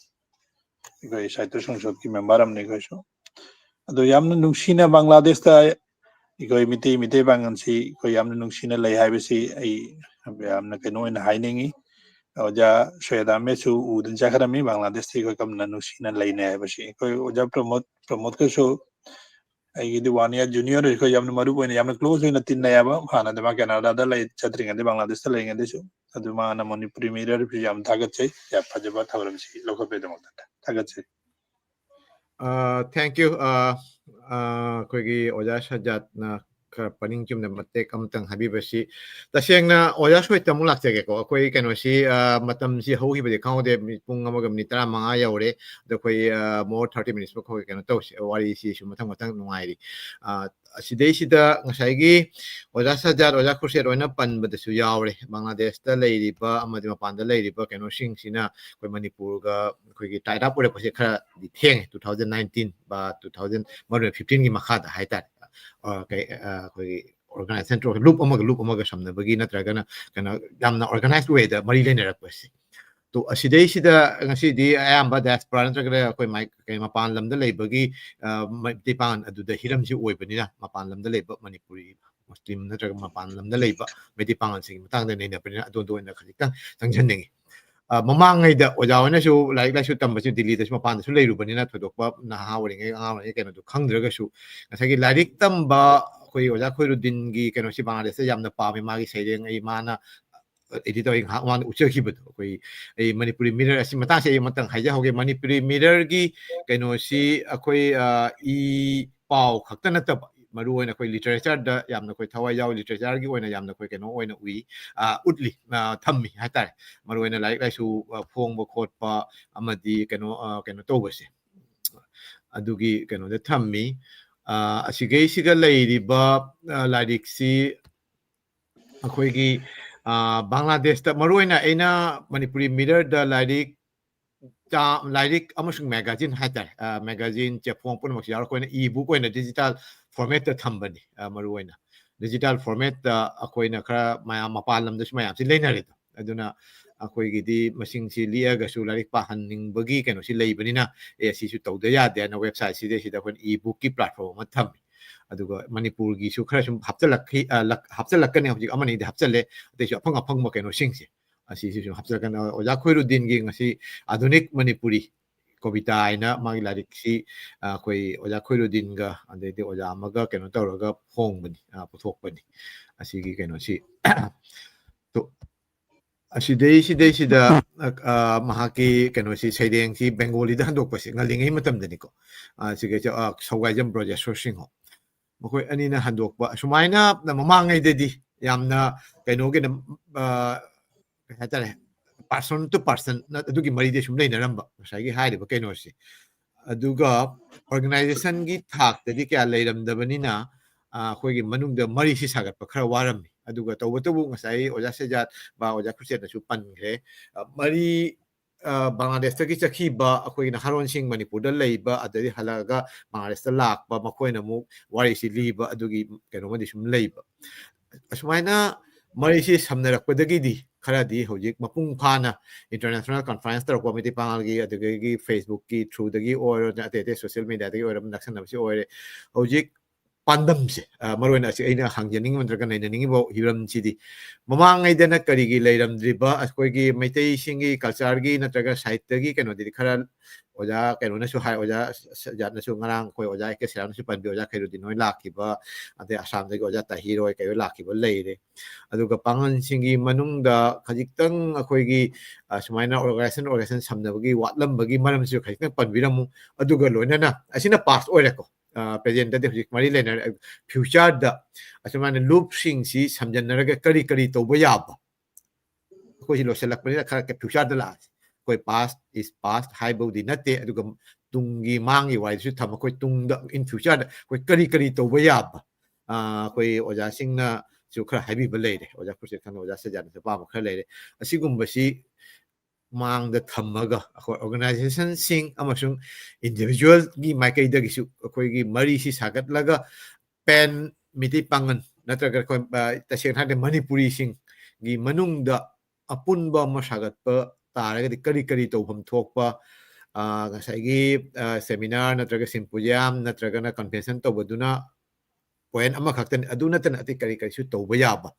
koi sahitya sangsad ki member amni koi so ado yamna nungsina Bangladesh ta ꯑꯩꯈꯣꯏ ꯃꯤꯇꯩ ꯄꯥꯡꯒꯜꯁꯤ ꯑꯩꯈꯣꯏ ꯌꯥꯝꯅ ꯅꯨꯡꯁꯤꯅ ꯂꯩ ꯍꯥꯏꯕꯁꯤ ꯑꯩ ꯌꯥꯝꯅ ꯀꯩꯅꯣ ꯑꯣꯏꯅ ꯍꯥꯏꯅꯤꯡꯉꯤ ꯑꯣꯖꯥ ꯁꯣꯌꯗꯥꯃꯦꯁꯨ ꯎꯗꯨꯅ ꯆꯠꯈ꯭ꯔꯝꯃꯤ ꯕꯪꯒ꯭ꯂꯥꯗꯦꯁꯇꯤ ꯑꯩꯈꯣꯏ ꯀꯝꯅ ꯅꯨꯡꯁꯤꯅ ꯂꯩꯅꯩ ꯍꯥꯏꯕꯁꯤ ꯑꯩꯈꯣꯏ ꯑꯣꯖꯥ ꯄ꯭ꯔꯃꯣꯗꯀꯁꯨ ꯑꯩꯒꯤꯗꯤ 1 year junior ꯑꯩꯈꯣꯏ ꯌꯥꯝꯅ ꯃꯔꯨ ꯑꯣꯏꯅ ꯌꯥꯝꯅ ꯀ꯭ꯂꯣꯖ ꯑꯣꯏꯅ ꯇꯤꯟꯅꯩꯌꯦꯕ ꯍꯥꯟꯅꯗꯤ ꯃꯥ ꯀꯦꯅꯥꯗꯥꯗ ꯂꯩ ꯆꯠꯇ꯭ꯔꯤꯉꯩꯗ ꯕꯪꯒ꯭ꯂꯥꯗꯦꯁꯇ ꯂꯩꯉꯩꯗꯁꯨ ꯑꯗꯨ ꯃꯥꯅ ꯃꯅꯤꯄꯨꯔꯤ ꯃꯤꯔꯔꯁꯤ ꯌꯥꯝ ꯊꯥꯒꯠꯆꯩ ꯌꯥꯝ ꯐꯖꯕ ꯊꯧꯔꯝꯁꯤ ꯂꯧꯈꯠꯄꯒꯤꯗꯃꯛꯇ ꯊꯥꯒꯠꯆꯩ Thank you. ꯑꯩꯈꯣꯏꯒꯤ ꯑꯣꯖꯥ ꯁꯖꯥꯠꯅ ꯈꯔ ꯄꯅꯤꯡ ꯆꯨꯝꯅ ꯃꯇꯦꯛ ꯑꯃꯇꯪ ꯍꯥꯏꯕꯤꯕꯁꯤ ꯇꯁꯦꯡꯅ ꯑꯣꯖꯥ ꯁꯣꯏꯇ ꯑꯃꯨꯛ ꯂꯥꯛꯆꯒꯦꯀꯣ ꯑꯩꯈꯣꯏ ꯀꯩꯅꯣꯁꯤ ꯃꯇꯝꯁꯤ ꯍꯧꯈꯤꯕꯗꯤ ꯈꯪꯍꯧꯗꯦ ꯄꯨꯡ 1:35 ꯌꯧꯔꯦ ꯑꯗꯣ ꯑꯩꯈꯣই more 30 minutes ꯐꯥꯎ ꯑꯩꯈꯣꯏ ꯀꯩꯅꯣ ꯇꯧꯁꯤ ꯋꯥꯔꯤꯁꯤꯁꯨ ꯃꯊꯪ ꯅꯨꯡꯉꯥꯏꯔꯤ ꯑꯁꯤꯗꯩꯁꯤꯗ ꯉꯁꯥꯏꯒꯤ ꯑꯣꯖꯥ ꯁꯖꯥꯠ ꯑꯣꯖꯥ ꯈꯨꯔꯁꯦꯠ ꯑꯣꯏꯅ ꯄꯟꯕꯗꯁꯨ ꯌꯥꯎꯔꯦ ꯕꯪꯒ꯭ꯂꯥꯗꯦꯁꯇ ꯂꯩꯔꯤꯕ ꯑꯃꯗꯤ ꯃꯄꯥꯟꯗ ꯂꯩꯔꯤꯕ ꯀꯩꯅꯣꯁꯤꯡꯁꯤꯅ ꯑꯩꯈꯣꯏ ꯃꯅꯤꯄꯨꯔꯒ ꯑꯩꯈꯣꯏꯒꯤ ꯇꯥꯏꯠ ꯑꯞ ꯑꯣꯏꯔꯛꯄꯁꯦ ꯈꯔꯗꯤ ꯊꯦꯡꯉꯦ 2019 ꯕ 2015ꯒꯤ ꯃꯈꯥꯗ ꯍꯥꯏꯇꯥꯔꯦ ꯑꯩꯈꯣꯏꯒꯤ ꯑꯣꯔꯒꯅꯥꯏꯖꯦꯁꯟ ꯂꯨꯞ ꯑꯃꯒ ꯁꯝꯅꯕꯒꯤ ꯅꯠꯇ꯭ꯔꯒꯅ ꯀꯩꯅꯣ ꯌꯥꯝꯅ ꯑꯣꯔꯒꯅꯥꯏꯖ ꯋꯦꯗ ꯃꯔꯤ ꯂꯩꯅꯔꯛꯄꯁꯦ ꯇꯣ ꯑꯁꯤꯗꯩꯁꯤꯗ ꯉꯁꯤꯗꯤ ꯑꯌꯥꯝꯕ ꯗꯥꯏꯁꯄꯣꯔꯥ ꯅꯠꯇ꯭ꯔꯒꯅ ꯑꯩꯈꯣꯏ ꯃꯄꯥꯟ ꯂꯝꯗ ꯂꯩꯕꯒꯤ ꯃꯩꯇꯩ ꯄꯥꯡꯒꯜ ꯑꯗꯨꯗ ꯍꯤꯔꯝꯁꯤ ꯑꯣꯏꯕꯅꯤꯅ ꯃꯄꯥꯟ ꯂꯝꯗ ꯂꯩꯕ ꯃꯅꯤꯄꯨꯔꯤ ꯃꯨꯁꯂꯤꯝ ꯅꯠꯇ꯭ꯔꯒ ꯃꯄꯥꯟ ꯂꯝꯗ ꯂꯩꯕ ꯃꯩꯇꯩ ꯄꯥꯡꯒꯜꯁꯤꯡꯒꯤ ꯃꯇꯥꯡꯗ ꯅꯩꯅꯕꯅꯤꯅ ꯑꯗꯣꯝꯗ ꯑꯣꯏꯅ ꯈꯖꯤꯛꯇꯪ ꯆꯪꯁꯤꯟꯅꯤꯡꯉꯤ ꯃꯃꯥꯡꯉꯩꯗ ꯑꯣꯖꯥ ꯍꯣꯏꯅꯁꯨ ꯂꯥꯏꯔꯤꯛ ꯂꯥꯏꯁꯨ ꯇꯝꯕꯁꯤ ꯗꯤꯜꯂꯤꯗꯁꯨ ꯃꯄꯥꯟꯗꯁꯨ ꯂꯩꯔꯨꯕꯅꯤꯅ ꯊꯣꯏꯗꯣꯛꯄ ꯅꯍꯥ ꯑꯣꯏꯔꯤꯉꯩ ꯑꯉꯥꯡ ꯑꯣꯏꯔꯤꯉꯩ ꯀꯩꯅꯣꯗꯣ ꯈꯪꯗ꯭ꯔꯒꯁꯨ ꯉꯁꯥꯏꯒꯤ ꯂꯥꯏꯔꯤꯛ ꯇꯝꯕ ꯑꯩꯈꯣꯏ ꯑꯣꯖꯥ ꯈꯣꯏꯔꯨꯗꯤꯟꯒꯤ ꯀꯩꯅꯣꯁꯤ ꯕꯪꯒ꯭ꯂꯥꯗꯦꯁꯇ ꯌꯥꯝꯅ ꯄꯥꯝꯃꯤ ꯃꯥꯒꯤ ꯁꯩꯔꯦꯡ ꯑꯩ ꯃꯥꯅ ꯑꯦꯗꯤꯇꯔ ꯉꯥꯏꯍꯥꯛ ꯃꯥꯡꯗ ꯎꯠꯆꯈꯤꯕꯗꯣ ꯑꯩ ꯃꯅꯤꯄꯨꯔꯤ ꯃꯤꯔꯔ ꯑꯁꯤ ꯃꯇꯥꯡꯁꯤ ꯑꯩ ꯑꯃꯇꯪ ꯍꯥꯏꯖꯍꯧꯒꯦ ꯃꯅꯤꯄꯨꯔꯤ ꯃꯤꯔꯔꯒꯤ ꯀꯩꯅꯣꯁꯤ ꯑꯩꯈꯣꯏ ꯏ ꯄꯥꯎ ꯈꯛꯇ ꯅꯠꯇꯕ ꯃꯔꯨꯑꯣꯏꯅ ꯑꯩꯈꯣꯏ ꯂꯤꯇꯔꯦꯆꯔꯗ ꯌꯥꯝꯅ ꯑꯩꯈꯣꯏ ꯊꯋꯥꯏ ꯌꯥꯎꯏ ꯂꯤꯇꯔꯦꯆꯔꯒꯤ ꯑꯣꯏꯅ ꯌꯥꯝꯅ ꯑꯩꯈꯣꯏ ꯀꯩꯅꯣ ꯑꯣꯏꯅ ꯎꯠꯂꯤ ꯊꯝꯃꯤ ꯍꯥꯏꯇꯥꯔꯦ ꯃꯔꯨꯑꯣꯏꯅ ꯂꯥꯏꯔꯤꯛ ꯂꯥꯏꯁꯨ ꯐꯣꯡꯕ ꯈꯣꯠꯄ ꯑꯃꯗꯤ ꯀꯩꯅꯣ ꯇꯧꯕꯁꯦ ꯑꯗꯨꯒꯤ ꯀꯩꯅꯣꯗ ꯊꯝꯃꯤ ꯑꯁꯤꯒꯩꯁꯤꯒ ꯂꯩꯔꯤꯕ ꯂꯥꯏꯔꯤꯛꯁꯤ ꯑꯩꯈꯣꯏꯒꯤ ꯕꯪꯒ꯭ꯂꯥꯗꯦꯁꯇ ꯃꯔꯨꯑꯣꯏꯅ ꯑꯩꯅ ꯃꯅꯤꯄꯨꯔꯤ ꯃꯤꯔꯔꯗ ꯂꯥꯏꯔꯤꯛ ꯑꯃꯁꯨꯡ ꯃꯦꯒꯥꯖꯤꯟ ꯍꯥꯏꯇꯥꯔꯦ ꯃꯦꯒꯥꯖꯤꯟ ꯆꯦꯐꯣꯡ ꯄꯨꯝꯅꯃꯛꯁꯤ ꯌꯥꯎꯔꯛꯄ ꯑꯣꯏꯅ ꯏ ꯕꯨꯛ ꯑꯣꯏꯅ ꯗꯤꯖꯤꯇꯦꯜ ꯐꯣꯔꯃꯦꯠꯇ ꯊꯝꯕꯅꯤ ꯃꯔꯨꯑꯣꯏꯅ ꯗꯤꯖꯤꯇꯦꯜ ꯐꯣꯔꯃꯦꯠꯇ ꯑꯩꯈꯣꯏꯅ ꯈꯔ ꯃꯌꯥꯝ ꯃꯄꯥꯟ ꯂꯝꯗꯁꯨ ꯃꯌꯥꯝꯁꯤ ꯂꯩꯅꯔꯦꯗꯣ ꯑꯗꯨꯅ ꯑꯩꯈꯣꯏꯒꯤꯗꯤ ꯃꯁꯤꯡꯁꯤ ꯂꯤꯛꯑꯒꯁꯨ ꯂꯥꯏꯔꯤꯛ ꯄꯥꯍꯟꯅꯤꯡꯕꯒꯤ ꯀꯩꯅꯣꯁꯤ ꯂꯩꯕꯅꯤꯅ ꯁꯤꯁꯨ ꯇꯧꯗ ꯌꯥꯗꯦ ꯍꯥꯏꯅ ꯋꯦꯕꯁꯥꯏꯠꯁꯤꯗ ꯑꯩꯈꯣꯏꯅ ꯏ ꯕꯨꯛꯀꯤ ꯄ꯭ꯂꯥꯠꯐꯣꯝ ꯑꯃ ꯊꯝꯃꯤ ꯑꯗꯨꯒ ꯃꯅꯤꯄꯨꯔꯒꯤꯁꯨ ꯈꯔ ꯁꯨꯝ ꯍꯥꯞꯆꯤꯜꯂꯛꯀꯅꯤ ꯍꯧꯖꯤꯛ ꯑꯃꯅꯤꯗꯤ ꯍꯥꯞꯆꯤꯜꯂꯦ ꯑꯇꯩꯁꯨ ꯑꯐꯪꯕ ꯀꯩꯅꯣꯁꯤꯡꯁꯦ ꯑꯁꯤꯁꯤꯁꯨ ꯍꯥꯞꯆꯤꯜꯂꯛꯀꯅꯤ ꯑꯣꯖꯥ ꯈꯣꯏꯔꯨꯗꯤꯟꯒꯤ ꯉꯁꯤ ꯑꯙꯨꯅꯤꯛ ꯃꯅꯤꯄꯨꯔꯤ ꯀꯣꯕꯤꯇꯥ ꯍꯥꯏꯅ ꯃꯥꯒꯤ ꯂꯥꯏꯔꯤꯛꯁꯤ ꯑꯩꯈꯣꯏ ꯑꯣꯖꯥ ꯈꯣꯏꯔꯨꯗꯤꯟꯒ ꯑꯗꯩꯗꯤ ꯑꯣꯖꯥ ꯑꯃꯒ ꯀꯩꯅꯣ ꯇꯧꯔꯒ ꯐꯣꯡꯕꯅꯤ ꯄꯨꯊꯣꯛꯄꯅꯤ ꯑꯁꯤꯒꯤ ꯀꯩꯅꯣꯁꯤ ꯑꯁꯤꯗꯩꯁꯤꯗ ꯃꯍꯥꯛꯀꯤ ꯀꯩꯅꯣꯁꯤ ꯁꯩꯔꯦꯡꯁꯤ ꯕꯦꯡꯒꯣꯂꯤꯗ ꯍꯟꯗꯣꯛꯄꯁꯤ ꯉꯜꯂꯤꯉꯩ ꯃꯇꯝꯗꯅꯤꯀꯣ ꯁꯤꯒꯩꯁꯤ ꯁꯧꯒꯥꯏꯖꯝ ꯕ꯭ꯔꯣꯖꯦꯁꯣꯔ ꯁꯤꯡꯍꯣ ꯃꯈꯣꯏ ꯑꯅꯤꯅ ꯍꯟꯗꯣꯛꯄ ꯑꯁꯨꯃꯥꯏꯅ ꯃꯃꯥꯡꯉꯩꯗꯗꯤ ꯌꯥꯝꯅ ꯀꯩꯅꯣꯒꯤꯅ ꯀꯩ ꯍꯥꯏꯇꯥꯔꯦ ꯄꯥꯔꯁꯟ ꯇꯨ ꯄꯥꯔꯁꯟ ꯑꯗꯨꯒꯤ ꯃꯔꯤꯗꯤ ꯁꯨꯝ ꯂꯩꯅꯔꯝꯕ ꯉꯁꯥꯏꯒꯤ ꯍꯥꯏꯔꯤꯕ ꯀꯩꯅꯣꯁꯤ ꯑꯗꯨꯒ ꯑꯣꯔꯒꯅꯥꯏꯖꯦꯁꯟꯒꯤ ꯊꯥꯛꯇꯗꯤ ꯀꯌꯥ ꯂꯩꯔꯝꯗꯕꯅꯤꯅ ꯑꯩꯈꯣꯏꯒꯤ ꯃꯅꯨꯡꯗ ꯃꯔꯤꯁꯤ ꯁꯥꯒꯠꯄ ꯈꯔ ꯋꯥꯔꯝꯃꯤ ꯑꯗꯨꯒ ꯇꯧꯕꯇꯕꯨ ꯉꯁꯥꯏ ꯑꯣꯖꯥ ꯁꯦꯖꯥꯠ ꯑꯣꯖꯥ ꯈꯨꯔꯁꯦꯠꯅꯁꯨ ꯄꯟꯈ꯭ꯔꯦ ꯃꯔꯤ ꯕꯪꯒ꯭ꯂꯥꯗꯦꯁꯇꯒꯤ ꯆꯠꯈꯤꯕ ꯑꯩꯈꯣꯏꯒꯤ ꯅꯍꯥꯔꯣꯟꯁꯤꯡ ꯃꯅꯤꯄꯨꯔꯗ ꯂꯩꯕ ꯑꯗꯒꯤ ꯍꯜꯂꯛꯑꯒ ꯕꯪꯒ꯭ꯂꯥꯗꯦꯁꯇ ꯂꯥꯛꯄ ꯃꯈꯣꯏꯅ ꯑꯃꯨꯛ ꯋꯥꯔꯤꯁꯤ ꯂꯤꯕ ꯑꯗꯨꯒꯤ ꯀꯩꯅꯣꯃꯗꯤ ꯁꯨꯝ ꯂꯩꯕ ꯑꯁꯨꯃꯥꯏꯅ ꯃꯔꯤꯁꯤ ꯁꯝꯅꯔꯛꯄꯗꯒꯤꯗꯤ ꯈꯔꯗꯤ ꯍꯧꯖꯤꯛ ꯃꯄꯨꯡ ꯐꯥꯅ ꯏꯟꯇꯔꯅꯦꯁꯅꯦꯜ ꯀꯟꯐꯔꯦꯟꯁ ꯇꯧꯔꯛꯄ ꯃꯩꯇꯩ ꯄꯥꯡꯒꯜꯒꯤ ꯑꯗꯨꯗꯒꯤ ꯐꯦꯁꯕꯨꯛꯀꯤ ꯊ꯭ꯔꯨꯗꯒꯤ ꯑꯣꯏꯔꯣ ꯑꯇꯩ ꯁꯣꯁꯤꯌꯦꯜ ꯃꯦꯗꯤꯌꯥꯗꯒꯤ ꯑꯣꯏꯔꯣ ꯅꯛꯁꯟꯅꯕꯁꯤ ꯑꯣꯏꯔꯦ ꯍꯧꯖꯤꯛ ꯄꯥꯟꯗꯝꯁꯦ ꯃꯔꯨꯑꯣꯏꯅ ꯑꯁꯤ ꯑꯩꯅ ꯍꯪꯖꯅꯤꯡꯉꯤꯕ ꯅꯠꯇ꯭ꯔꯒ ꯅꯩꯅꯅꯤꯡꯉꯤꯕ ꯍꯤꯔꯝꯁꯤꯗꯤ ꯃꯃꯥꯡꯉꯩꯗꯅ ꯀꯔꯤꯒꯤ ꯂꯩꯔꯝꯗ꯭ꯔꯤꯕ ꯑꯩꯈꯣꯏꯒꯤ ꯃꯩꯇꯩꯁꯤꯡꯒꯤ ꯀꯜꯆꯔꯒꯤ ꯅꯠꯇ꯭ꯔꯒ ꯁꯥꯍꯤꯇ꯭ꯌꯒꯤ ꯀꯩꯅꯣꯗꯗꯤ ꯈꯔ ꯑꯣꯖꯥ ꯀꯩꯅꯣꯅꯁꯨ ꯍꯥꯏ ꯑꯣꯖꯥ ꯁꯖꯥꯠꯅꯁꯨ ꯉꯔꯥꯡ ꯑꯩꯈꯣꯏ ꯑꯣꯖꯥ ꯑꯦ ꯀꯦ ꯁꯦꯔꯥꯝꯅꯁꯨ ꯄꯟꯕꯤ ꯑꯣꯖꯥ ꯈꯩꯔꯨꯗꯤꯟ ꯍꯣꯏ ꯂꯥꯛꯈꯤꯕ ꯑꯗꯩ ꯑꯁꯥꯝꯗꯒꯤ ꯑꯣꯖꯥ ꯇꯥꯍꯤꯔ ꯀꯩ ꯂꯥꯛꯈꯤꯕ ꯂꯩꯔꯦ ꯑꯗꯨꯒ ꯄꯥꯡꯒꯜꯁꯤꯡꯒꯤ ꯃꯅꯨꯡꯗ ꯈꯖꯤꯛꯇꯪ ꯑꯩꯈꯣꯏꯒꯤ ꯁꯨꯃꯥꯏꯅ ꯑꯣꯔꯒꯅꯥꯏꯖꯦꯁꯟ ꯁꯝꯅꯕꯒꯤ ꯋꯥꯠꯂꯝꯕꯒꯤ ꯃꯔꯝꯁꯤꯁꯨ ꯈꯖꯤꯛꯇꯪ ꯄꯟꯕꯤꯔꯝꯃꯨ ꯑꯗꯨꯒ ꯂꯣꯏꯅꯅ ꯑꯁꯤꯅ ꯄꯥꯁ ꯑꯣꯏꯔꯦꯀꯣ ꯄ꯭ꯔꯦꯖꯦꯟꯇꯗꯤ ꯍꯧꯖꯤꯛ ꯃꯔꯤ ꯂꯩꯅꯔꯦ ꯐ꯭ꯌꯨꯆꯔꯗ ꯑꯁꯨꯃꯥꯏꯅ ꯂꯨꯞꯁꯤꯡꯁꯤ ꯁꯝꯖꯟꯅꯔꯒ ꯀꯔꯤ ꯇꯧꯕ ꯌꯥꯕ ꯑꯩꯈꯣꯏꯁꯤ ꯂꯣꯏꯁꯤꯜꯂꯛꯄꯅꯤꯅ ꯈꯔ ꯐ꯭ꯌꯨꯆꯔꯗ ꯂꯥꯛꯑꯁꯤ ꯑꯩꯈꯣꯏ ꯄꯥꯁ ꯏꯁ ꯄꯥꯁ ꯍꯥꯏꯕꯕꯨꯗꯤ ꯅꯠꯇꯦ ꯑꯗꯨꯒ ꯇꯨꯡꯒꯤ ꯃꯥꯡꯒꯤ ꯋꯥꯔꯤꯗꯨꯁꯨ ꯊꯝꯃ ꯑꯩꯈꯣꯏ ꯇꯨꯡꯗ ꯏꯟ ꯐ꯭ꯌꯨꯆꯔꯗ ꯑꯩꯈꯣꯏ ꯀꯔꯤ ꯇꯧꯕ ꯌꯥꯕ ꯑꯩꯈꯣꯏ ꯑꯣꯖꯥꯁꯤꯡꯅꯁꯨ ꯈꯔ ꯍꯥꯏꯕꯤꯕ ꯂꯩꯔꯦ ꯑꯣꯖꯥ ꯈꯨꯔꯁꯦꯠ ꯈꯪꯗꯦ ꯑꯣꯖꯥ ꯁꯖꯥꯠꯅꯁꯨ ꯑꯄꯥꯝꯕ ꯈꯔ ꯂꯩꯔꯦ ꯑꯁꯤꯒꯨꯝꯕꯁꯤ ꯃꯥꯡꯗ ꯊꯝꯃꯒ ꯑꯩꯈꯣꯏ ꯑꯣꯔꯒꯅꯥꯏꯖꯦꯁꯟꯁꯤꯡ ꯑꯃꯁꯨꯡ ꯏꯟꯗꯤꯕꯤꯖꯨꯋꯦꯜꯒꯤ ꯃꯥꯏꯀꯩꯗꯒꯤꯁꯨ ꯑꯩꯈꯣꯏꯒꯤ ꯃꯔꯤꯁꯤ ꯁꯥꯒꯠꯂꯒ ꯄꯦꯟ ꯃꯤꯇꯩ ꯄꯥꯡꯒꯜ ꯅꯠꯇ꯭ꯔꯒ ꯑꯩꯈꯣꯏ ꯇꯁꯦꯡꯅ ꯍꯥꯏꯔꯗꯤ ꯃꯅꯤꯄꯨꯔꯤꯁꯤꯡꯒꯤ ꯃꯅꯨꯡꯗ ꯑꯄꯨꯟꯕ ꯑꯃ ꯁꯥꯒꯠꯄ ꯇꯥꯔꯒꯗꯤ ꯀꯔꯤ ꯇꯧꯐꯝ ꯊꯣꯛꯄ ꯉꯁꯥꯏꯒꯤ ꯁꯦꯃꯤꯅꯥꯔ ꯅꯠꯇ꯭ꯔꯒ ꯁꯤꯝꯄꯣꯖꯤꯌꯝ ꯅꯠꯇ꯭ꯔꯒꯅ ꯀꯟꯚꯦꯟꯁꯟ ꯇꯧꯕꯗꯨꯅ point amakhaktani adu natana ati kari kari su tawba yaba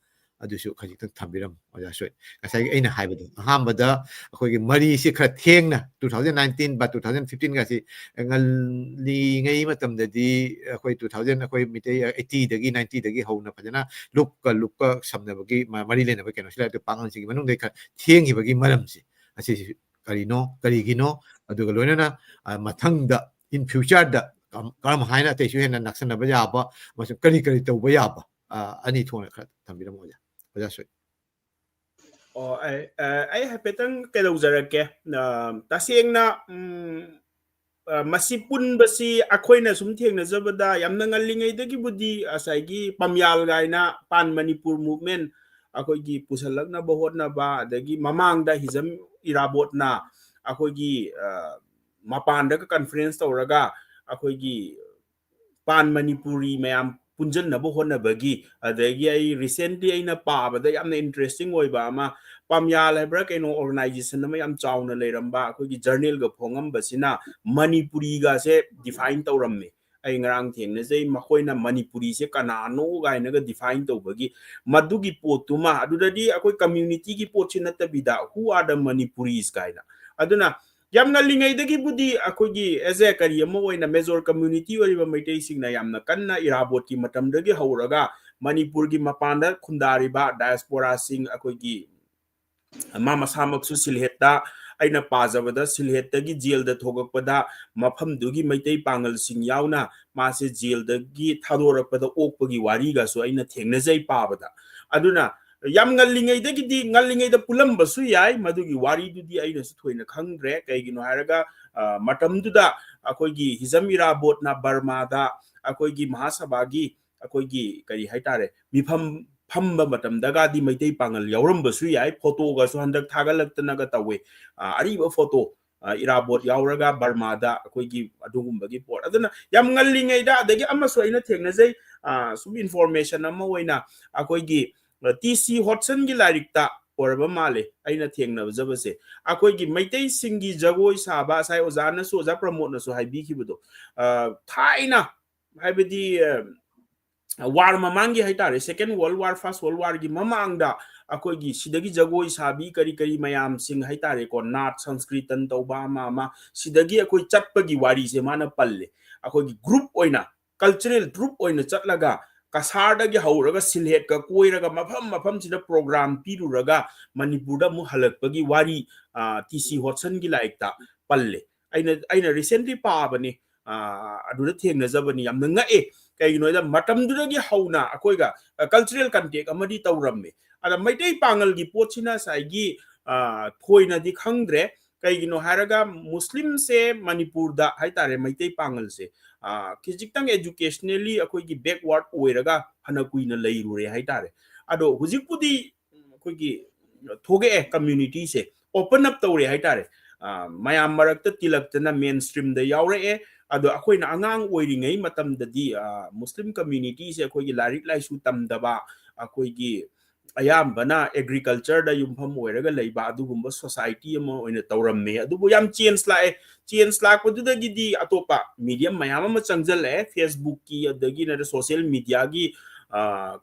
adusu khajik thambiram oja soi ngasai aina haibadu ahambada akhoi mari si khara thengna 2019 ba 2015 ga si ngali ngai matam dadi akhoi 2000 akhoi mitei 80 dagi 90 dagi hauna phajana lupka samna bagi mari lena ba keno sila to pangan si manung dei kha thengi bagi maram si asi kari gino aduga loina mathangda in future da karam haina te su hena naksana ba yaba masu kari tawba yaba ani thona kha thambiram oja soi ai hafetang kedaujarake tasengna masipun basi akoina sum thengna jabada yamna ngallingai dagi budi asaigi pamyal gaina pan manipur movement akoigi pusalakna bahotna ba dagi mamangda hizam irabotna akoigi mapan da conference tawraga akoigi pan manipuri mayam punjan na bahotna bagi adagi ai recently aina pa bada yamna interesting oiba ama pamyal hebra keno organization na yam chawna leiramba akoigi journal ga phongam basina manipuri ga se define tawramme ai ngarang thengna sei makoina manipuri se kanano gaina ga define tawbagi madugi potuma adudadi akoi community gi pochina tabida who are the manipuris gaina aduna yamna lingai dagi budi akogi eze kari amo oina major community oriba meitei singna yamna kanna irabot ki matam dagi hauraga manipur gi mapanda khundariba diaspora sing akogi mama samaksu silheta aina pajabada silhetagi jail da thogakpada mafam dugi meitei pangal sing yauna mase jail dagi thadorakpada okpagi wari ga so aina thengna jai pabada aduna yam ngallingai dagi di ngallingai da pulam basu yai madugi wari du di aina su thoina khangre kaigino haraga matam du da akoigi hizamira botna barma da akoigi mahasabagi akoigi kari haitare mifam famba matam daga di meitei pangal yauram basu yai photo ga su handak thagalakna ga tawe ariba photo irabot yauraga barma da akoigi adugum bagi port aduna yam ngallingai da dagi amaso aina thengna jai sum information amma oina akoigi TC Hotson gi larikta orba male aina thengna jabase akoigi meitei singi jagoi saba sai ozana so oza promote na so haibi kibudo thaina haibidi war mamangi haitare second world war first world war gi mamangda akoigi sidagi jagoi sabi kari mayam sing haitare ko nat sanskritan tauba ma sidagi akoi chatpagi wari se mana palle akoigi group oina cultural group oina chatlaga kasardagi hauraga silhet ka koiraga mafam sida program piruraga manipurda mu halakpagi wari TC Hotson gi laikta palle aina recently paabani aduna thengna jabani yamna ngae kaigino da matam duragi hauna akoiga cultural context amadi tawramme ada meitei pangal gi pochina saigi thoina di khangdre kaigino haraga muslim se manipur da haitare meitei pangal se kijitang educationally akoigi backward oiraga hana kuina leirure haitare ado hujikpudi akoigi thoge community se open up tawre haitare mayam marakta tilaktana mainstream da yaure ado akoina angang oiringai matam dadi muslim community se akoigi larik laisu tamdaba akoigi ayambana agriculture da yumpham oiraga leiba adugumba society ama oina tawramme adubu yam change la kodudagi di atopa medium mayam ama changjale Facebook ki adagi na social media gi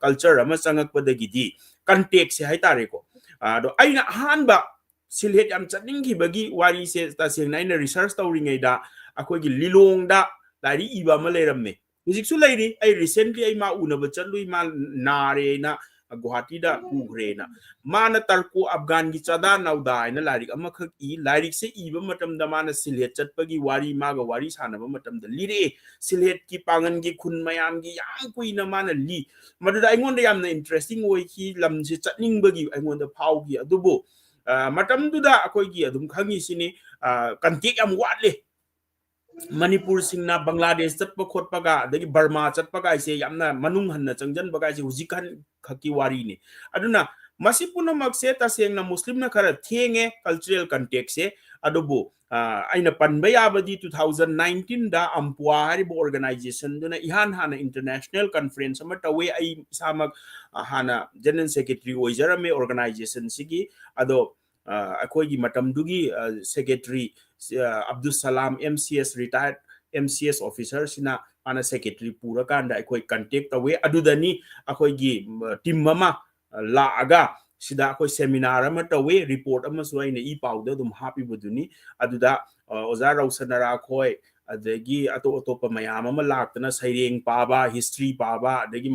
culture ama changakpadagi di context se haitare ko ado aina hanba silhet yam chaningi bagi wari se ta sengna ina research tawringai da akoigi lilong da lari iba ma leiramme hujiksu leiri ai recently ai ma unaba chalui ma nare na Guwahati da pugre na mana tarko Afghan gi chada nauda ina larik amakhak larik se iba matam da mana silhet chatpagi wari maga wari sanaba matam da lire silhet ki pangan gi khun mayam gi yang kuina mana li maduda aingonda yamna interesting oi ki lamje chatning bagi aingonda phau gi adubo matam du da akoigi adum khangi sini kantik am watle Manipur singna Bangladesh chatpa khotpaga adagi Burma chatpaga ise yamna manung hanna changjan baga ise hujikan khaki wari ni aduna masipuna makse ta sengna muslim na khara thenge cultural context se adobo aina panba yabadi 2019 da ampua haribo organization duna ihan hana international conference ama tawe ai samak hana general secretary oijarame organization sigi ado akoigi matamdugi secretary Abdul Salam MCS retired MCS officer sina mana secretary pura kanda akoi contact tawe adudani akoi gi team mama la aga sida akoi seminar ama tawe report ama so ina I powder dum happy buduni aduda oza rausanara khoi adagi ato mayam ama laktana saireng paba history paba adagi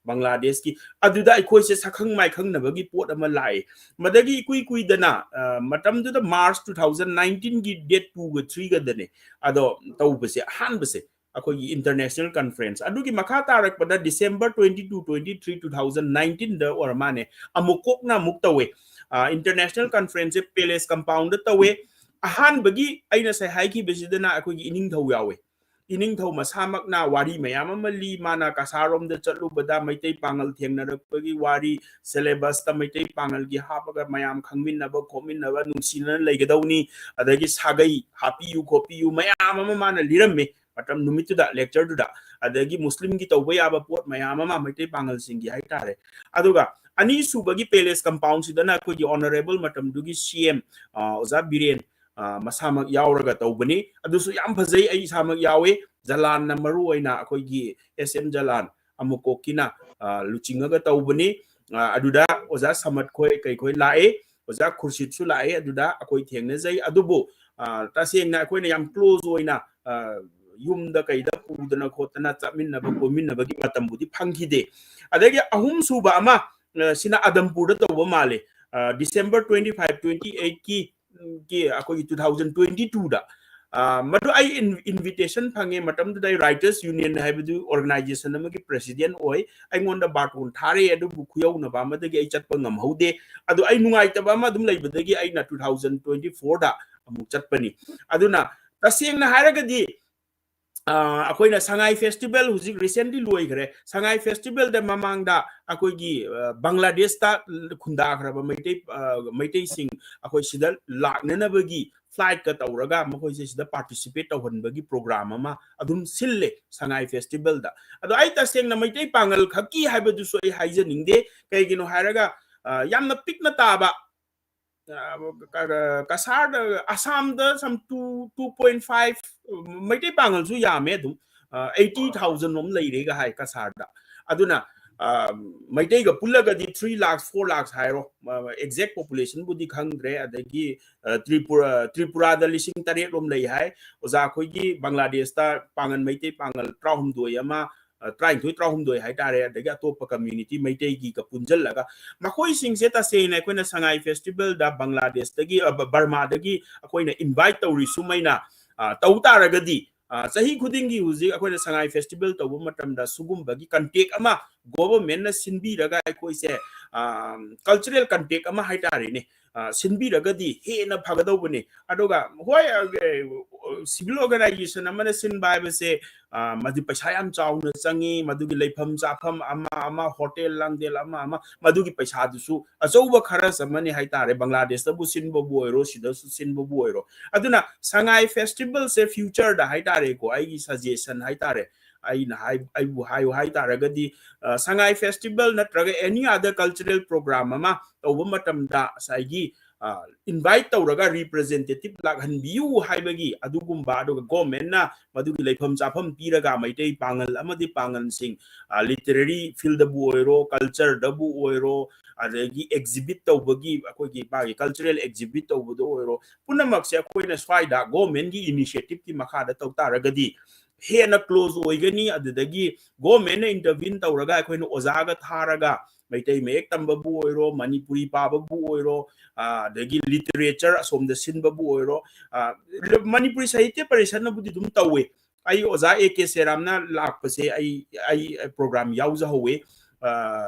Bangladesh ki aduda akoi se sakhang mai khang na bagi pot ama lai madagi kui dana matam du March 2019 gi date 2 ga 3 ga dane ado tawbase han base akoi international conference adugi makha tarak pada December 22 23 2019 da or mane amukok na muktawe international conference palace compound tawe ahan bagi aina sai haiki besidana akoi ining thau yawe ining thau masamak na wari mayam amali mana kasarom da chatlu bada Meitei Pangal thengnarakpagi wari syllabus ta Meitei Pangal gi hapaga mayam khangmin na ba khomin na ba nungsina leigadauni adagi sagai happy you copy you mayam ama mana liramme matam numitu da lecture du da adagi muslim gi tawba yaba pot mayam ama Meitei Pangal singi haitare aduga ani subagi palace compound sidana ko gi honorable matam dugi CM oza biren masamak yauraga tawbani adusu yam phajai ai samak yawe jalan na maru oina akoi gi SM jalan amukokina luchinga tawbani aduda oza samat khoi kai khoi lae oza khurshid su lae aduda akoi thengna jai adubu tasengna akoi na yam close oina yumda kaida pudana khotana chamin na ba komin na ba gi matam budi phangkhide adagi ahum suba ama sina adampur da tawba male December 25 28 ki akoi 2022 da madu ai invitation phange matam da writers union haibu organization amagi president oi ai ngonda baton thare adu bukhyau na ba madagi ai chatpa ngam haude adu ai nungai ta ba ma dum leibadagi ai na 2024 da amuk chatpani aduna tasengna haragadi akoina Sangai festival huzik recently loigre Sangai festival da mamangda akoigi Bangladesh ta khunda khraba Meitei sing akoi sidal laknana bagi flight ka tawraga makoi sida participate tawhan bagi program ama adum sille Sangai festival da ado ai taseng na Meitei Pangal khaki haibadu so ai haijaningde kaigino haraga yamna pikna taba kasar Assam da some 2.5 Meitei Pangal su yame dum 80,000 nom leire ga hai kasar da aduna Meitei ga pullaga di 3 lakhs 4 lakhs hairo exact population budi khangdre adagi Tripura da lising tare rom lei hai oza khoi gi Bangladesh ta Pangan Meitei Pangal trahum doi ama trying to trahum doi hai tare adagi atopa community Meitei gi ka punjal laga makoi sing se ta se na koina Sangai festival da Bangladesh dagi Burma dagi akoina invite tawri sumaina tau taragadi sahi khudingi huji akoina Sangai festival tawbu matamda sugum bagi contact ama government na sinbi raga akoi se cultural contact ama hai tare ne sinbi ragadi he na phagado bune adoga hoi civil organization amana sin bai se madu paisa yam chauna changi madugi leifam chafam ama hotel langdel ama madugi paisa dusu achouba khara samani hai tare Bangladesh ta bu sin bo boiro sida su sin bo boiro aduna Sangai festival se future da hai tare ko ai suggestion hai tare ai na hai taragadi Sangai festival natraga any other cultural program ama tawba matam da saigi invite tawraga representative lakhan biu haibagi adugumba aduga government na madugi leifam chafam piraga Meitei Pangal amadi Pangal sing literary field da bu oiro culture da bu oiro adagi exhibit tawbagi akoigi bagi cultural exhibit tawbudo oiro punamak se akoina swaida government gi initiative ki makha da tawtaragadi hena close oigani adagi government na intervene tawraga akoina ozaga tharaga Meitei mek tamba bu oiro Manipuri paba bu oiro adagi literature asom da sin bu oiro Manipuri sahitya parishad na budi dum tawe ai oza AK Seramna lakpase ai program yauza howe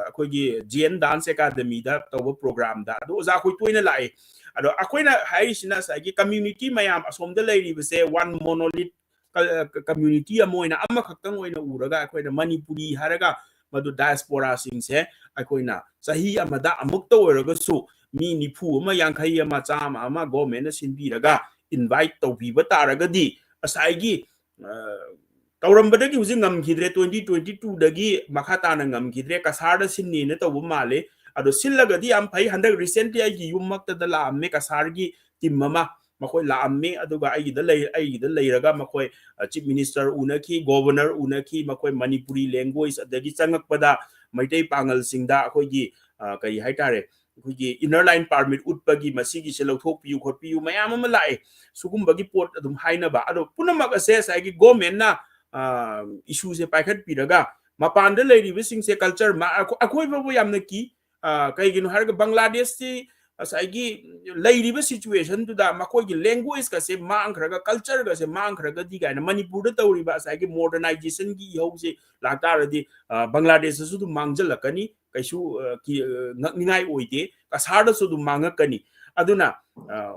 akoigi GN Dance Academy da tawa program da do oza khoi toina lai ado akoina haisina sagi community mayam asom da leiri base one monolith community amoina ama khaktang oina uraga akoina Manipuri haraga madu diaspora singse akoina sahi amada amukta oiraga su mi nifu ama yankhai ama chama ama government na sinbiraga invite tawbiba taragadi asaigi tawrambadagi hujing ngamkhidre 2022 dagi makhatana ngamkhidre kasarda sinni na tawbu male ado sillagadi am phai 100 recently ai yumakta dala amme kasargi timama ꯃꯈꯣꯏ ꯂꯥꯛꯑꯝꯃꯤ ꯑꯗꯨꯒ ꯑꯩꯒꯤꯗ ꯂꯩꯔꯒ ꯃꯈꯣꯏ ꯆꯤꯞ ꯃꯤꯅꯤꯁꯇꯔ ꯎꯅꯈꯤ ꯒꯣꯕꯔꯅꯔ ꯎꯅꯈꯤ ꯃꯈꯣꯏ ꯃꯅꯤꯄꯨꯔꯤ ꯂꯦꯡꯒ꯭ꯋꯦꯖ ꯑꯗꯒꯤ ꯆꯪꯉꯛꯄꯗ ꯃꯩꯇꯩ ꯄꯥꯡꯒꯜꯁꯤꯡꯗ ꯑꯩꯈꯣꯏꯒꯤ ꯀꯔꯤ ꯍꯥꯏꯇꯥꯔꯦ ꯑꯩꯈꯣꯏꯒꯤ ꯏꯅꯔ ꯂꯥꯏꯟ ꯄꯥꯔꯃꯤꯠ ꯎꯠꯄꯒꯤ ꯃꯁꯤꯒꯤꯁꯦ ꯂꯧꯊꯣꯛꯄꯤꯌꯨ ꯈꯣꯠꯄꯤꯌꯨ ꯃꯌꯥꯝ ꯑꯃ ꯂꯥꯛꯑꯦ ꯁꯨꯒꯨꯝꯕꯒꯤ ꯄꯣꯠ ꯑꯗꯨꯝ ꯍꯥꯏꯅꯕ ꯑꯗꯣ ꯄꯨꯝꯅꯃꯛ ꯑꯁꯦ ꯉꯁꯥꯏꯒꯤ ꯒꯣꯔꯃꯦꯟꯅ ꯏꯁꯨꯁꯦ ꯄꯥꯏꯈꯠꯄꯤꯔꯒ ꯃꯄꯥꯟꯗ ꯂꯩꯔꯤꯕꯁꯤꯡꯁꯦ ꯀꯜꯆꯔ ꯑꯩꯈꯣꯏꯕꯨ ꯌꯥꯝꯅ ꯀꯤ ꯀꯩꯒꯤꯅꯣ ꯍꯥꯏꯔꯒ ꯕꯪꯒ꯭ꯂꯥꯗꯦꯁꯁꯤ ꯉꯁꯥꯏꯒꯤ ꯂꯩꯔꯤꯕ ꯁꯤꯆꯨꯋꯦꯁꯟꯗꯨꯗ ꯃꯈꯣꯏꯒꯤ ꯂꯦꯡꯒ꯭ꯋꯦꯖꯀꯁꯦ ꯃꯥꯡꯈ꯭ꯔꯒ ꯀꯜꯆꯔꯒꯁꯦ ꯃꯥꯡꯈ꯭ꯔꯒꯗꯤ ꯀꯥꯏꯅ ꯃꯅꯤꯄꯨꯔꯗ ꯇꯧꯔꯤꯕ ꯉꯁꯥꯏꯒꯤ ꯃꯣꯗꯔꯅꯥꯏꯖꯦꯁꯟꯒꯤ ꯏꯍꯧꯁꯦ ꯂꯥꯛꯇꯥꯔꯗꯤ ꯕꯪꯒ꯭ꯂꯥꯗꯦꯁꯇꯁꯨ ꯑꯗꯨꯝ ꯃꯥꯡꯖꯜꯂꯛꯀꯅꯤ ꯀꯩꯁꯨ ꯉꯛꯅꯤꯡꯉꯥꯏ ꯑꯣꯏꯗꯦ ꯀꯁꯥꯔꯗꯁꯨ ꯑꯗꯨꯝ ꯃꯥꯡꯉꯛꯀꯅꯤ ꯑꯗꯨꯅ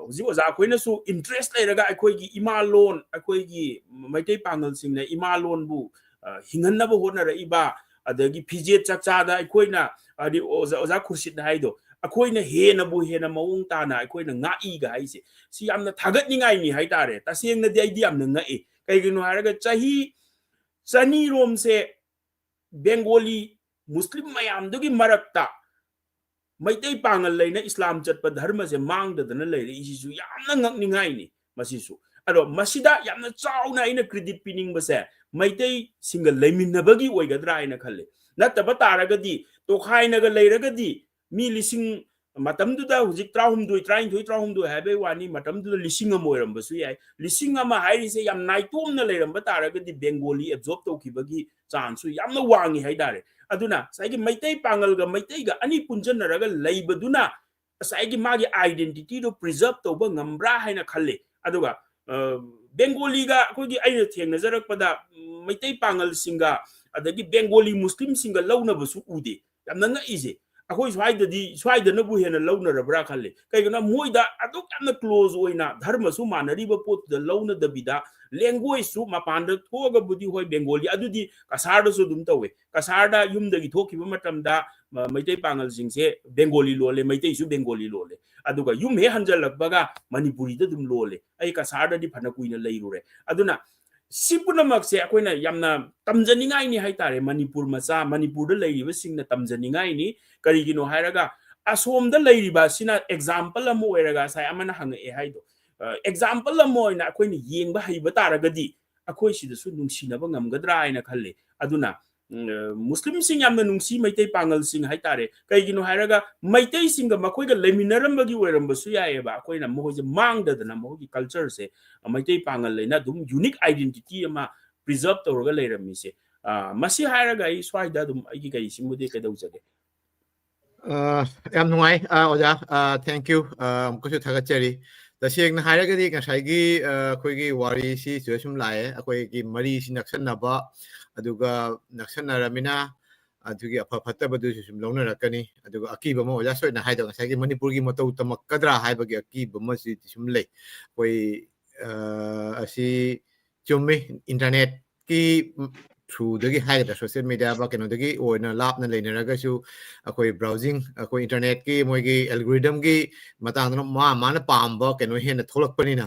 ꯍꯧꯖꯤꯛ ꯑꯣꯖꯥ ꯑꯩꯈꯣꯏꯅꯁꯨ ꯏꯟꯇꯔꯦꯁ ꯂꯩꯔꯒ ꯑꯩꯈꯣꯏꯒꯤ ꯏꯃꯥ ꯂꯣꯟ ꯑꯩꯈꯣꯏꯒꯤ ꯃꯩꯇꯩ ꯄꯥꯡꯒꯜꯁꯤꯡꯅ ꯏꯃꯥ ꯂꯣꯟꯕꯨ ꯍꯤꯡꯍꯟꯅꯕ ꯍꯣꯠꯅꯔꯛꯏꯕ ꯑꯗꯒꯤ ꯐꯤꯖꯦꯠ ꯆꯥꯛꯆꯥꯗ ꯑꯩꯈꯣꯏꯅ ꯍꯥꯏꯗꯤ ꯑꯣꯖꯥ ꯈꯨꯔꯁꯤꯠꯅ ꯍꯥꯏꯗꯣ ꯑꯩꯈꯣꯏꯅ ꯍꯦꯟꯅ ꯃꯑꯣꯡ ꯇꯥꯅ ꯑꯩꯈꯣꯏꯅ ꯉꯥꯛꯏꯒ ꯍꯥꯏꯁꯦ ꯁꯤ ꯌꯥꯝꯅ ꯊꯥꯒꯠꯅꯤꯡꯉꯥꯏꯅꯤ ꯍꯥꯏꯇꯥꯔꯦ ꯇꯁꯦꯡꯅꯗꯤ ꯑꯩꯗꯤ ꯌꯥꯝꯅ ꯉꯛꯏ ꯀꯩꯒꯤꯅꯣ ꯍꯥꯏꯔꯒ ꯆꯍꯤ 200ꯔꯣꯝꯁꯦ ꯕꯦꯡꯒꯣꯂꯤ ꯃꯨꯁꯂꯤꯝ ꯃꯌꯥꯝꯗꯨꯒꯤ ꯃꯔꯛꯇ ꯃꯩꯇꯩ ꯄꯥꯡꯒꯜ ꯂꯩꯅ ꯏꯁꯂꯥꯝ ꯆꯠꯄ ꯙꯔꯃꯁꯦ ꯃꯥꯡꯗꯗꯅ ꯂꯩꯔꯛꯏꯁꯤꯁꯨ ꯌꯥꯝꯅ ꯉꯛꯅꯤꯡꯉꯥꯏꯅꯤ ꯃꯁꯤꯁꯨ ꯑꯗꯣ ꯃꯁꯤꯗ ꯌꯥꯝꯅ ꯆꯥꯎꯅ ꯑꯩꯅ ꯀ꯭ꯔꯦꯗꯤꯠ ꯄꯤꯅꯤꯡꯕꯁꯦ ꯃꯩꯇꯩꯁꯤꯡꯒ ꯂꯩꯃꯤꯟꯅꯕꯒꯤ ꯑꯣꯏꯒꯗ꯭ꯔꯥ ꯍꯥꯏꯅ ꯈꯜꯂꯤ ꯅꯠꯇꯕ ꯇꯥꯔꯒꯗꯤ ꯇꯣꯈꯥꯏꯅꯒ ꯂꯩꯔꯒꯗꯤ ꯃꯤ ꯂꯤꯁꯤꯡ ꯃꯇꯝꯗꯨꯗ ꯍꯧꯖꯤꯛ 19 ꯍꯥꯏꯕꯩ ꯋꯥꯅꯤ ꯃꯇꯝꯗꯨꯗ 1000 ꯑꯃ ꯑꯣꯏꯔꯝꯕꯁꯨ ꯌꯥꯏ 1000 ꯑꯃ ꯍꯥꯏꯔꯤꯁꯦ ꯌꯥꯝ ꯅꯥꯏꯇꯣꯝꯅ ꯂꯩꯔꯝꯕ ꯇꯥꯔꯒꯗꯤ ꯕꯦꯡꯒꯣꯂꯤ ꯑꯦꯕꯖꯣꯔꯕ ꯇꯧꯈꯤꯕꯒꯤ ꯆꯥꯟꯁꯁꯨ ꯌꯥꯝꯅ ꯋꯥꯡꯉꯤ ꯍꯥꯏꯇꯥꯔꯦ ꯑꯗꯨꯅ ꯉꯁꯥꯏꯒꯤ ꯃꯩꯇꯩ ꯄꯥꯡꯒꯜꯒ ꯃꯩꯇꯩꯒ ꯑꯅꯤ ꯄꯨꯟꯖꯟꯅꯔꯒ ꯂꯩꯕꯗꯨꯅ ꯉꯁꯥꯏꯒꯤ ꯃꯥꯒꯤ ꯑꯥꯏꯗꯦꯟꯇꯤꯇꯤꯗꯣ ꯄ꯭ꯔꯤꯖꯔꯕ ꯇꯧꯕ ꯉꯝꯕ꯭ꯔꯥ ꯍꯥꯏꯅ ꯈꯜꯂꯤ ꯑꯗꯨꯒ ꯕꯦꯡꯒꯣꯂꯤꯒ ꯑꯩꯈꯣꯏꯒꯤ ꯑꯩꯅ ꯊꯦꯡꯅꯖꯔꯛꯄꯗ ꯃꯩꯇꯩ ꯄꯥꯡꯒꯜꯁꯤꯡꯒ ꯑꯗꯒꯤ ꯕꯦꯡꯒꯣꯂꯤ ꯃꯨꯁꯂꯤꯝꯁꯤꯡꯒ ꯂꯧꯅꯕꯁꯨ ꯎꯗꯦ ꯌꯥꯝꯅ ꯉꯛꯏꯁꯦ ꯑꯩꯈꯣꯏ ꯁ꯭ꯋꯥꯏꯗꯅꯕꯨ ꯍꯦꯟꯅ ꯂꯧꯅꯔꯕ꯭ꯔꯥ ꯈꯜꯂꯤ ꯀꯩꯒꯤꯅꯣ ꯃꯣꯏꯗ ꯑꯗꯨꯛ ꯌꯥꯝꯅ ꯀ꯭ꯂꯣꯖ ꯑꯣꯏꯅ ꯙꯔꯃꯁꯨ ꯃꯥꯟꯅꯔꯤꯕ ꯄꯣꯠꯇꯨꯗ ꯂꯧꯅꯗꯕꯤꯗ ꯂꯦꯡꯒ꯭ꯋꯦꯖꯁꯨ ꯃꯄꯥꯟꯗ ꯊꯣꯛꯑꯒꯕꯨꯗꯤ ꯍꯣꯏ ꯕꯦꯡꯒꯣꯂꯤ ꯑꯗꯨꯗꯤ ꯀꯁꯥꯔꯗꯁꯨ ꯑꯗꯨꯝ ꯇꯧꯋꯦ ꯀꯁꯥꯔꯗ ꯌꯨꯝꯗꯒꯤ ꯊꯣꯛꯈꯤꯕ ꯃꯇꯝꯗ ꯃꯩꯇꯩ ꯄꯥꯡꯒꯜꯁꯤꯡꯁꯦ ꯕꯦꯡꯒꯣꯂꯤ ꯂꯣꯜꯂꯦ ꯃꯩꯇꯩꯁꯨ ꯕꯦꯡꯒꯣꯂꯤ ꯂꯣꯜꯂꯦ ꯑꯗꯨꯒ ꯌꯨꯝ ꯍꯦꯛ ꯍꯟꯖꯜꯂꯛꯄꯒ ꯃꯅꯤꯄꯨꯔꯤꯗ ꯑꯗꯨꯝ ꯂꯣꯜꯂꯦ ꯑꯩ ꯀꯁꯥꯔꯗꯗꯤ ꯐꯅ ꯀꯨꯏꯅ ꯂꯩꯔꯨꯔꯦ ꯑꯗꯨꯅ ꯁꯤ ꯄꯨꯝꯅꯃꯛꯁꯦ ꯑꯩꯈꯣꯏꯅ ꯌꯥꯝꯅ ꯇꯝꯖꯅꯤꯡꯉꯥꯏꯅꯤ ꯍꯥꯏꯇꯥꯔꯦ ꯃꯅꯤꯄꯨꯔ ꯃꯆꯥ ꯃꯅꯤꯄꯨꯔꯗ ꯂꯩꯔꯤꯕꯁꯤꯡꯅ ꯇꯝꯖꯅꯤꯡꯉꯥꯏꯅꯤ ꯀꯔꯤꯒꯤꯅꯣ ꯍꯥꯏꯔꯒ ꯑꯁꯣꯝꯗ ꯂꯩꯔꯤꯕ ꯑꯁꯤꯅ ꯑꯦꯛꯖꯥꯝꯄꯜ ꯑꯃ ꯑꯣꯏꯔꯒ ꯉꯁꯥꯏ ꯑꯃꯅ ꯍꯪꯉꯛꯑꯦ ꯍꯥꯏꯗꯣ ꯑꯦꯛꯖꯥꯝꯄꯜ ꯑꯃ ꯑꯣꯏꯅ ꯑꯩꯈꯣꯏꯅ ꯌꯦꯡꯕ ꯍꯩꯕ ꯇꯥꯔꯒꯗꯤ ꯑꯩꯈꯣꯏ ꯁꯤꯗꯁꯨ ꯅꯨꯡꯁꯤꯅꯕ ꯉꯝꯒꯗ꯭ꯔꯥ ꯍꯥꯏꯅ ꯈꯜꯂꯤ ꯑꯗꯨꯅ ꯃꯨꯁꯂꯤꯝꯁꯤꯡ ꯌꯥꯝꯅ ꯅꯨꯡꯁꯤ ꯃꯩꯇꯩ ꯄꯥꯡꯒꯜꯁꯤꯡ ꯍꯥꯏꯇꯥꯔꯦ ꯀꯩꯒꯤꯅꯣ ꯍꯥꯏꯔꯒ ꯃꯩꯇꯩꯁꯤꯡꯒ ꯃꯈꯣꯏꯒ ꯂꯩꯃꯤꯟꯅꯔꯝꯕꯒꯤ ꯑꯣꯏꯔꯝꯕꯁꯨ ꯌꯥꯏꯑꯕ ꯑꯩꯈꯣꯏꯅ ꯃꯈꯣꯏꯁꯦ ꯃꯥꯡꯗꯗꯅ ꯃꯈꯣꯏꯒꯤ ꯀꯜꯆꯔꯁꯦ ꯃꯩꯇꯩ ꯄꯥꯡꯒꯜ ꯂꯩꯅ ꯑꯗꯨꯝ ꯌꯨꯅꯤꯛ ꯑꯥꯏꯗꯦꯟꯇꯤꯇꯤ ꯑꯃ ꯄ꯭ꯔꯤꯖꯔꯕ ꯇꯧꯔꯒ ꯂꯩꯔꯝꯃꯤꯁꯦ ꯃꯁꯤ ꯍꯥꯏꯔꯒ ꯑꯩ ꯁ꯭ꯋꯥꯏꯗ ꯑꯗꯨꯝ ꯑꯩꯒꯤ ꯀꯔꯤꯁꯤꯃꯗꯤ ꯀꯩꯗꯧꯖꯒꯦ ꯌꯥꯝ ꯅꯨꯡꯉꯥꯏ ꯑꯣꯖꯥ ꯊꯦꯡꯛ ꯌꯨ ꯑꯃꯨꯛꯀꯁꯨ ꯊꯥꯒꯠꯆꯔꯤ ꯇꯁꯦꯡꯅ ꯍꯥꯏꯔꯒꯗꯤ ꯉꯁꯥꯏꯒꯤ ꯑꯩꯈꯣꯏꯒꯤ ꯋꯥꯔꯤꯁꯤꯁꯨ ꯁꯨꯝ ꯂꯥꯛꯑꯦ ꯑꯩꯈꯣꯏꯒꯤ ꯃꯔꯤꯁꯤ ꯅꯛꯁꯟꯅꯕ ꯑꯗꯨꯒ ꯅꯛꯁꯟꯅꯔꯃꯤꯅ ꯑꯗꯨꯒꯤ ꯑꯐ ꯐꯠꯇꯕꯗꯨꯁꯨ ꯁꯨꯝ ꯂꯧꯅꯔꯛꯀꯅꯤ ꯑꯗꯨꯒ ꯑꯀꯤꯕ ꯑꯃ ꯑꯣꯖꯥ ꯁꯣꯏꯅ ꯍꯥꯏꯗꯣ ꯉꯁꯥꯏꯒꯤ ꯃꯅꯤꯄꯨꯔꯒꯤ ꯃꯇꯧ ꯇꯝꯃꯛꯀꯗ꯭ꯔꯥ ꯍꯥꯏꯕꯒꯤ ꯑꯀꯤꯕ ꯑꯃꯁꯨ ꯁꯨꯝ ꯂꯩ ꯑꯩꯈꯣꯏ ꯑꯁꯤ ꯆꯨꯝꯃꯤ ꯏꯟꯇꯔꯅꯦꯠꯀꯤ ꯊ꯭ꯔꯨꯗꯒꯤ ꯍꯥꯏꯒꯗ꯭ꯔꯥ ꯁꯣꯁꯤꯌꯦꯜ ꯃീഡിꯌꯥ ꯀꯩꯅꯣꯗꯒꯤ ꯑꯣꯏꯅ ꯂꯥꯞꯅ ꯂꯩꯅꯔꯒꯁꯨ ꯑꯩꯈꯣꯏ ꯕ꯭ꯔꯥꯎꯖꯤꯡ ꯑꯩꯈꯣꯏ ꯏꯟꯇꯔꯅꯦꯠꯀꯤ ꯃꯣꯏꯒꯤ ꯑꯦꯜꯒꯣꯔꯤꯗꯝꯒꯤ ꯃꯇꯥꯡꯗꯅ ꯃꯥꯅ ꯄꯥꯝꯕ ꯀꯩꯅꯣ ꯍꯦꯟꯅ ꯊꯣꯛꯂꯛꯄꯅꯤꯅ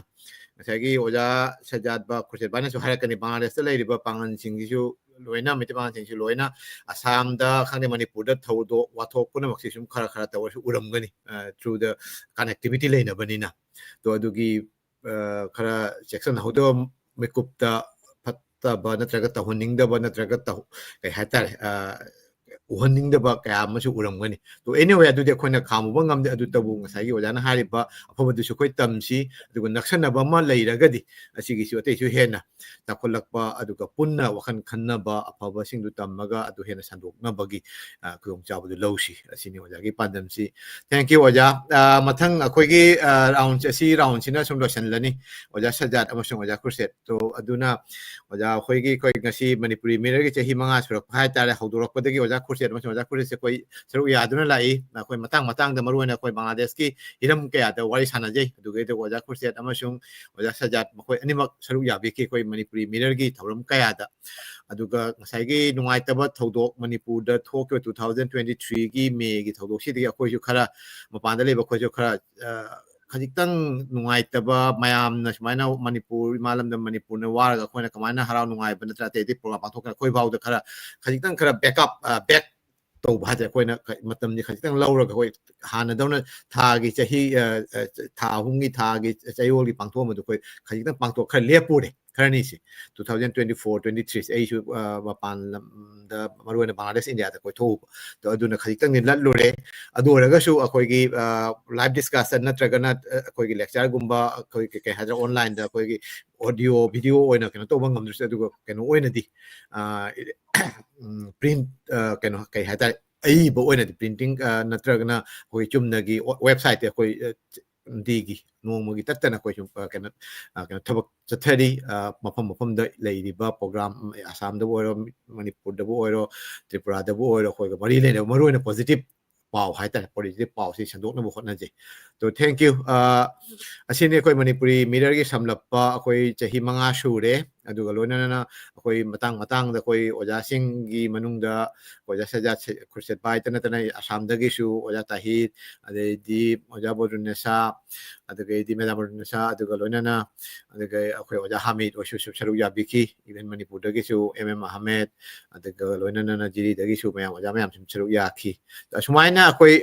ꯉꯁꯥꯏꯒꯤ ꯑꯣꯖꯥ ꯁꯖꯥꯠ ꯈꯨꯔꯁꯦꯠꯕꯥꯅꯁꯨ ꯍꯥꯏꯔꯛꯀꯅꯤ ꯕꯪꯒ꯭ꯂꯥꯗꯦꯁꯇ ꯂꯩꯔꯤꯕ ꯄꯥꯡꯒꯜꯁꯤꯡꯁꯤꯁꯨ ꯂꯣꯏꯅ ꯃꯩꯇꯩ ꯄꯥꯡꯒꯜꯁꯤꯡꯁꯨ ꯂꯣꯏꯅ ꯑꯁꯥꯝꯗ ꯈꯪꯗꯦ ꯃꯅꯤꯄꯨꯔꯗ ꯊꯧꯗꯣꯛ ꯋꯥꯊꯣꯛ ꯄꯨꯝꯅꯃꯛꯁꯤ ꯁꯨꯝ ꯈꯔ ꯇꯧꯔꯁꯨ ꯎꯔꯝꯒꯅꯤ ꯊ꯭ꯔꯨ ꯗ ꯀꯅꯦꯛꯇꯤꯚꯤꯇꯤ ꯂꯩꯅꯕꯅꯤꯅ ꯇꯣ ꯑꯗꯨꯒꯤ ꯈꯔ ꯆꯦꯛꯁꯤꯟꯍꯧꯗꯕ ꯃꯤꯀꯨꯞꯇ ꯐꯠꯇꯕ ꯅꯠꯇ꯭ꯔꯒ ꯇꯧꯍꯟꯅꯤꯡꯗꯕ ꯅꯠꯇ꯭ꯔꯒ ꯀꯩ ꯍꯥꯏꯇꯥꯔꯦ ꯎꯍꯟꯅꯤꯡꯗꯕ ꯀꯌꯥ ꯑꯃꯁꯨ ꯎꯔꯝꯒꯅꯤ ꯇꯣ ꯑꯦꯅꯤꯋꯦ ꯑꯗꯨꯗꯤ ꯑꯩꯈꯣꯏꯅ ꯈꯥꯝꯃꯨꯕ ꯉꯝꯗꯦ ꯑꯗꯨꯇꯕꯨ ꯉꯁꯥꯏꯒꯤ ꯑꯣꯖꯥꯅ ꯍꯥꯏꯔꯤꯕ ꯑꯐꯕꯗꯨꯁꯨ ꯑꯩꯈꯣꯏ ꯇꯝꯁꯤ ꯑꯗꯨꯒ ꯅꯛꯁꯟꯅꯕ ꯑꯃ ꯂꯩꯔꯒꯗꯤ ꯑꯁꯤꯒꯤꯁꯨ ꯑꯇꯩꯁꯨ ꯍꯦꯟꯅ ꯆꯥꯎꯈꯠꯂꯛꯄ ꯑꯗꯨꯒ ꯄꯨꯟꯅ ꯋꯥꯈꯜ ꯈꯟꯅꯕ ꯑꯐꯕꯁꯤꯡꯗꯨ ꯇꯝꯃꯒ ꯑꯗꯨ ꯍꯦꯟꯅ ꯁꯟꯗꯣꯛꯅꯕꯒꯤ ꯈꯨꯗꯣꯡꯆꯥꯕꯗꯨ ꯂꯧꯁꯤ ꯑꯁꯤꯅꯤ ꯑꯣꯖꯥꯒꯤ ꯄꯥꯟꯗꯝꯁꯤ ꯊꯦꯡꯛ ꯌꯨ ꯑꯣꯖꯥ ꯃꯊꯪ ꯑꯩꯈꯣꯏꯒꯤ ꯔꯥꯎꯟꯁꯤꯅ ꯁꯨꯝ ꯂꯣꯏꯁꯤꯜꯂꯅꯤ ꯑꯣꯖꯥ ꯁꯖꯥꯠ ꯑꯃꯁꯨꯡ ꯑꯣꯖꯥ ꯈꯨꯔꯁꯦꯠ ꯇꯣ ꯑꯗꯨꯅ ꯑꯣꯖꯥ ꯑꯩꯈꯣꯏ ꯉꯁꯤ ꯃꯅꯤꯄꯨꯔꯤ ꯃꯤꯔꯔꯒꯤ ꯆꯍꯤ 5 ꯁꯨꯔꯛꯄ ꯍꯥꯏꯇꯥꯔꯦ ꯍꯧꯗꯣꯔꯛꯄꯗꯒꯤ ꯑꯣꯖꯥ ꯈꯨꯔꯁꯦꯠ ꯑꯃꯁꯨꯡ ꯑꯣꯖꯥ ꯈꯨꯔꯁꯦꯠꯁꯦ ꯑꯩꯈꯣꯏ ꯁꯔꯨꯛ ꯌꯥꯗꯨꯅ ꯂꯥꯛꯏ ꯑꯩꯈꯣꯏ ꯃꯇꯥꯡꯗ ꯃꯔꯨꯑꯣꯏꯅ ꯑꯩꯈꯣꯏ ꯕꯪꯒ꯭ꯂꯥꯗꯦꯁꯀꯤ ꯍꯤꯔꯝ ꯀꯌꯥꯗ ꯋꯥꯔꯤ ꯁꯥꯟꯅꯖꯩ ꯑꯗꯨꯒꯩꯗ ꯑꯣꯖꯥ ꯈꯨꯔꯁꯦꯠ ꯑꯃꯁꯨꯡ ꯑꯣꯖꯥ ꯁꯖꯥꯠ ꯃꯈꯣꯏ ꯑꯅꯤꯃꯛ ꯁꯔꯨꯛ ꯌꯥꯕꯤꯈꯤ ꯑꯩꯈꯣꯏ ꯃꯅꯤꯄꯨꯔꯤ ꯃꯤꯔꯔꯒꯤ ꯊꯧꯔꯝ ꯀꯌꯥꯗ ꯑꯗꯨꯒ ꯉꯁꯥꯏꯒꯤ ꯅꯨꯡꯉꯥꯏꯇꯕ ꯊꯧꯗꯣꯛ ꯃꯅꯤꯄꯨꯔꯗ ꯊꯣꯛꯈꯤꯕ 2023ꯒꯤ ꯃꯦꯒꯤ ꯊꯧꯗꯣꯛꯁꯤꯗꯒꯤ ꯑꯩꯈꯣꯏꯁꯨ ꯈꯔ ꯃꯄꯥꯟꯗ ꯂꯩꯕ ꯑꯩꯈꯣꯏꯁꯨ ꯈꯔ ꯈꯖꯤꯛꯇꯪ ꯅꯨꯡꯉꯥꯏꯇꯕ ꯃꯌꯥꯝꯅ ꯁꯨꯃꯥꯏꯅ ꯃꯅꯤꯄꯨꯔ ꯏꯃꯥ ꯂꯝꯗꯝ ꯃꯅꯤꯄꯨꯔꯅ ꯋꯥꯔꯒ ꯑꯩꯈꯣꯏꯅ ꯀꯃꯥꯏꯅ ꯍꯔꯥꯎ ꯅꯨꯡꯉꯥꯏꯕ ꯅꯠꯇ꯭ꯔꯒ ꯑꯇꯩ ꯄ꯭ꯔꯣꯒ꯭ꯔꯥꯝ ꯄꯥꯡꯊꯣꯛꯀꯅꯤ ꯑꯩꯈꯣꯏ ꯐꯥꯎꯗ ꯈꯖꯤꯛꯇꯪ ꯕꯦꯛ ꯇꯧꯕ ꯍꯥꯏꯇꯥꯔꯦ ꯑꯩꯈꯣꯏꯅ ꯃꯇꯝꯁꯦ ꯈꯖꯤꯛꯇꯪ ꯂꯧꯔꯒ ꯑꯩꯈꯣꯏ ꯍꯥꯟꯅꯗꯧꯅ ꯊꯥꯒꯤ ꯆꯍꯤ ꯊꯥ ꯑꯍꯨꯝꯒꯤ ꯊꯥꯒꯤ ꯆꯌꯣꯜꯒꯤ ꯄꯥꯡꯊꯣꯛꯑꯝꯕꯗꯣ ꯑꯩꯈꯣꯏ ꯈꯖꯤꯛꯇꯪ ꯄꯥꯡꯊꯣꯛ ꯈꯔ ꯂꯦꯞꯄꯨꯔꯦ ꯈꯔꯅꯤꯁꯦ 2024-23 ꯑꯩꯁꯨ ꯃꯄꯥꯟ ꯂꯝꯗ ꯃꯔꯨꯑꯣꯏꯅ ꯕꯪꯒ꯭ꯂꯥꯗꯦꯁ ꯏꯟꯗꯤꯌꯥꯗ ꯀꯣꯏꯊꯣꯛꯎꯕ ꯑꯗꯨꯅ ꯈꯖꯤꯛꯇꯪꯗꯤ ꯂꯠꯂꯨꯔꯦ ꯑꯗꯨ ꯑꯣꯏꯔꯒꯁꯨ ꯑꯩꯈꯣꯏꯒꯤ ꯂꯥꯏꯚ ꯗꯤꯁꯀꯁꯟ ꯅꯠꯇ꯭ꯔꯒꯅ ꯑꯩꯈꯣꯏꯒꯤ ꯂꯦꯛꯆꯔꯒꯨꯝꯕ ꯑꯩꯈꯣꯏ ꯀꯩ ꯍꯥꯏꯗ꯭ꯔꯦ ꯑꯣꯟꯂꯥꯏꯟꯗ ꯑꯩꯈꯣꯏꯒꯤ ꯑꯣꯗꯤꯑꯣ ꯚꯤꯗꯤꯑꯣ ꯑꯣꯏꯅ ꯀꯩꯅꯣ ꯇꯧꯕ ꯉꯝꯗ꯭ꯔꯁꯨ ꯑꯗꯨꯒ ꯀꯩꯅꯣ ꯑꯣꯏꯅꯗꯤ ꯄ꯭ꯔꯤꯟ ꯀꯩꯅꯣ ꯀꯩ ꯍꯥꯏꯇꯥꯔꯦ ꯑꯏꯕ ꯑꯣꯏꯅꯗꯤ ꯄ꯭ꯔꯤꯟꯇꯤꯡ ꯅꯠꯇ꯭ꯔꯒꯅ ꯑꯩꯈꯣꯏ ꯆꯨꯝꯅꯒꯤ ꯋꯦꯕꯁꯥꯏꯠꯇ ꯑꯩꯈꯣꯏ ꯅꯨꯡꯇꯤꯒꯤ ꯅꯣꯡꯃꯒꯤ ꯇꯠꯇꯅ ꯑꯩꯈꯣꯏ ꯁꯨꯝ ꯀꯩꯅꯣ ꯊꯕꯛ ꯆꯠꯊꯔꯤ ꯃꯐꯝ ꯃꯐꯝꯗ ꯂꯩꯔꯤꯕ ꯄ꯭ꯔꯣꯒ꯭ꯔꯥꯝ ꯑꯁꯥꯝꯗꯕꯨ ꯑꯣꯏꯔꯣ ꯃꯅꯤꯄꯨꯔꯗꯕꯨ ꯑꯣꯏꯔꯣ ꯇ꯭ꯔꯤꯄꯨꯔꯥꯗꯕꯨ ꯑꯣꯏꯔꯣ ꯑꯩꯈꯣꯏꯒ ꯃꯔꯤ ꯂꯩꯅꯕ ꯃꯔꯨꯑꯣꯏꯅ ꯄꯣꯖꯤꯇꯤꯚ ꯄꯥꯎ ꯍꯥꯏꯇꯥꯔꯦ ꯄꯣꯖꯤꯇꯤꯚ ꯄꯥꯎꯁꯤ ꯁꯟꯗꯣꯛꯅꯕ ꯍꯣꯠꯅꯖꯩ ꯇꯣ ꯊꯦꯡꯛ ꯌꯨ ꯑꯁꯤꯅꯤ ꯑꯩꯈꯣꯏ ꯃꯅꯤꯄꯨꯔꯤ ꯃꯤꯔꯔꯒꯤ ꯁꯝꯂꯞꯄ ꯑꯩꯈꯣꯏ ꯆꯍꯤ 5 ꯁꯨꯔꯦ ꯑꯗꯨꯒ ꯂꯣꯏꯅꯅ ꯑꯩꯈꯣꯏ ꯃꯇꯥꯡ ꯃꯇꯥꯡꯗ ꯑꯩꯈꯣꯏ ꯑꯣꯖꯥꯁꯤꯡꯒꯤ ꯃꯅꯨꯡꯗ ꯑꯣꯖꯥ ꯁꯖꯥꯠ ꯈꯨꯔꯁꯦꯠ ꯚꯥꯏꯇ ꯅꯠꯇꯅ ꯑꯁꯥꯝꯗꯒꯤꯁꯨ ꯑꯣꯖꯥ ꯇꯥꯍꯤꯔ ꯑꯗꯩꯗꯤ ꯑꯣꯖꯥ ꯕꯣꯔꯨꯅꯦꯁꯥ ꯑꯗꯨꯗꯒꯤꯗꯤ ꯃꯦꯗꯥꯝ ꯕꯣꯔꯨꯅꯦꯁꯥ ꯑꯗꯨꯒ ꯂꯣꯏꯅꯅ ꯑꯗꯨꯒ ꯑꯩꯈꯣꯏ ꯑꯣꯖꯥ ꯍꯥꯃꯤꯗ ꯑꯣꯏꯁꯨ ꯁꯔꯨꯛ ꯌꯥꯕꯤꯈꯤ ꯏꯚꯦꯟ ꯃꯅꯤꯄꯨꯔꯗꯒꯤꯁꯨ ꯑꯍꯃꯦꯗ ꯑꯗꯨꯒ ꯂꯣꯏꯅꯅ ꯖꯤꯔꯤꯗꯒꯤꯁꯨ ꯃꯌꯥꯝ ꯑꯣꯖꯥ ꯃꯌꯥꯝꯁꯨ ꯁꯔꯨꯛ ꯌꯥꯈꯤ ꯑꯁꯨꯃꯥꯏꯅ ꯑꯩꯈꯣꯏ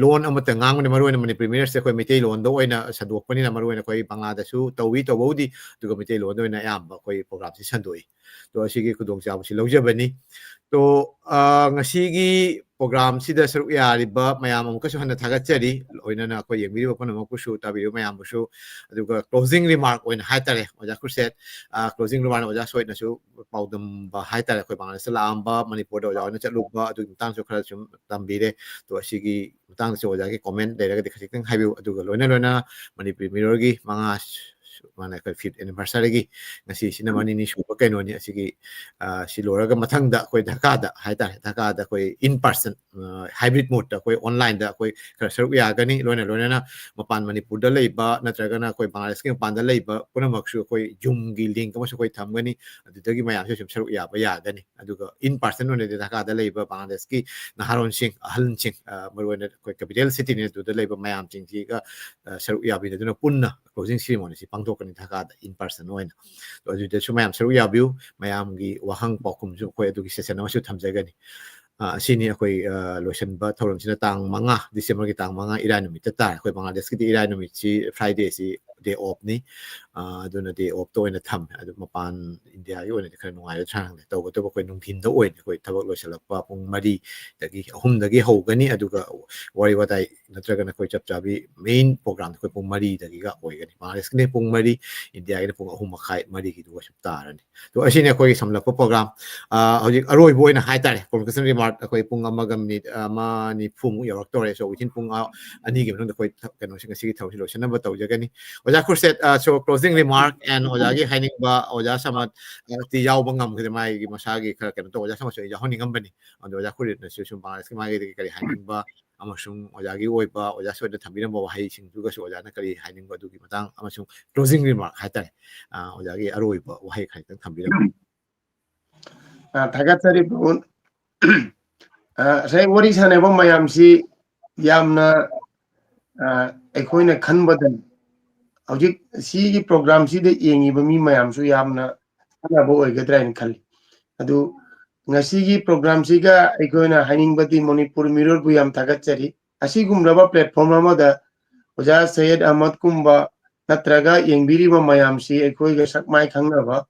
ꯂꯣꯟ ꯑꯃꯠꯇ ꯉꯥꯡꯕꯅꯤ ꯃꯔꯨꯑꯣꯏꯅ ꯃꯅꯤꯄꯨꯔꯤ ꯃꯤꯔꯔꯁꯦ ꯑꯩꯈꯣꯏ ꯃꯩꯇꯩꯂꯣꯟꯗ ꯑꯣꯏꯅ ꯁꯟꯗꯣꯛꯄꯅꯤꯅ ꯃꯔꯨꯑꯣꯏꯅ ꯑꯩꯈꯣꯏ ꯕꯪꯒ꯭ꯂꯥꯗꯁꯨ ꯇꯧꯕꯕꯨꯗꯤ ꯑꯗꯨꯒ ꯃꯩꯇꯩꯂꯣꯟꯗ ꯑꯣꯏꯅ ꯑꯌꯥꯝꯕ ꯑꯩꯈꯣꯏ ꯄ꯭ꯔꯣꯒ꯭ꯔꯥꯝꯁꯤ ꯁꯟꯗꯣꯛꯏ ꯇꯣ ꯑꯁꯤꯒꯤ ꯈꯨꯗꯣꯡꯆꯥꯕꯁꯤ ꯂꯧꯖꯕꯅꯤ ꯇꯣ ꯉꯁꯤꯒꯤ ꯄ꯭ꯔꯣꯒ꯭ꯔꯥꯝꯁꯤꯗ ꯁꯔꯨꯛ ꯌꯥꯔꯤꯕ ꯃꯌꯥꯝ ꯑꯃꯨꯛꯀꯁꯨ ꯍꯟꯅ ꯊꯥꯒꯠꯆꯔꯤ ꯂꯣꯏꯅꯅ ꯑꯩꯈꯣꯏ ꯌꯦꯡꯕꯤꯔꯤꯕ ꯄꯨꯝꯅꯃꯛꯄꯨꯁꯨ ꯇꯥꯕꯤꯔꯤꯕ ꯃꯌꯥꯝꯕꯨꯁꯨ ꯑꯗꯨꯒ ꯀ꯭ꯂꯣꯖꯤꯡ ꯔꯤꯃꯥꯔꯛ ꯑꯣꯏꯅ ꯍꯥꯏꯇꯥꯔꯦ ꯑꯣꯖꯥ ꯈꯨꯔꯁꯦꯠ ꯀ꯭ꯂꯣꯖꯤꯡ ꯔꯤꯃꯥꯔꯛ ꯑꯣꯖꯥ ꯁꯣꯏꯅꯁꯨ ꯄꯥꯎꯗꯝꯕ ꯍꯥꯏꯇꯥꯔꯦ ꯑꯩꯈꯣꯏ ꯕꯪꯒ꯭ꯂꯥꯗꯦꯁꯇ ꯂꯥꯛꯑꯝꯕ ꯃꯅꯤꯄꯨꯔꯗ ꯑꯣꯖꯥ ꯑꯣꯏꯅ ꯆꯠꯂꯨꯕ ꯑꯗꯨꯒꯤ ꯃꯇꯥꯡꯁꯨ ꯈꯔ ꯁꯨꯝ ꯇꯝꯕꯤꯔꯦ ꯇꯣ ꯑꯁꯤꯒꯤ ꯃꯇꯥꯡꯗꯁꯨ ꯑꯣꯖꯥꯒꯤ ꯀꯣꯃꯦꯟ ꯂꯩꯔꯒꯗꯤ ꯈꯖꯤꯛꯇꯪ ꯍꯥꯏꯕꯤꯌꯨ ꯑꯗꯨꯒ ꯂꯣꯏꯅꯅ ꯃꯅꯤꯄꯨꯔꯤ ꯃꯤꯔꯔꯒꯤ 5 ꯑꯩꯈꯣꯏ 5th anniversary ꯉꯁꯤꯁꯤꯅ ꯃꯅꯤꯅꯤ ꯁꯨꯕ ꯀꯩꯅꯣꯅꯤ ꯑꯁꯤꯒꯤ ꯁꯤ ꯂꯣꯏꯔꯒ ꯃꯊꯪꯗ ꯑꯩꯈꯣꯏ ꯙꯀꯥꯗ ꯍꯥꯏꯇꯥꯔꯦ ꯙꯀꯥꯗ ꯑꯩꯈꯣꯏ ꯏꯟ ꯄꯥꯔꯁꯟ ꯍꯥꯏꯕ꯭ꯔꯤꯠ ꯃꯣꯗꯇ ꯑꯩꯈꯣꯏ ꯑꯣꯟꯂꯥꯏꯟꯗ ꯑꯩꯈꯣꯏ ꯈꯔ ꯁꯔꯨꯛ ꯌꯥꯒꯅꯤ ꯂꯣꯏꯅꯅ ꯃꯄꯥꯟ ꯃꯅꯤꯄꯨꯔꯗ ꯂꯩꯕ ꯅꯠꯇ꯭ꯔꯒꯅ ꯑꯩꯈꯣꯏ ꯕꯪꯒ꯭ꯂꯥꯗꯦꯁꯀꯤ ꯃꯄꯥꯟꯗ ꯂꯩꯕ ꯄꯨꯝꯅꯃꯛꯁꯨ ꯑꯩꯈꯣꯏ ꯖꯨꯝꯒꯤ ꯂꯤꯡꯛ ꯑꯃꯁꯨ ꯑꯩꯈꯣꯏ ꯊꯝꯒꯅꯤ ꯑꯗꯨꯗꯒꯤ ꯃꯌꯥꯝꯁꯨ ꯁꯨꯝ ꯁꯔꯨꯛ ꯌꯥꯕ ꯌꯥꯒꯅꯤ ꯑꯗꯨꯒ ꯏꯟ ꯄꯥꯔꯁꯟ ꯑꯣꯏꯅꯗꯤ ꯙꯀꯥꯗ ꯂꯩꯕ ꯕꯪꯒ꯭ꯂꯥꯗꯦꯁꯀꯤ ꯅꯍꯥꯔꯣꯟꯁꯤꯡ ꯑꯍꯜꯁꯤꯡ ꯃꯔꯨꯑꯣꯏꯅ ꯑꯩꯈꯣꯏ ꯀꯦꯄꯤꯇꯦꯜ ꯁꯤꯇꯤꯅꯤ ꯑꯗꯨꯗ ꯂꯩꯕ ꯃꯌꯥꯝꯁꯤꯡꯁꯤꯒ ꯁꯔꯨꯛ ꯌꯥꯕꯤꯗꯨꯅ ꯄꯨꯟꯅ ꯀ꯭ꯂꯣꯖꯤꯡ ꯁꯤꯔꯤꯃꯣꯅꯤꯁꯤ ꯄꯥꯡꯊꯣꯛꯀꯅꯤ ꯙꯀꯥꯗ ꯏꯟ ꯄꯥꯔꯁꯟ ꯑꯣꯏꯅ ꯑꯗꯨꯗꯁꯨ ꯃꯌꯥꯝ ꯁꯔꯨꯛ ꯌꯥꯕꯤꯌꯨ ꯃꯌꯥꯝꯒꯤ ꯋꯥꯍꯪ ꯄꯥꯎꯈꯨꯝꯁꯨ ꯑꯩꯈꯣꯏ ꯑꯗꯨꯒꯤ ꯁꯦꯁꯟ ꯑꯃꯁꯨ ꯊꯝꯖꯒꯅꯤ ꯑꯁꯤꯅꯤ ꯑꯩꯈꯣꯏ ꯂꯣꯏꯁꯤꯟꯕ ꯊꯧꯔꯝꯁꯤꯅ ꯇꯥꯡ 5 ꯗꯤꯁꯦꯝꯕꯔꯒꯤ ꯇꯥꯡ 5 ꯏꯔꯥꯏ ꯅꯨꯃꯤꯠꯇ ꯇꯥꯔꯦ ꯑꯩꯈꯣꯏ ꯕꯪꯒ꯭ꯂꯥꯗꯦꯁꯀꯤꯗꯤ ꯏꯔꯥꯏ ꯅꯨꯃꯤꯠꯁꯤ ꯐ꯭ꯔꯥꯏꯗꯦꯁꯤ ꯗꯦ ꯑꯣꯐꯅꯤ ꯑꯗꯨꯅ ꯗꯦ ꯑꯣꯐꯇ ꯑꯣꯏꯅ ꯊꯝꯃꯦ ꯑꯗꯨ ꯃꯄꯥꯟ ꯏꯟꯗꯤꯌꯥꯒꯤ ꯑꯣꯏꯅꯗꯤ ꯈꯔ ꯅꯨꯡꯉꯥꯏꯔꯣꯏꯗ꯭ꯔꯥ ꯈꯪꯗꯦ ꯇꯧꯕꯇꯕꯨ ꯑꯩꯈꯣꯏ ꯅꯨꯡꯊꯤꯟꯗ ꯑꯣꯏꯅ ꯑꯩꯈꯣꯏ ꯊꯕꯛ ꯂꯣꯏꯁꯤꯜꯂꯛꯄ ꯄꯨꯡ 3 ꯍꯧꯒꯅꯤ ꯑꯗꯨꯒ ꯋꯥꯔꯤ ꯋꯥꯇꯥꯏ ꯅꯠꯇ꯭ꯔꯒꯅ ꯑꯩꯈꯣꯏ ꯆꯞ ꯆꯥꯕꯤ ꯃꯦꯏꯟ ꯄ꯭ꯔꯣꯒ꯭ꯔꯥꯝꯗ ꯑꯩꯈꯣꯏ ꯄꯨꯡ 3 ꯑꯣꯏꯒꯅꯤ ꯕꯪꯒ꯭ꯂꯥꯗꯦꯁꯀꯤꯅ ꯄꯨꯡ 3 ꯏꯟꯗꯤꯌꯥꯒꯤꯅ ꯄꯨꯡ 3:30 ꯃꯔꯤꯒꯤꯗꯨꯒ ꯁꯨꯝ ꯇꯥꯔꯅꯤ ꯑꯗꯣ ꯑꯁꯤꯅꯤ ꯑꯩꯈꯣꯏꯒꯤ ꯁꯝꯂꯞꯄ ꯄ꯭ꯔꯣꯒ꯭ꯔꯥꯝ ꯍꯧꯖꯤꯛ ꯑꯔꯣꯏꯕ ꯑꯣꯏꯅ ꯍꯥꯏꯇꯥꯔꯦ ꯀꯣꯟꯚꯣꯀꯦꯁꯟ ꯔꯤꯃꯥꯔꯛ ꯑꯩꯈꯣꯏ ꯄꯨꯡ 1:40 ꯌꯧꯔꯛꯇꯧꯔꯦ ꯁꯣ ꯋꯤꯊꯤꯟ ꯄꯨꯡ 2ꯒꯤ ꯃꯅꯨꯡꯗ ꯑꯩꯈꯣꯏ ꯀꯩꯅꯣꯁꯤ ꯉꯁꯤꯒꯤ ꯊꯕꯛꯁꯤ ꯂꯣꯏꯁꯤꯟꯅꯕ ꯇꯧꯖꯒꯅꯤ ꯑꯣꯖꯥ ꯈꯨꯔꯁꯦꯠ ꯁꯣ ꯀ꯭ꯂꯣꯖꯤꯡ ꯔꯤꯃꯥꯔꯛ ꯑꯦꯟ ꯑꯣꯖꯥꯒꯤ ꯍꯥꯏꯅꯤꯡꯕ ꯑꯣꯖꯥ ꯁꯃꯠꯇꯤ ꯌꯥꯎꯕ ꯉꯝꯈꯤꯗꯦ ꯃꯥꯒꯤ ꯃꯁꯥꯒꯤ ꯈꯔ ꯀꯩꯅꯣ ꯇꯧ ꯑꯣꯖꯥ ꯁꯃꯠꯁꯨ ꯌꯥꯎꯍꯟꯅꯤꯡꯉꯝꯕꯅꯤ ꯑꯗꯣ ꯑꯣꯖꯥ ꯈꯨꯔꯁꯦꯠꯅꯁꯨ ꯁꯨꯝ ꯕꯪꯒ꯭ꯂꯥꯗꯦꯁꯀꯤ ꯃꯥꯒꯤꯗꯒꯤ ꯀꯔꯤ ꯍꯥꯏꯅꯤꯡꯕ ꯑꯃꯁꯨꯡ ꯑꯣꯖꯥꯒꯤ ꯑꯣꯏꯕ ꯑꯣꯖꯥ ꯁꯣꯏꯗ ꯊꯝꯕꯤꯔꯝꯕ ꯋꯥꯍꯩꯁꯤꯡꯗꯨꯒꯁꯨ ꯑꯣꯖꯥꯅ ꯀꯔꯤ ꯍꯥꯏꯅꯤꯡꯕ ꯑꯗꯨꯒꯤ ꯃꯇꯥꯡ ꯑꯃꯁꯨꯡ ꯀ꯭ꯂꯣꯖꯤꯡ ꯔꯤꯃꯥꯔꯛ ꯍꯥꯏꯇꯥꯔꯦ ꯑꯣꯖꯥꯒꯤ ꯑꯔꯣꯏꯕ ꯋꯥꯍꯩ ꯈꯖꯤꯛꯇꯪ ꯊꯝꯕꯤꯔꯝꯃꯨ ꯊꯥꯒꯠꯆꯔꯤ ꯕ꯭ꯔꯣꯟ ꯉꯁꯥꯏ ꯋꯥꯔꯤ ꯁꯥꯟꯅꯕ ꯃꯌꯥꯝꯁꯤ ꯌꯥꯝꯅ ꯑꯩꯈꯣꯏꯅ ꯈꯟꯕꯗ ꯍꯧꯖꯤꯛ ꯁꯤꯒꯤ ꯄ꯭ꯔꯣꯒ꯭ꯔꯥꯝꯁꯤꯗ ꯌꯦꯡꯉꯤꯕ ꯃꯤ ꯃꯌꯥꯝꯁꯨ ꯌꯥꯝꯅ ꯀꯥꯟꯅꯕ ꯑꯣꯏꯒꯗ꯭ꯔꯥ ꯍꯥꯏꯅ ꯈꯜꯂꯤ ꯑꯗꯨ ꯉꯁꯤꯒꯤ ꯄ꯭ꯔꯣꯒ꯭ꯔꯥꯝꯁꯤꯒ ꯑꯩꯈꯣꯏꯅ ꯍꯥꯏꯅꯤꯡꯕꯗꯤ ꯃꯅꯤꯄꯨꯔ ꯃꯤꯔꯔꯕꯨ ꯌꯥꯝ ꯊꯥꯒꯠꯆꯔꯤ ꯑꯁꯤꯒꯨꯝꯂꯕ ꯄ꯭ꯂꯦꯠꯐꯣꯔꯝ ꯑꯃꯗ ꯑꯣꯖꯥ ꯁꯩꯌꯦꯗ ꯑꯍꯃꯗ ꯀꯨꯝꯕ ꯅꯠꯇ꯭ꯔꯒ ꯌꯦꯡꯕꯤꯔꯤꯕ ꯃꯌꯥꯝꯁꯤ ꯑꯩꯈꯣꯏꯒ ꯁꯛꯃꯥꯏ ꯈꯪꯅꯕ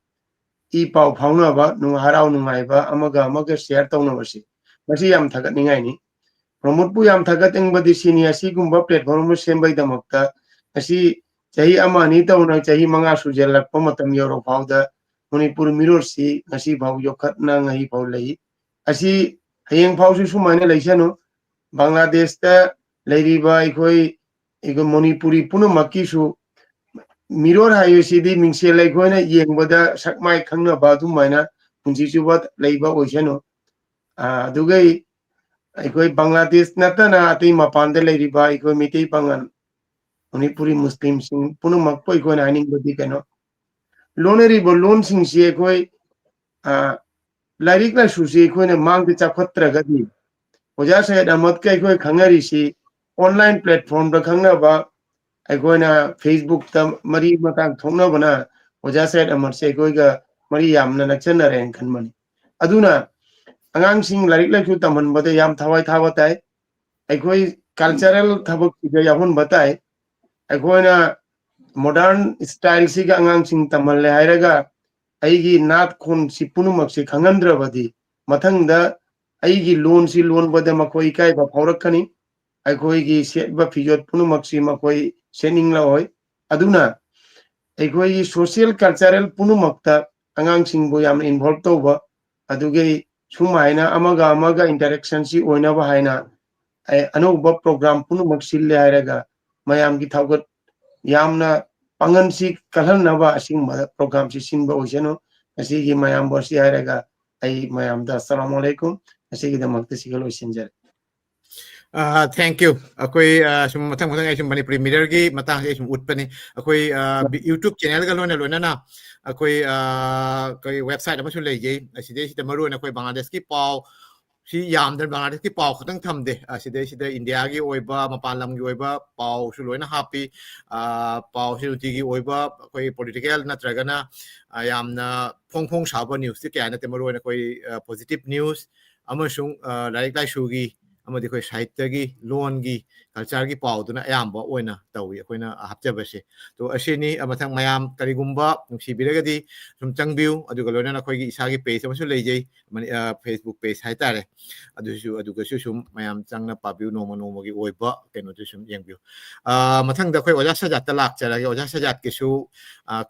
ꯏ ꯄꯥꯎ ꯐꯥꯎꯅꯕ ꯍꯔꯥꯎ ꯅꯨꯡꯉꯥꯏꯕ ꯑꯃꯒ ꯁꯦꯌꯔ ꯇꯧꯅꯕꯁꯤ ꯃꯁꯤ ꯌꯥꯝ ꯊꯥꯒꯠꯅꯤꯡꯉꯥꯏꯅꯤ ꯄ꯭ꯔꯃꯣꯗꯄꯨ ꯌꯥꯝ ꯊꯥꯒꯠꯅꯤꯡꯕꯗꯤ ꯁꯤꯅꯤ ꯑꯁꯤꯒꯨꯝꯕ ꯄ꯭ꯂꯦꯠꯐꯣꯔꯝ ꯑꯃ ꯁꯦꯝꯕꯒꯤꯗꯃꯛꯇ ꯉꯁꯤ ꯆꯍꯤ 1-2 ꯇꯧꯅ ꯆꯍꯤ 5 ꯁꯨꯖꯜꯂꯛꯄ ꯃꯇꯝ ꯌꯧꯔꯛ ꯐꯥꯎꯗ ꯃꯅꯤꯄꯨꯔ ꯃꯤꯔꯣꯜꯁꯤ ꯉꯁꯤ ꯐꯥꯎ ꯌꯣꯛꯈꯠꯅ ꯉꯍꯤ ꯐꯥꯎ ꯂꯩ ꯑꯁꯤ ꯍꯌꯦꯡ ꯐꯥꯎꯁꯨ ꯁꯨꯃꯥꯏꯅ ꯂꯩꯁꯅꯨ ꯕꯪꯒ꯭ꯂꯥꯗꯦꯁꯇ ꯂꯩꯔꯤꯕ ꯑꯩꯈꯣꯏ ꯃꯅꯤꯄꯨꯔꯤ ꯄꯨꯝꯅꯃꯛꯀꯤꯁꯨ ꯃꯤꯔꯣꯜ ꯍꯥꯏꯕꯁꯤꯗꯤ ꯃꯤꯡꯁꯦꯜ ꯑꯩꯈꯣꯏꯅ ꯌꯦꯡꯕꯗ ꯁꯛꯃꯥꯏ ꯈꯪꯅꯕ ꯑꯗꯨꯃꯥꯏꯅ ꯄꯨꯟꯁꯤ ꯆꯨꯞꯄ ꯂꯩꯕ ꯑꯣꯏꯁꯅꯨ ꯑꯗꯨꯒꯩ ꯑꯩꯈꯣꯏ ꯕꯪꯒ꯭ꯂꯥꯗꯦꯁ ꯅꯠꯇꯅ ꯑꯇꯩ ꯃꯄꯥꯟꯗ ꯂꯩꯔꯤꯕ ꯑꯩꯈꯣꯏ ꯃꯩꯇꯩ ꯄꯥꯡꯒꯜ ꯃꯅꯤꯄꯨꯔꯤ ꯃꯨꯁꯂꯤꯝꯁꯤꯡ ꯄꯨꯝꯅꯃꯛꯄꯨ ꯑꯩꯈꯣꯏꯅ ꯍꯥꯏꯅꯤꯡꯕꯗꯤ ꯀꯩꯅꯣ ꯂꯣꯟꯅꯔꯤꯕ ꯂꯣꯟꯁꯤꯡꯁꯤ ꯑꯩꯈꯣꯏ ꯂꯥꯏꯔꯤꯛ ꯂꯥꯏꯁꯨꯁꯤ ꯑꯩꯈꯣꯏꯅ ꯃꯥꯡꯗ ꯆꯥꯎꯈꯠꯇ꯭ꯔꯒꯗꯤ ꯑꯣꯖꯥ ꯁꯩꯌꯦꯗ ꯑꯍꯃꯗꯀ ꯑꯩꯈꯣꯏ ꯈꯪꯅꯔꯤꯁꯤ ꯑꯣꯟꯂꯥꯏꯟ ꯄ꯭ꯂꯦꯠꯐꯣꯔꯝꯗ ꯈꯪꯅꯕ ꯑꯩꯈꯣꯏꯅ ꯐꯦꯁꯕꯨꯛꯇ ꯃꯔꯤ ꯃꯇꯥꯡ ꯊꯣꯛꯅꯕꯅ ꯑꯣꯖꯥ ꯁꯩꯌꯦꯗ ꯑꯍꯃꯗꯁꯦ ꯑꯩꯈꯣꯏꯒ ꯃꯔꯤ ꯌꯥꯝꯅ ꯅꯛꯁꯟꯅꯔꯦꯅ ꯈꯟꯕꯅꯤ ꯑꯗꯨꯅ angangsing larik laiku taman bade yam thawai thawa tai aikoi cultural thabak siga yahun batai aikoi na modern style siga angangsing taman le hairaga aigi nat khon si punumak si khangandra badi mathangda aigi loan si loan bade makoi kai ba phaurakani aikoi gi set ba fijot punumak si makoi sening la hoy aduna aikoi social cultural punumakta angangsing bo yam involve to ba aduge sumaina amaga interaction si oina ba haina anouba program punumak sille hairaga mayam gi thawgat yamna pangan si kalhanaba asing program si sinba oiseno asigi mayam borsi hairaga ai mayam da assalamu alaikum asigi da makta sigalo isinjar Thank you. Akoi sum matang ay sum Manipuri Mirror gi matang ay sum utpani. Akoi YouTube channel ga lona na. Akoi koi website ama sun leje. Aside sida maru na akoi Bangladesh ki pau si yam dan Bangladesh ki pau khatang thamde. Aside sida India gi oiba Mapan lam gi oiba pau su loina happy pau si uti gi oiba akoi political na tragana yamna phong shaba news ti kya na te maru na akoi positive news ama sung like shugi amadi khoi sahitya gi loan gi culture gi pau duna ayamba oina tawi akoina hapjabase to asini amathang mayam karigumba nuksibiragadi sum changbiu aduga loina khoi gi isagi page amasu leijei Facebook page haitare aduga sum mayam changna pabiu noma gi oiba keno sum yengbiu mathang da khoi oja sajat talak charagi oja sajat ke su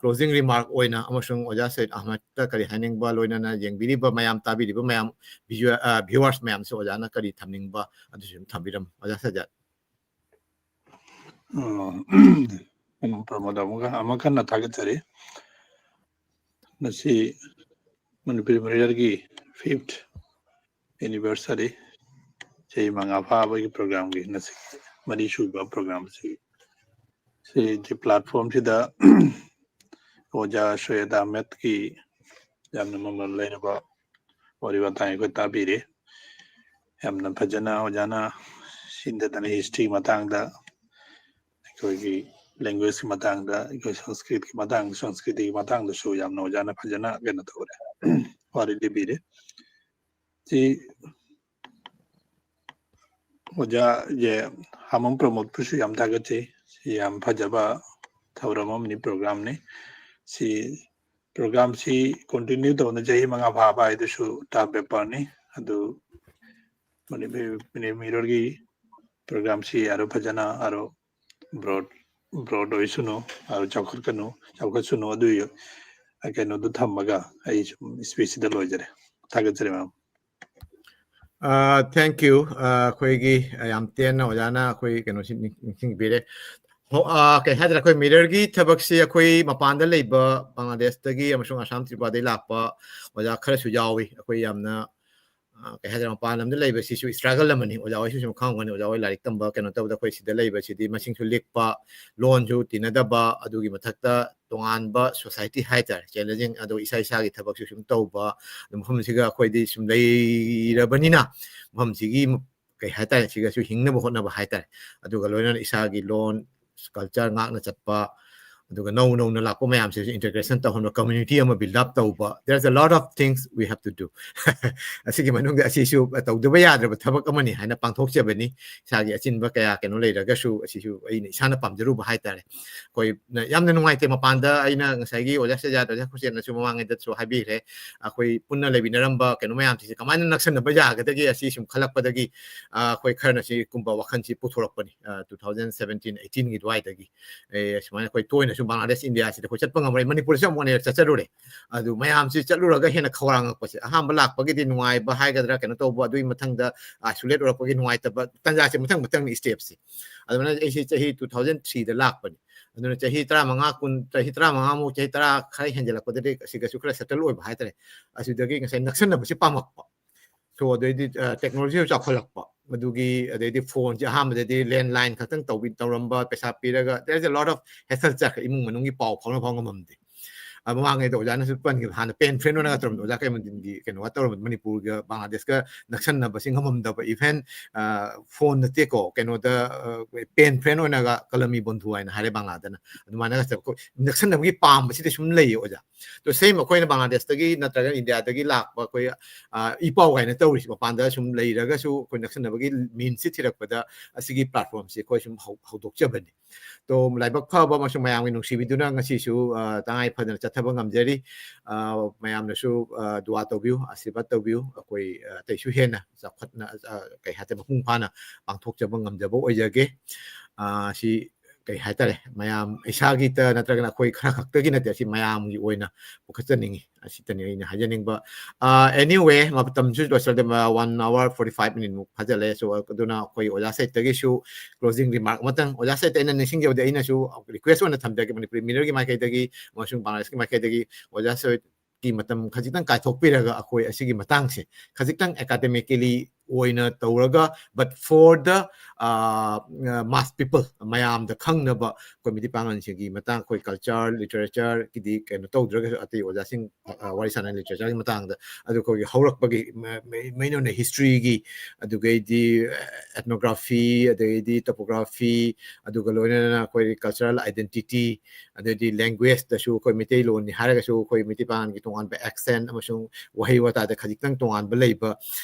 closing remark oina amasung oja said ahmad ta kari haning ba loina na yengbiri ba mayam tabiri ba mayam viewers mayam so oja na kari thamning ba adusum thambiram oja sajat Promoda amakan na target sari nasi Manipuri Mirror gi 5th anniversary sei manga pa ba gi program gi nasi mari shuba program si the platform si da oja shoyada met ki jamna mamal le ba ori ba tai ko tabire yamna phajana ojana sinda dana history matang da koi language ki matang da koi sanskrit ki matang da so yamna ojana phajana gena tore ori libire ti oja je hamam promote pusu yam ta gache yam phajaba thauramam ni program ne si program si continue to na jahi manga bha ba idu su ta paper ne adu mani mirror gi program si aro phajana aro broad oisuno aro chakhur suno adu yo akeno du thamaga ai space da lojare thagajare mam thank you khoi gi yam ten na oja na khoi keno sing bire ke hadra khoi mirror gi thabak si khoi mapan da leiba Bangladesh ta gi amasung Assam Tripura dei lakpa oja khara su yawi khoi yamna ke hadra mapan lam da leiba si su struggle lamani oja wai su khang wani oja wai larik tamba keno tabda khoi si da leiba si di masing su lekpa loan ju tinadaba adugi mathakta tongan ba society haitar challenging ado isa gi thabak su sum tauba mafam siga khoi di sum lei rabanina mafam sigi kai haitar siga su hingna ba hotna ba haitar aduga loina isa gi loan culture ngak na chatpa aduga no na lakpo mayam se integration ta hon community ama build up tauba there's a lot of things we have to do asigi manung da asisu tauda yadra ba thabak amani haina pangthok chebani sagi achin ba kaya keno leiraga su asisu aina isana pamjaru ba haitare koi yamna nungai te mapanda aina ngasagi oja saja oja khusen na su mawangai da su habi re akoi punna lebinaramba keno mayam ti kamana naksan ba jaga dagi asisum khalak padagi koi kharna si kumba wakhan si puthorak pani 2017 18 gi dwai dagi sumana koi toina su Bangladesh India si ko chatpa ngamai Manipur sa mo ne chacharure adu mayam si chaluraga hena khawrang ko si aham balak pagi di nuai ba hai gadra kena to ba dui mathang da isolate ora pagi nuai ta ba tanja si mathang steps si adu na si chahi 2003 da lak pani adu chahi 35 mu chahi 30 khai henjala ko de si ga sukra settle oi ba hai tare asu dagi ngasai naksan na si pamak pa so the technology cha kholak pa madugi the phone ja ham the landline khatang tawin tawramba pesa piraga there's a lot of hassle cha imung manungi pau phang mamde ꯃꯃꯥꯡꯉꯩꯗ ꯑꯣꯖꯥꯅꯁꯨ ꯄꯟꯈꯤꯕ ꯍꯥꯟꯅ ꯄꯦꯟ ꯐ꯭ꯔꯦꯟ ꯑꯣꯏꯅ ꯇꯧꯔꯝꯕ ꯑꯣꯖꯥ ꯀꯩꯃꯟꯗꯤꯟꯒꯤ ꯀꯩꯅꯣꯒ ꯇꯧꯔꯝꯕ ꯃꯅꯤꯄꯨꯔꯒ ꯕꯪꯒ꯭ꯂꯥꯗꯦꯁꯀ ꯅꯛꯁꯟꯅꯕꯁꯤ ꯉꯝꯃꯝꯗꯕ ꯏꯚꯦꯟ ꯐꯣꯟ ꯅꯠꯇꯦꯀꯣ ꯀꯩꯅꯣꯗ ꯄꯦꯟ ꯐ꯭ꯔꯦꯟ ꯑꯣꯏꯅꯒ ꯀꯂꯃꯤ ꯕꯣꯟꯙꯨ ꯍꯥꯏꯅ ꯍꯥꯏꯔꯦ ꯕꯪꯒ꯭ꯂꯥꯗꯅ ꯑꯗꯨꯃꯥꯏꯅꯒ ꯅꯛꯁꯟꯅꯕꯒꯤ ꯄꯥꯝꯕꯁꯤꯗꯤ ꯁꯨꯝ ꯂꯩꯌꯦ ꯑꯣꯖꯥ ꯇꯣ ꯁꯦꯝ ꯑꯩꯈꯣꯏꯅ ꯕꯪꯒ꯭ꯂꯥꯗꯦꯁꯇꯒꯤ ꯅꯠꯇ꯭ꯔꯒ ꯏꯟꯗꯤꯌꯥꯗꯒꯤ ꯂꯥꯛꯄ ꯑꯩꯈꯣꯏ ꯏ ꯄꯥꯎ ꯀꯥꯏꯅ ꯇꯧꯔꯤꯁꯤ ꯃꯄꯥꯟꯗ ꯁꯨꯝ ꯂꯩꯔꯒꯁꯨ ꯑꯩꯈꯣꯏ ꯅꯛꯁꯟꯅꯕꯒꯤ ꯃꯤꯟꯁꯤ ꯊꯤꯔꯛꯄꯗ ꯑꯁꯤꯒꯤ ꯄ꯭ꯂꯥꯠꯐꯣꯝꯁꯤ ꯑꯩꯈꯣꯏ ꯁꯨꯝ ꯍꯧꯗꯣꯛꯆꯕꯅꯤ ꯇꯣ ꯂꯥꯏꯕꯛ ꯐꯕ ꯑꯃꯁꯨꯡ ꯃꯌꯥꯝꯒꯤ ꯅꯨꯡꯁꯤꯕꯤꯗꯨꯅ ꯉꯁꯤꯁꯨ ꯇꯉꯥꯏ ꯐꯗꯅ ꯆꯠꯊꯕ ꯉꯝꯖꯔꯤ ꯃꯌꯥꯝꯅꯁꯨ ꯗꯨꯋꯥ ꯇꯧꯕꯤꯌꯨ ꯑꯁꯤꯔꯕꯥꯗ ꯇꯧꯕꯤꯌꯨ ꯑꯩꯈꯣꯏ ꯑꯇꯩꯁꯨ ꯍꯦꯟꯅ ꯆꯥꯎꯈꯠꯅ ꯀꯩ ꯍꯥꯏꯇꯥꯔꯦ ꯃꯄꯨꯡ ꯐꯥꯅ ꯄꯥꯡꯊꯣꯛꯆꯕ ꯉꯝꯖꯕ ꯑꯣꯏꯖꯒꯦ ꯁꯤ ꯀꯩ ꯍꯥꯏꯇꯥꯔꯦ ꯃꯌꯥꯝ ꯏꯁꯥꯒꯤꯇ ꯅꯠꯇ꯭ꯔꯒꯅ ꯑꯩꯈꯣꯏ ꯈꯔ ꯈꯛꯇꯒꯤ ꯅꯠꯇꯦ ꯑꯁꯤ ꯃꯌꯥꯝꯒꯤ ꯑꯣꯏꯅ ꯄꯨꯈꯠꯆꯅꯤꯡꯉꯤ ꯑꯁꯤꯇꯅꯤ ꯑꯩꯅ ꯍꯥꯏꯖꯅꯤꯡꯕ ꯑꯦꯅꯤꯋꯦ ꯃꯇꯝꯁꯨ ꯂꯣꯏꯁꯤꯜꯂꯦ 1 hour 45 minute ꯃꯨꯛ ꯐꯥꯖꯜꯂꯦ ꯁꯣ ꯑꯗꯨꯅ ꯑꯩꯈꯣꯏ ꯑꯣꯖꯥ ꯁꯥꯏꯠꯇꯒꯤꯁꯨ ꯀ꯭ꯂꯣꯖꯤꯡ ꯔꯤꯃꯥꯔꯛ ꯑꯃꯇꯪ ꯑꯣꯖꯥ ꯁꯥꯏꯠꯇ ꯑꯩꯅ ꯅꯤꯡꯁꯤꯡꯖꯕꯗꯤ ꯑꯩꯅꯁꯨ ꯔꯤꯀ꯭ꯋꯦꯁ ꯑꯣꯏꯅ ꯊꯝꯖꯒꯦ ꯃꯅꯤꯄꯨꯔꯤ ꯃꯤꯔꯔꯒꯤ ꯃꯥꯏꯀꯩꯗꯒꯤ ꯑꯃꯁꯨꯡ ꯕꯪꯒ꯭ꯂꯥꯗꯦꯁꯀꯤ ꯃꯥꯏꯀꯩꯗꯒꯤ ꯑꯣꯖꯥ ꯁꯥꯏꯠꯀꯤ ꯃꯇꯝ ꯈꯖꯤꯛꯇꯪ ꯀꯥꯏꯊꯣꯛꯄꯤꯔꯒ ꯑꯩꯈꯣꯏ ꯑꯁꯤꯒꯤ ꯃꯇꯥꯡꯁꯦ ꯈꯖꯤꯛꯇꯪ ꯑꯦꯀꯥꯗꯦꯃꯤꯀꯦꯂꯤ ꯑꯣꯏꯅ ꯇꯧꯔꯒ but four the mass people ꯃꯌꯥꯝꯗ ꯈꯪꯅꯕ ꯑꯩꯈꯣꯏ ꯃꯤꯇꯩ ꯄꯥꯡꯒꯜꯁꯤꯡꯒꯤ ꯃꯇꯥꯡ ꯑꯩꯈꯣꯏ ꯀꯜꯆꯔ ꯂꯤꯇꯔꯦꯆꯔꯒꯤꯗꯤ ꯀꯩꯅꯣ ꯇꯧꯗ꯭ꯔꯒꯁꯨ ꯑꯇꯩ ꯑꯣꯖꯥꯁꯤꯡ ꯋꯥꯔꯤ ꯁꯥꯟꯅ ꯂꯤꯇꯔꯦꯆꯔꯒꯤ ꯃꯇꯥꯡꯗ ꯑꯗꯨ ꯑꯩꯈꯣꯏꯒꯤ ꯍꯧꯔꯛꯄꯒꯤ ꯃꯦꯟ ꯑꯣꯏꯅ ꯍꯤꯁꯇ꯭ꯔꯤꯒꯤ ꯑꯗꯨꯒꯩꯗꯤ ꯑꯦꯊꯅꯣꯒ꯭ꯔꯥꯐꯤ ꯑꯗꯩꯗꯤ ꯇꯣꯄꯣꯒ꯭ꯔꯥꯐꯤ ꯑꯗꯨꯒ ꯂꯣꯏꯅꯅ ꯑꯩꯈꯣꯏ ꯀꯜꯆꯔꯦꯜ ꯑꯥꯏꯗꯦꯟꯇꯤꯇꯤ ꯑꯗꯩꯗꯤ ꯂꯦꯡꯒ꯭ꯋꯦꯖꯇꯁꯨ ꯑꯩꯈꯣꯏ ꯃꯩꯇꯩꯂꯣꯟꯅꯤ ꯍꯥꯏꯔꯒꯁꯨ ꯑꯩꯈꯣꯏ ꯃꯩꯇꯩ ꯄꯥꯡꯒꯜꯒꯤ ꯇꯣꯉꯥꯟꯕ ꯑꯦꯛꯁꯦꯟ ꯑꯃꯁꯨꯡ ꯋꯥꯍꯩ ꯋꯥꯇꯥꯗ ꯈꯖꯤꯛꯇꯪ ꯇꯣꯉꯥꯟꯕ ꯂꯩꯕ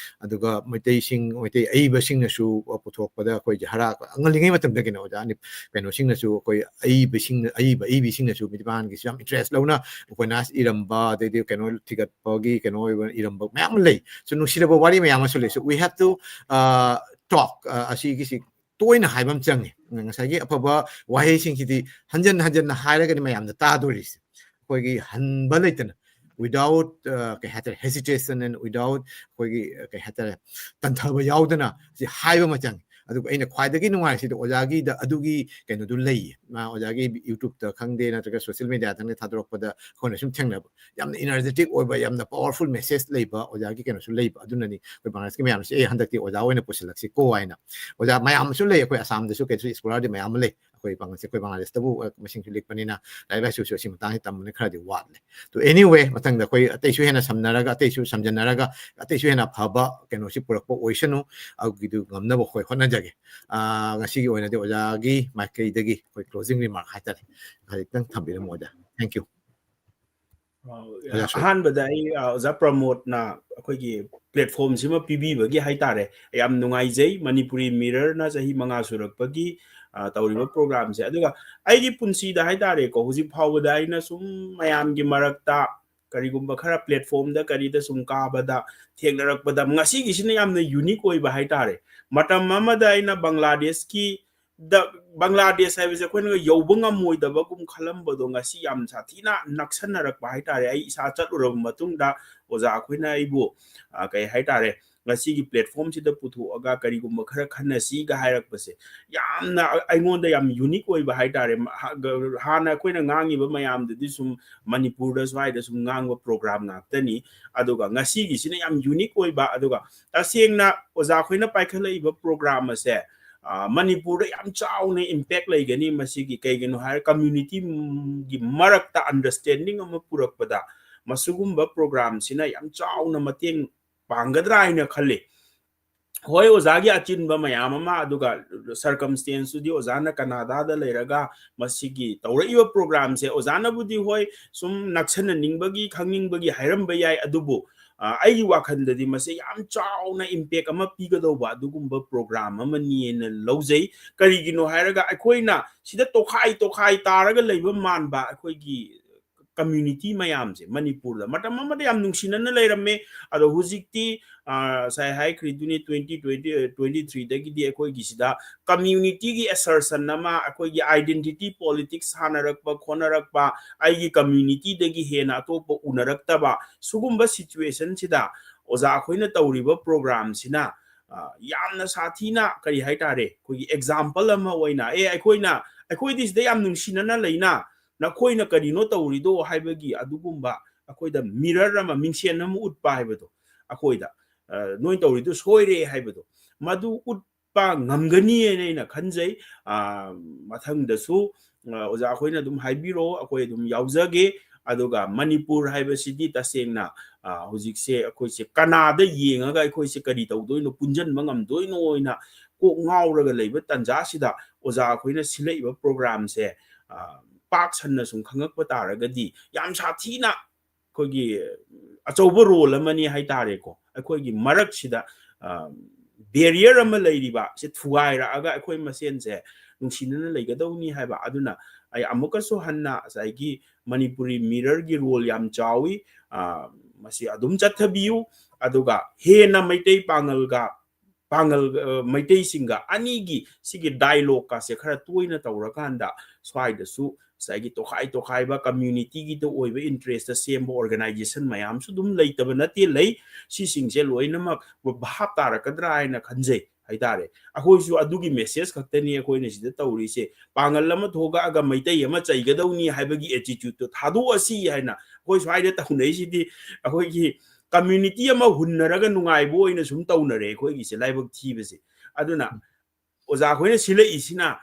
ꯑꯗꯨꯒ ꯃꯩꯇꯩ ꯑꯏꯕꯁꯤꯡꯅꯁꯨ ꯄꯨꯊꯣꯛꯄꯗ ꯑꯩꯈꯣꯏ ꯉꯜꯂꯤꯉꯩ ꯃꯇꯝꯗꯒꯤꯅ ꯑꯣꯖꯥ ꯀꯩꯅꯣꯁꯤꯡꯅꯁꯨ ꯑꯩꯈꯣꯏ ꯑꯏꯕꯁꯤꯡꯅꯁꯨ ꯃꯩꯇꯩ ꯄꯥꯡꯒꯜꯒꯤꯁꯨ ꯌꯥꯝ ꯏꯟꯇꯔꯦꯁ ꯂꯧꯅ ꯎꯄꯟꯌꯥꯁ ꯏꯔꯝꯕ ꯑꯗꯩꯗꯤ ꯀꯩꯅꯣ ꯊꯤꯒꯠꯄꯒꯤ ꯀꯩꯅꯣ ꯑꯣꯏꯕ ꯏꯔꯝꯕ ꯃꯌꯥꯝ ꯑꯃ ꯂꯩ ꯁꯨ ꯅꯨꯡꯁꯤꯔꯕ ꯋꯥꯔꯤ ꯃꯌꯥꯝ ꯑꯃꯁꯨ ꯂꯩ ꯁꯨ ꯋꯤ ꯍꯦꯞ ꯇꯨ ꯇꯣꯛ ꯑꯁꯤꯒꯤꯁꯤ ꯇꯣꯏꯅ ꯍꯥꯏꯕ ꯑꯃ ꯆꯪꯉꯤ ꯉꯁꯥꯏꯒꯤ ꯑꯐꯕ ꯋꯥꯍꯩꯁꯤꯡꯁꯤꯗꯤ ꯍꯟꯖꯟ ꯍꯟꯖꯟꯅ ꯍꯥꯏꯔꯒꯗꯤ ꯃꯌꯥꯝꯗ ꯇꯥꯗꯣꯔꯤꯁꯦ ꯑꯩꯈꯣꯏꯒꯤ ꯍꯟꯕ ꯂꯩꯇꯅ ꯋꯤꯗꯥꯎꯠ ꯀꯩ ꯍꯥꯏꯇꯥꯔꯦ ꯍꯦꯁꯤꯇꯦꯁꯟ ꯑꯦꯟ ꯋꯤꯗꯥꯎꯠ ꯑꯩꯈꯣꯏꯒꯤ ꯀꯩ ꯍꯥꯏꯇꯥꯔꯦ ꯇꯟꯊꯕ ꯌꯥꯎꯗꯅ ꯁꯤ ꯍꯥꯏꯕ ꯑꯃ ꯆꯪꯉꯤ ꯑꯗꯨꯒ ꯑꯩꯅ ꯈ꯭ꯋꯥꯏꯗꯒꯤ ꯅꯨꯡꯉꯥꯏꯔꯤꯁꯤꯗ ꯑꯣꯖꯥꯒꯤꯗ ꯑꯗꯨꯒꯤ ꯀꯩꯅꯣꯗꯨ ꯂꯩꯌꯦ ꯑꯣꯖꯥꯒꯤ ꯌꯨꯇ꯭ꯌꯨꯕꯇ ꯈꯪꯗꯦ ꯅꯠꯇ꯭ꯔꯒ ꯁꯣꯁꯤꯌꯦꯜ ꯃꯦꯗꯤꯌꯥꯗ ꯊꯥꯗꯣꯔꯛꯄꯗ ꯑꯩꯈꯣꯏꯅ ꯁꯨꯝ ꯊꯦꯡꯅꯕ ꯌꯥꯝꯅ ꯏꯅꯔꯖꯦꯇꯤꯛ ꯑꯣꯏꯕ ꯌꯥꯝꯅ ꯄꯥꯋꯔꯐꯨꯜ ꯃꯦꯁꯦꯖ ꯂꯩꯕ ꯑꯣꯖꯥꯒꯤ ꯀꯩꯅꯣꯁꯨ ꯂꯩꯕ ꯑꯗꯨꯅꯅꯤ ꯑꯩꯈꯣꯏ ꯕꯪꯒ꯭ꯂꯥꯗꯦꯁꯀꯤ ꯃꯌꯥꯝꯁꯦ ꯍꯟꯗꯛꯇꯤ ꯑꯣꯖꯥ ꯑꯣꯏꯅ ꯄꯨꯁꯤꯜꯂꯛꯁꯤꯀꯣ ꯍꯥꯏꯅ ꯑꯣꯖꯥ ꯃꯌꯥꯝ ꯑꯃꯁꯨ ꯂꯩ ꯑꯩꯈꯣꯏ ꯑꯁꯥꯝꯗꯁꯨ ꯀꯩꯁꯨ ꯁ꯭ꯀꯣꯂꯔꯗꯤ ꯃꯌꯥꯝ ꯑꯃ ꯂꯩ ꯑꯩꯈꯣꯏ ꯕꯪꯒ꯭ꯂꯥꯗꯦꯁꯇꯕꯨ ꯃꯁꯤꯡꯁꯨ ꯂꯤꯛꯄꯅꯤꯅ ꯂꯥꯏꯔꯤꯛ ꯂꯥꯏꯁꯨꯁꯨ ꯑꯁꯤ ꯃꯇꯥꯡꯁꯤ ꯇꯝꯕꯅꯤ ꯈꯔꯗꯤ ꯋꯥꯠꯂꯦ ꯇꯣ ꯑꯦꯅꯤꯋꯦ ꯃꯊꯪꯗ ꯑꯩꯈꯣꯏ ꯑꯇꯩꯁꯨ ꯍꯦꯟꯅ ꯁꯝꯅꯔꯒ ꯑꯇꯩꯁꯨ ꯁꯝꯖꯟꯅꯔꯒ ꯑꯇꯩꯁꯨ ꯍꯦꯟꯅ ꯐꯕ ꯀꯩꯅꯣꯁꯤ ꯄꯨꯔꯛꯄ ꯑꯣꯏꯁꯅꯨ ꯑꯗꯨꯒꯤꯗꯨ ꯉꯝꯅꯕ ꯑꯩꯈꯣꯏ ꯍꯣꯠꯅꯖꯒꯦ ꯉꯁꯤꯒꯤ ꯑꯣꯏꯅꯗꯤ ꯑꯣꯖꯥꯒꯤ ꯃꯥꯏꯀꯩꯗꯒꯤ ꯑꯩꯈꯣꯏ ꯀ꯭ꯂꯣꯖꯤꯡ ꯔꯤꯃꯥꯔꯛ ꯍꯥꯏꯇꯥꯔꯦ ꯈꯖꯤꯛꯇꯪ ꯊꯝꯕꯤꯔꯝꯃꯣ ꯑꯣꯖꯥ ꯊꯦꯡꯛ ꯌꯨ ꯑꯍꯥꯟꯕꯗ ꯑꯩ ꯑꯣꯖꯥ ꯄ꯭ꯔꯃꯣꯗꯅ ꯑꯩꯈꯣꯏꯒꯤ ꯄ꯭ꯂꯦꯠꯐꯣꯝꯁꯤꯃ ꯄꯤꯕꯤꯕꯒꯤ ꯍꯥꯏꯇꯥꯔꯦ ꯌꯥꯝ ꯅꯨꯡꯉꯥꯏꯖꯩ ꯃꯅꯤꯄꯨꯔꯤ ꯃꯤꯔꯔꯅ ꯆꯍꯤ 5 ꯁꯨꯔꯛꯄꯒꯤ ꯇꯧꯔꯤꯕ ꯄ꯭ꯔꯣꯒ꯭ꯔꯥꯝꯁꯦ ꯑꯗꯨꯒ ꯑꯩꯒꯤ ꯄꯨꯟꯁꯤꯗ ꯍꯥꯏꯇꯥꯔꯦꯀꯣ ꯍꯧꯖꯤꯛ ꯐꯥꯎꯕꯗ ꯑꯩꯅ ꯁꯨꯝ ꯃꯌꯥꯝꯒꯤ ꯃꯔꯛꯇ ꯀꯔꯤꯒꯨꯝꯕ ꯈꯔ ꯄ꯭ꯂꯦꯠꯐꯣꯝꯗ ꯀꯔꯤꯗ ꯁꯨꯝ ꯀꯥꯕꯗ ꯊꯦꯡꯅꯔꯛꯄꯗ ꯉꯁꯤꯒꯤꯁꯤꯅ ꯌꯥꯝꯅ ꯌꯨꯅꯤꯛ ꯑꯣꯏꯕ ꯍꯥꯏꯇꯥꯔꯦ ꯃꯇꯝ ꯑꯃꯗ ꯑꯩꯅ ꯕꯪꯒ꯭ꯂꯥꯗꯦꯁꯀꯤ ꯕꯪꯒ꯭ꯂꯥꯗꯦꯁ ꯍꯥꯏꯕꯁꯦ ꯑꯩꯈꯣꯏꯅ ꯌꯧꯕ ꯉꯝꯃꯣꯏꯗꯕꯒꯨꯝ ꯈꯜꯂꯝꯕꯗꯣ ꯉꯁꯤ ꯌꯥꯝ ꯁꯥꯊꯤꯅ ꯅꯛꯁꯟꯅꯔꯛꯄ ꯍꯥꯏꯇꯥꯔꯦ ꯑꯩ ꯏꯁꯥ ꯆꯠꯂꯨꯔꯕ ꯃꯇꯨꯡꯗ ꯑꯣꯖꯥ ꯑꯩꯈꯣꯏꯅ ꯑꯩꯕꯨ ꯀꯩ ꯍꯥꯏꯇꯥꯔꯦ ꯉꯁꯤꯒꯤ ꯄ꯭ꯂꯦꯠꯐꯣꯝꯁꯤꯗ ꯄꯨꯊꯣꯛꯑꯒ ꯀꯔꯤꯒꯨꯝꯕ ꯈꯔ ꯈꯟꯅꯁꯤꯒ ꯍꯥꯏꯔꯛꯄꯁꯦ ꯌꯥꯝꯅ ꯑꯩꯉꯣꯟꯗ ꯌꯥꯝ ꯌꯨꯅꯤꯛ ꯑꯣꯏꯕ ꯍꯥꯏꯇꯥꯔꯦ ꯍꯥꯟꯅ ꯑꯩꯈꯣꯏꯅ ꯉꯥꯡꯉꯤꯕ ꯃꯌꯥꯝꯗꯨꯗꯤ ꯁꯨꯝ ꯃꯅꯤꯄꯨꯔꯗ ꯁ꯭ꯋꯥꯏꯗ ꯁꯨꯝ ꯉꯥꯡꯕ ꯄ꯭ꯔꯣꯒ꯭ꯔꯥꯝ ꯉꯥꯛꯇꯅꯤ ꯑꯗꯨꯒ ꯉꯁꯤꯒꯤꯁꯤꯅ ꯌꯥꯝ ꯌꯨꯅꯤꯛ ꯑꯣꯏꯕ ꯑꯗꯨꯒ ꯇꯁꯦꯡꯅ ꯑꯣꯖꯥ ꯑꯩꯈꯣꯏꯅ ꯄꯥꯏꯈꯠꯂꯛꯏꯕ ꯄ꯭ꯔꯣꯒ꯭ꯔꯥꯝ ꯑꯁꯦ ꯃꯅꯤꯄꯨꯔꯗ ꯌꯥꯝ ꯆꯥꯎꯅ ꯏꯝꯄꯦꯛ ꯂꯩꯒꯅꯤ ꯃꯁꯤꯒꯤ ꯀꯩꯒꯤꯅꯣ ꯍꯥꯏꯔ ꯀꯝꯃ꯭ꯌꯨꯅꯤꯇꯤꯒꯤ ꯃꯔꯛꯇ ꯑꯟꯗꯔꯁꯇꯦꯟꯗꯤꯡ ꯑꯃ ꯄꯨꯔꯛꯄꯗ ꯃꯁꯤꯒꯨꯝꯕ ꯄ꯭ꯔꯣꯒ꯭ꯔꯥꯝꯁꯤꯅ ꯌꯥꯝ ꯆꯥꯎꯅ ꯃꯇꯦꯡ ꯄꯥꯡꯒꯗ꯭ꯔꯥ ꯍꯥꯏꯅ ꯈꯜꯂꯤ ꯍꯣꯏ ꯑꯣꯖꯥꯒꯤ ꯑꯆꯤꯟꯕ ꯃꯌꯥꯝ ꯑꯃ ꯑꯗꯨꯒ ꯁꯔꯀꯝꯁꯇꯦꯟꯁꯇꯨꯗꯤ ꯑꯣꯖꯥꯅ ꯀꯅꯥꯗꯥꯗ ꯂꯩꯔꯒ ꯃꯁꯤꯒꯤ ꯇꯧꯔꯛꯏꯕ ꯄ꯭ꯔꯣꯒ꯭ꯔꯥꯝꯁꯦ ꯑꯣꯖꯥꯅꯕꯨꯗꯤ ꯍꯣꯏ ꯁꯨꯝ ꯅꯛꯁꯟꯅꯅꯤꯡꯕꯒꯤ ꯈꯪꯅꯤꯡꯕꯒꯤ ꯍꯥꯏꯔꯝꯕ ꯌꯥꯏ ꯑꯗꯨꯕꯨ ꯑꯩꯒꯤ ꯋꯥꯈꯜꯗꯗꯤ ꯃꯁꯤ ꯌꯥꯝ ꯆꯥꯎꯅ ꯏꯝꯄꯦꯛ ꯑꯃ ꯄꯤꯒꯗꯧꯕ ꯑꯗꯨꯒꯨꯝꯕ ꯄ꯭ꯔꯣꯒ꯭ꯔꯥꯝ ꯑꯃꯅꯤꯅ ꯂꯧꯖꯩ ꯀꯔꯤꯒꯤꯅꯣ ꯍꯥꯏꯔꯒ ꯑꯩꯈꯣꯏꯅ ꯁꯤꯗ ꯇꯣꯈꯥꯏ ꯇꯥꯔꯒ ꯂꯩꯕ ꯃꯥꯟꯕ ꯑꯩꯈꯣꯏꯒꯤ ꯀꯝꯃ꯭ꯌꯨꯅꯤꯇꯤ ꯃꯌꯥꯝꯁꯦ ꯃꯅꯤꯄꯨꯔꯗ ꯃꯇꯝ ꯑꯃꯗ ꯌꯥꯝ ꯅꯨꯡꯁꯤꯅꯅ ꯂꯩꯔꯝꯃꯦ ꯑꯗꯣ ꯍꯧꯖꯤꯛꯇꯤ ꯉꯁꯥꯏ ꯍꯥꯏꯈ꯭ꯔꯤꯗꯨꯅꯤ 2023ꯗꯒꯤꯗꯤ ꯑꯩꯈꯣꯏꯒꯤꯁꯤꯗ ꯀꯝꯃ꯭ꯌꯨꯅꯤꯇꯤꯒꯤ ꯑꯦꯁꯔꯁꯟ ꯑꯃ ꯑꯩꯈꯣꯏꯒꯤ ꯑꯥꯏꯗꯦꯟꯇꯤꯇꯤ ꯄꯣꯂꯤꯇꯤꯛꯁ ꯁꯥꯟꯅꯔꯛꯄ ꯈꯣꯠꯅꯔꯛꯄ ꯑꯩꯒꯤ ꯀꯝꯃ꯭ꯌꯨꯅꯤꯇꯤꯗꯒꯤ ꯍꯦꯟꯅ ꯑꯇꯣꯞꯄ ꯎꯅꯔꯛꯇꯕ ꯁꯤꯒꯨꯝꯕ ꯁꯤꯆꯨꯋꯦꯁꯟꯁꯤꯗ ꯑꯣꯖꯥ ꯑꯩꯈꯣꯏꯅ ꯇꯧꯔꯤꯕ ꯄ꯭ꯔꯣꯒ꯭ꯔꯥꯝꯁꯤꯅ ꯌꯥꯝꯅ ꯁꯥꯊꯤꯅ ꯀꯔꯤ ꯍꯥꯏꯇꯥꯔꯦ ꯑꯩꯈꯣꯏꯒꯤ ꯑꯦꯛꯖꯥꯝꯄꯜ ꯑꯃ ꯑꯣꯏꯅ ꯑꯩꯈꯣꯏꯗꯤ ꯁꯤꯗ ꯌꯥꯝ ꯅꯨꯡꯁꯤꯅꯅ ꯂꯩꯅ ꯅꯈꯣꯏꯅ ꯀꯔꯤꯅꯣ ꯇꯧꯔꯤꯗꯣ ꯍꯥꯏꯕꯒꯤ ꯑꯗꯨꯒꯨꯝꯕ ꯑꯩꯈꯣꯏꯗ ꯃꯤꯔꯔ ꯑꯃ ꯃꯤꯡꯁꯦꯟ ꯑꯃ ꯎꯠꯄ ꯍꯥꯏꯕꯗꯣ ꯑꯩꯈꯣꯏꯗ ꯅꯣꯏ ꯇꯧꯔꯤꯗꯣ ꯁꯣꯏꯔꯦ ꯍꯥꯏꯕꯗꯣ ꯃꯗꯨ ꯎꯠꯄ ꯉꯝꯒꯅꯤꯅ ꯑꯩꯅ ꯈꯟꯖꯩ ꯃꯊꯪꯗꯁꯨ ꯑꯣꯖꯥ ꯑꯩꯈꯣꯏꯅ ꯑꯗꯨꯝ ꯍꯥꯏꯕꯤꯔꯣ ꯑꯩꯈꯣꯏ ꯑꯗꯨꯝ ꯌꯥꯎꯖꯒꯦ aduga Manipur haibasidi tasengna hujikse akoise Kanada yengaga akoise kari tawdoino punjan mangam doino oina ko ngauraga leiba tanja sida oza akoina silaiba program se pak sanna sum khangakpa taragadi yam sathina kogi achauba role amani haitare ko akoigi marak sida barrier ama leiriba se thuaira aga akoi masen se nungsinana leigadawni haiba aduna ai amuka so hanna saigi Manipuri mirror gi role yam chawi masi adum chathabiu aduga hena Meitei Pangal Meitei singa anigi sigi dialogue ka se khara toina tawrakanda swaida su saigi tokhai ba community gi to oiba interest sembo organization mayam su dum leitaba nati lei si singse loinamak bhap tarakadra aina khanjai haidare akoi su adugi message khaktani akoi ne sida tawri se pangal lama thoga aga Meitei ama chaigadawni haibagi attitude to thadu asi haina akoi swaida taunai sidi akoi gi community ama hunnaraga nungai boina sum taunare akoi gi se laibak thibase aduna oza khoine sila isina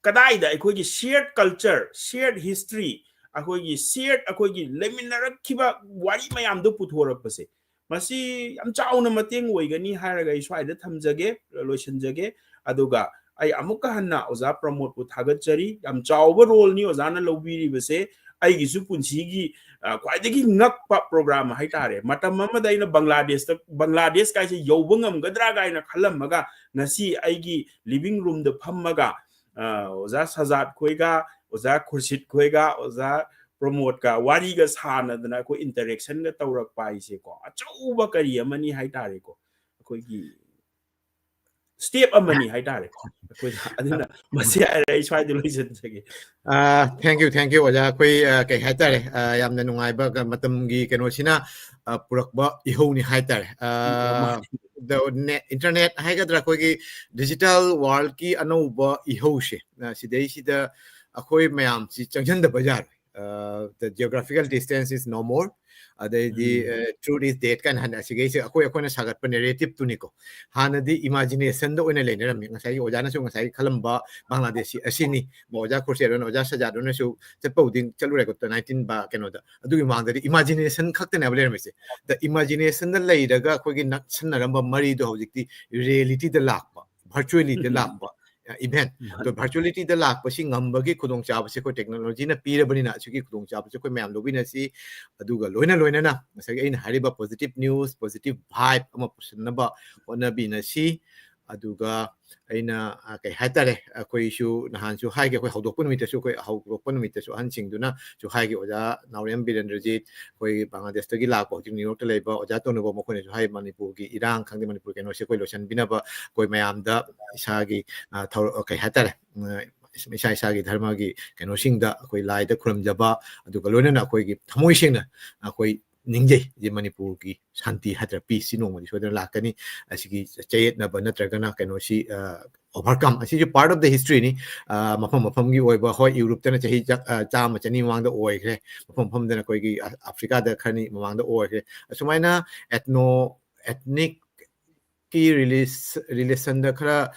kadaida akoi gi shared culture shared history akoi gi shared akoi gi leminarak khiba wari mayam do puthora pase masi am chauna mateng oigani haraga iswaida thamjage loisanjage aduga ai amuka hanna oza promote pu thagachari am chawba role ni oza na lobiri base ai gi su punsi gi kwaidagi ngakpa program haitare matam amada ina Bangladesh kai se yobungam gadra ga ina khalamaga nasi ai gi living room da phammaga oza Sajat khoiga oza Khurshid khoiga oza promote ka wari ga sana dana ko interaction ga tawrak pai se ko achauba kari amani haitare ko ko gi step amani haitare ko adina masi ai swai de loisan sage thank you oja koi kai haitare yamna nungai ba matam gi keno sina purakba ihoni haitare the internet haigadra koi gi digital world ki anouba ihose sidai sida akoi mayam si changjan da bajar the geographical distance is no more the truth is that kan han asige se akoi akoi na sagat pa narrative tuniko hanadi imagination do ina leneram ngasai ojana su ngasai khalamba Bangladeshi asini moja kurse ron oja Sajat ron su chepoding chalure ko 19 ba kenoda adugi mangda imagination khakte na bler mese the imagination da leidaga akoi gi sanaramba mari do hojikti reality da lakpa virtually da lakpa event to virtuality da lakpa si ngambagi khudong chaba se ko technology na pira bani na chuki khudong chaba se ko mayam lobi na si aduga loina na masagi ain hariba positive news positive vibe ama pusanaba ona bi na si aduga aina kai hatare akoi su nahan su haige koi hodokpun mita su koi hodokpun mita su han singduna su haige oja Naurem Birendrajit koi Bangladesh tagi lakpo New York ta leiba oja tonubo mokone su hai Manipur gi irang khangde Manipur keno se koi losan binaba koi mayam da isagi kai hatare isagi dharma gi keno singda koi lai da khram jaba aduga loina na koi gi thamoi singna koi ningjay je Manipur ki shanti hatra peace sino mo so la kani asigi chayet na bana tragana kano si overcome asi jo part of the history ni mapam gi oi ba hoi Europe tana chahi chama chani wang da oi kre mapam dana koi gi Africa da khani wang da oi kre sumaina ethnic ki relation da khara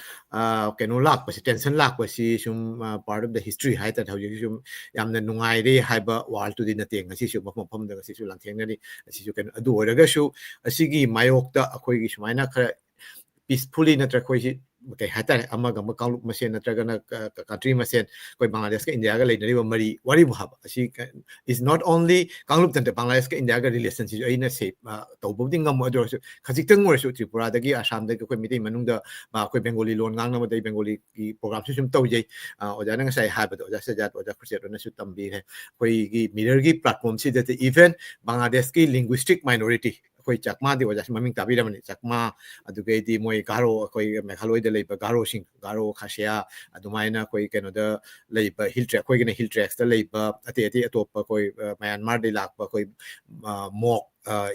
kano lak pa tension lak pa si sum part of the history hai ta thau ji sum yamna nungai re hai ba wal tu din ateng asi su mapam da si su lang theng ni asi su kan adu oraga su asigi mayok da akoi gi sumaina khara peacefully natra koi si kai hatare amaga makang masen natraga na country masen koi Bangladesh ka India ga leinari ba mari wari bhab asi is not only kanglup tan Bangladesh ka India ga relationship aina se tawboding ngam ado khajik tang or su Tripura dagi Assam dagi koi mitai manung da ba koi Bengali lon ngang na dai Bengali ki program su sum tawjai oja nang sai ha ba oja Sajat oja Khurshid na su tambi he koi gi mirror gi platform si that even Bangladesh ki linguistic minority koi chakma di oja maming tabi ramani chakma adugai di moi garo koi Meghaloi da leiba garo sing garo khasya adumaina koi keno da leiba hill track koi gena hill tracks da leiba ate atop koi Myanmar de lakpa koi mok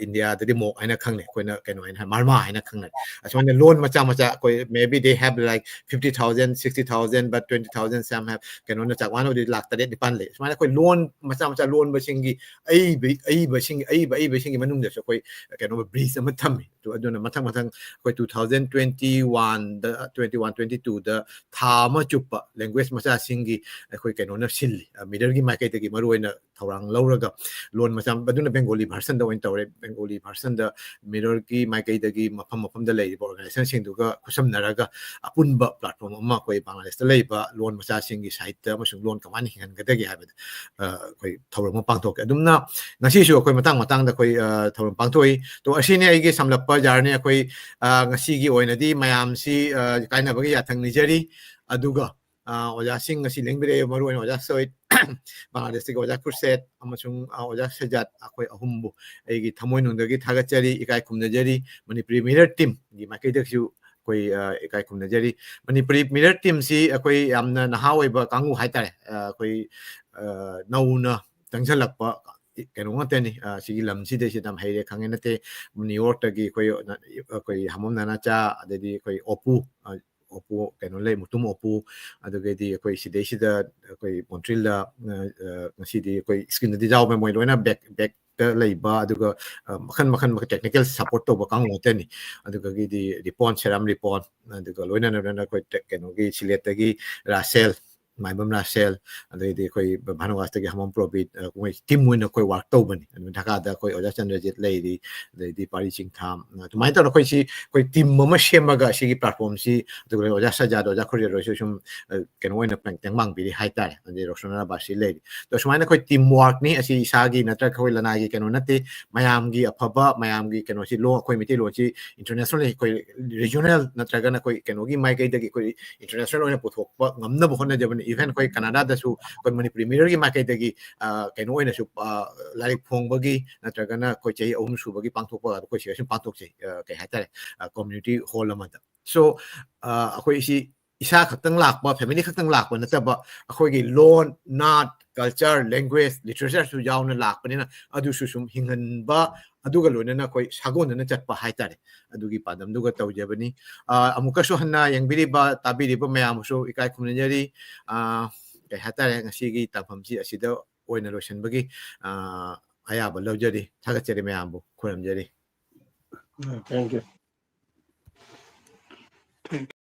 India da di mok aina khangne koi na keno aina marma aina khangne asmane loan macha koi maybe they have like 50,000 60,000 but 20,000 some have keno na chakwan odi lak ta de dipan le asmane koi loan macha loan ba singi ai ba singi manung da so koi keno breeze ama thammi to aduna mathang koi 2021 da 22 da tha ma chupa language macha singi koi keno na silli middle gi ma kai te gi maru na thorang lawraga loan macam baduna Bengali version da oin tawre Bengali version da mirror ki maikai dagi mapam da lei organization sing duga kusam naraga apunba platform amma koi Bangladesh da lei ba loan macha sing gi site da masung loan kamani hingan ga dagi habad koi thorang pangthok adumna ngasi su koi matang da koi thorang pangthoi to asini ai gi samlappa jarni koi ngasi gi oina di mayam si kaina bagi yathang nijari aduga oja sing ngasi lengbire maru oja soit Bangladesh ki oja kurset amasung oja sejat akoi ahumbu ai gi thamoi nundagi thagachari ikai kumnajari Manipuri mirror team gi makai daksu koi ikai kumnajari Manipuri mirror team si akoi amna nahawai ba kangu haitare koi nauna tangsalakpa keno ngate ni sigi lam si de sidam haire khangenate New York tagi koi hamom nana cha adedi koi opu keno le mutum opu adugedi koi sidei sida koi Montreal da ngasi di koi skin di jaw me moi loina back leiba aduga makhan technical support to bakang ngote ni aduga gi di report seram report aduga loina na koi keno gi silet gi Russell maibam Russell adedi koi bhanuwas tagi hamom probit koi team win koi work to bani dhaka da koi oja chandrajit lei di pari ching tham to mai to koi si koi team mama shemaga si platform si aduga oja sajad oja khori ro sum keno win pang tengmang bi hai tai adi roshona ba si lei to sumaina koi teamwork ni asi isagi natra koi lana gi keno nate mayam gi aphaba mayam gi keno si lo koi miti lo si international koi regional natra gana koi keno gi mai kai da gi koi international oina puthok pa ngamna bo khona jaban even koi Canada da su koi Manipuri mirror gi mai kai da gi keno oina su larik phong bagi natra gana koi chei ahum su bagi pangthok pa koi si pangthok chei kai hatare community hall amada so koi si isa khaktang lakpa family khaktang lakpa nataba akhoi gi loan not culture language literature su yauna lakpa ni na adu su sum hingan ba aduga loina na koi sagon na chatpa haitare adugi padam duga tawjabani amuka su hanna yangbiri ba tabiri ba mayam su ikai khumnjari kai hatare ngasi gi tapam si asida oina lotion bagi aya ba lawjari thagachari mayam bu khuram jari Thank you.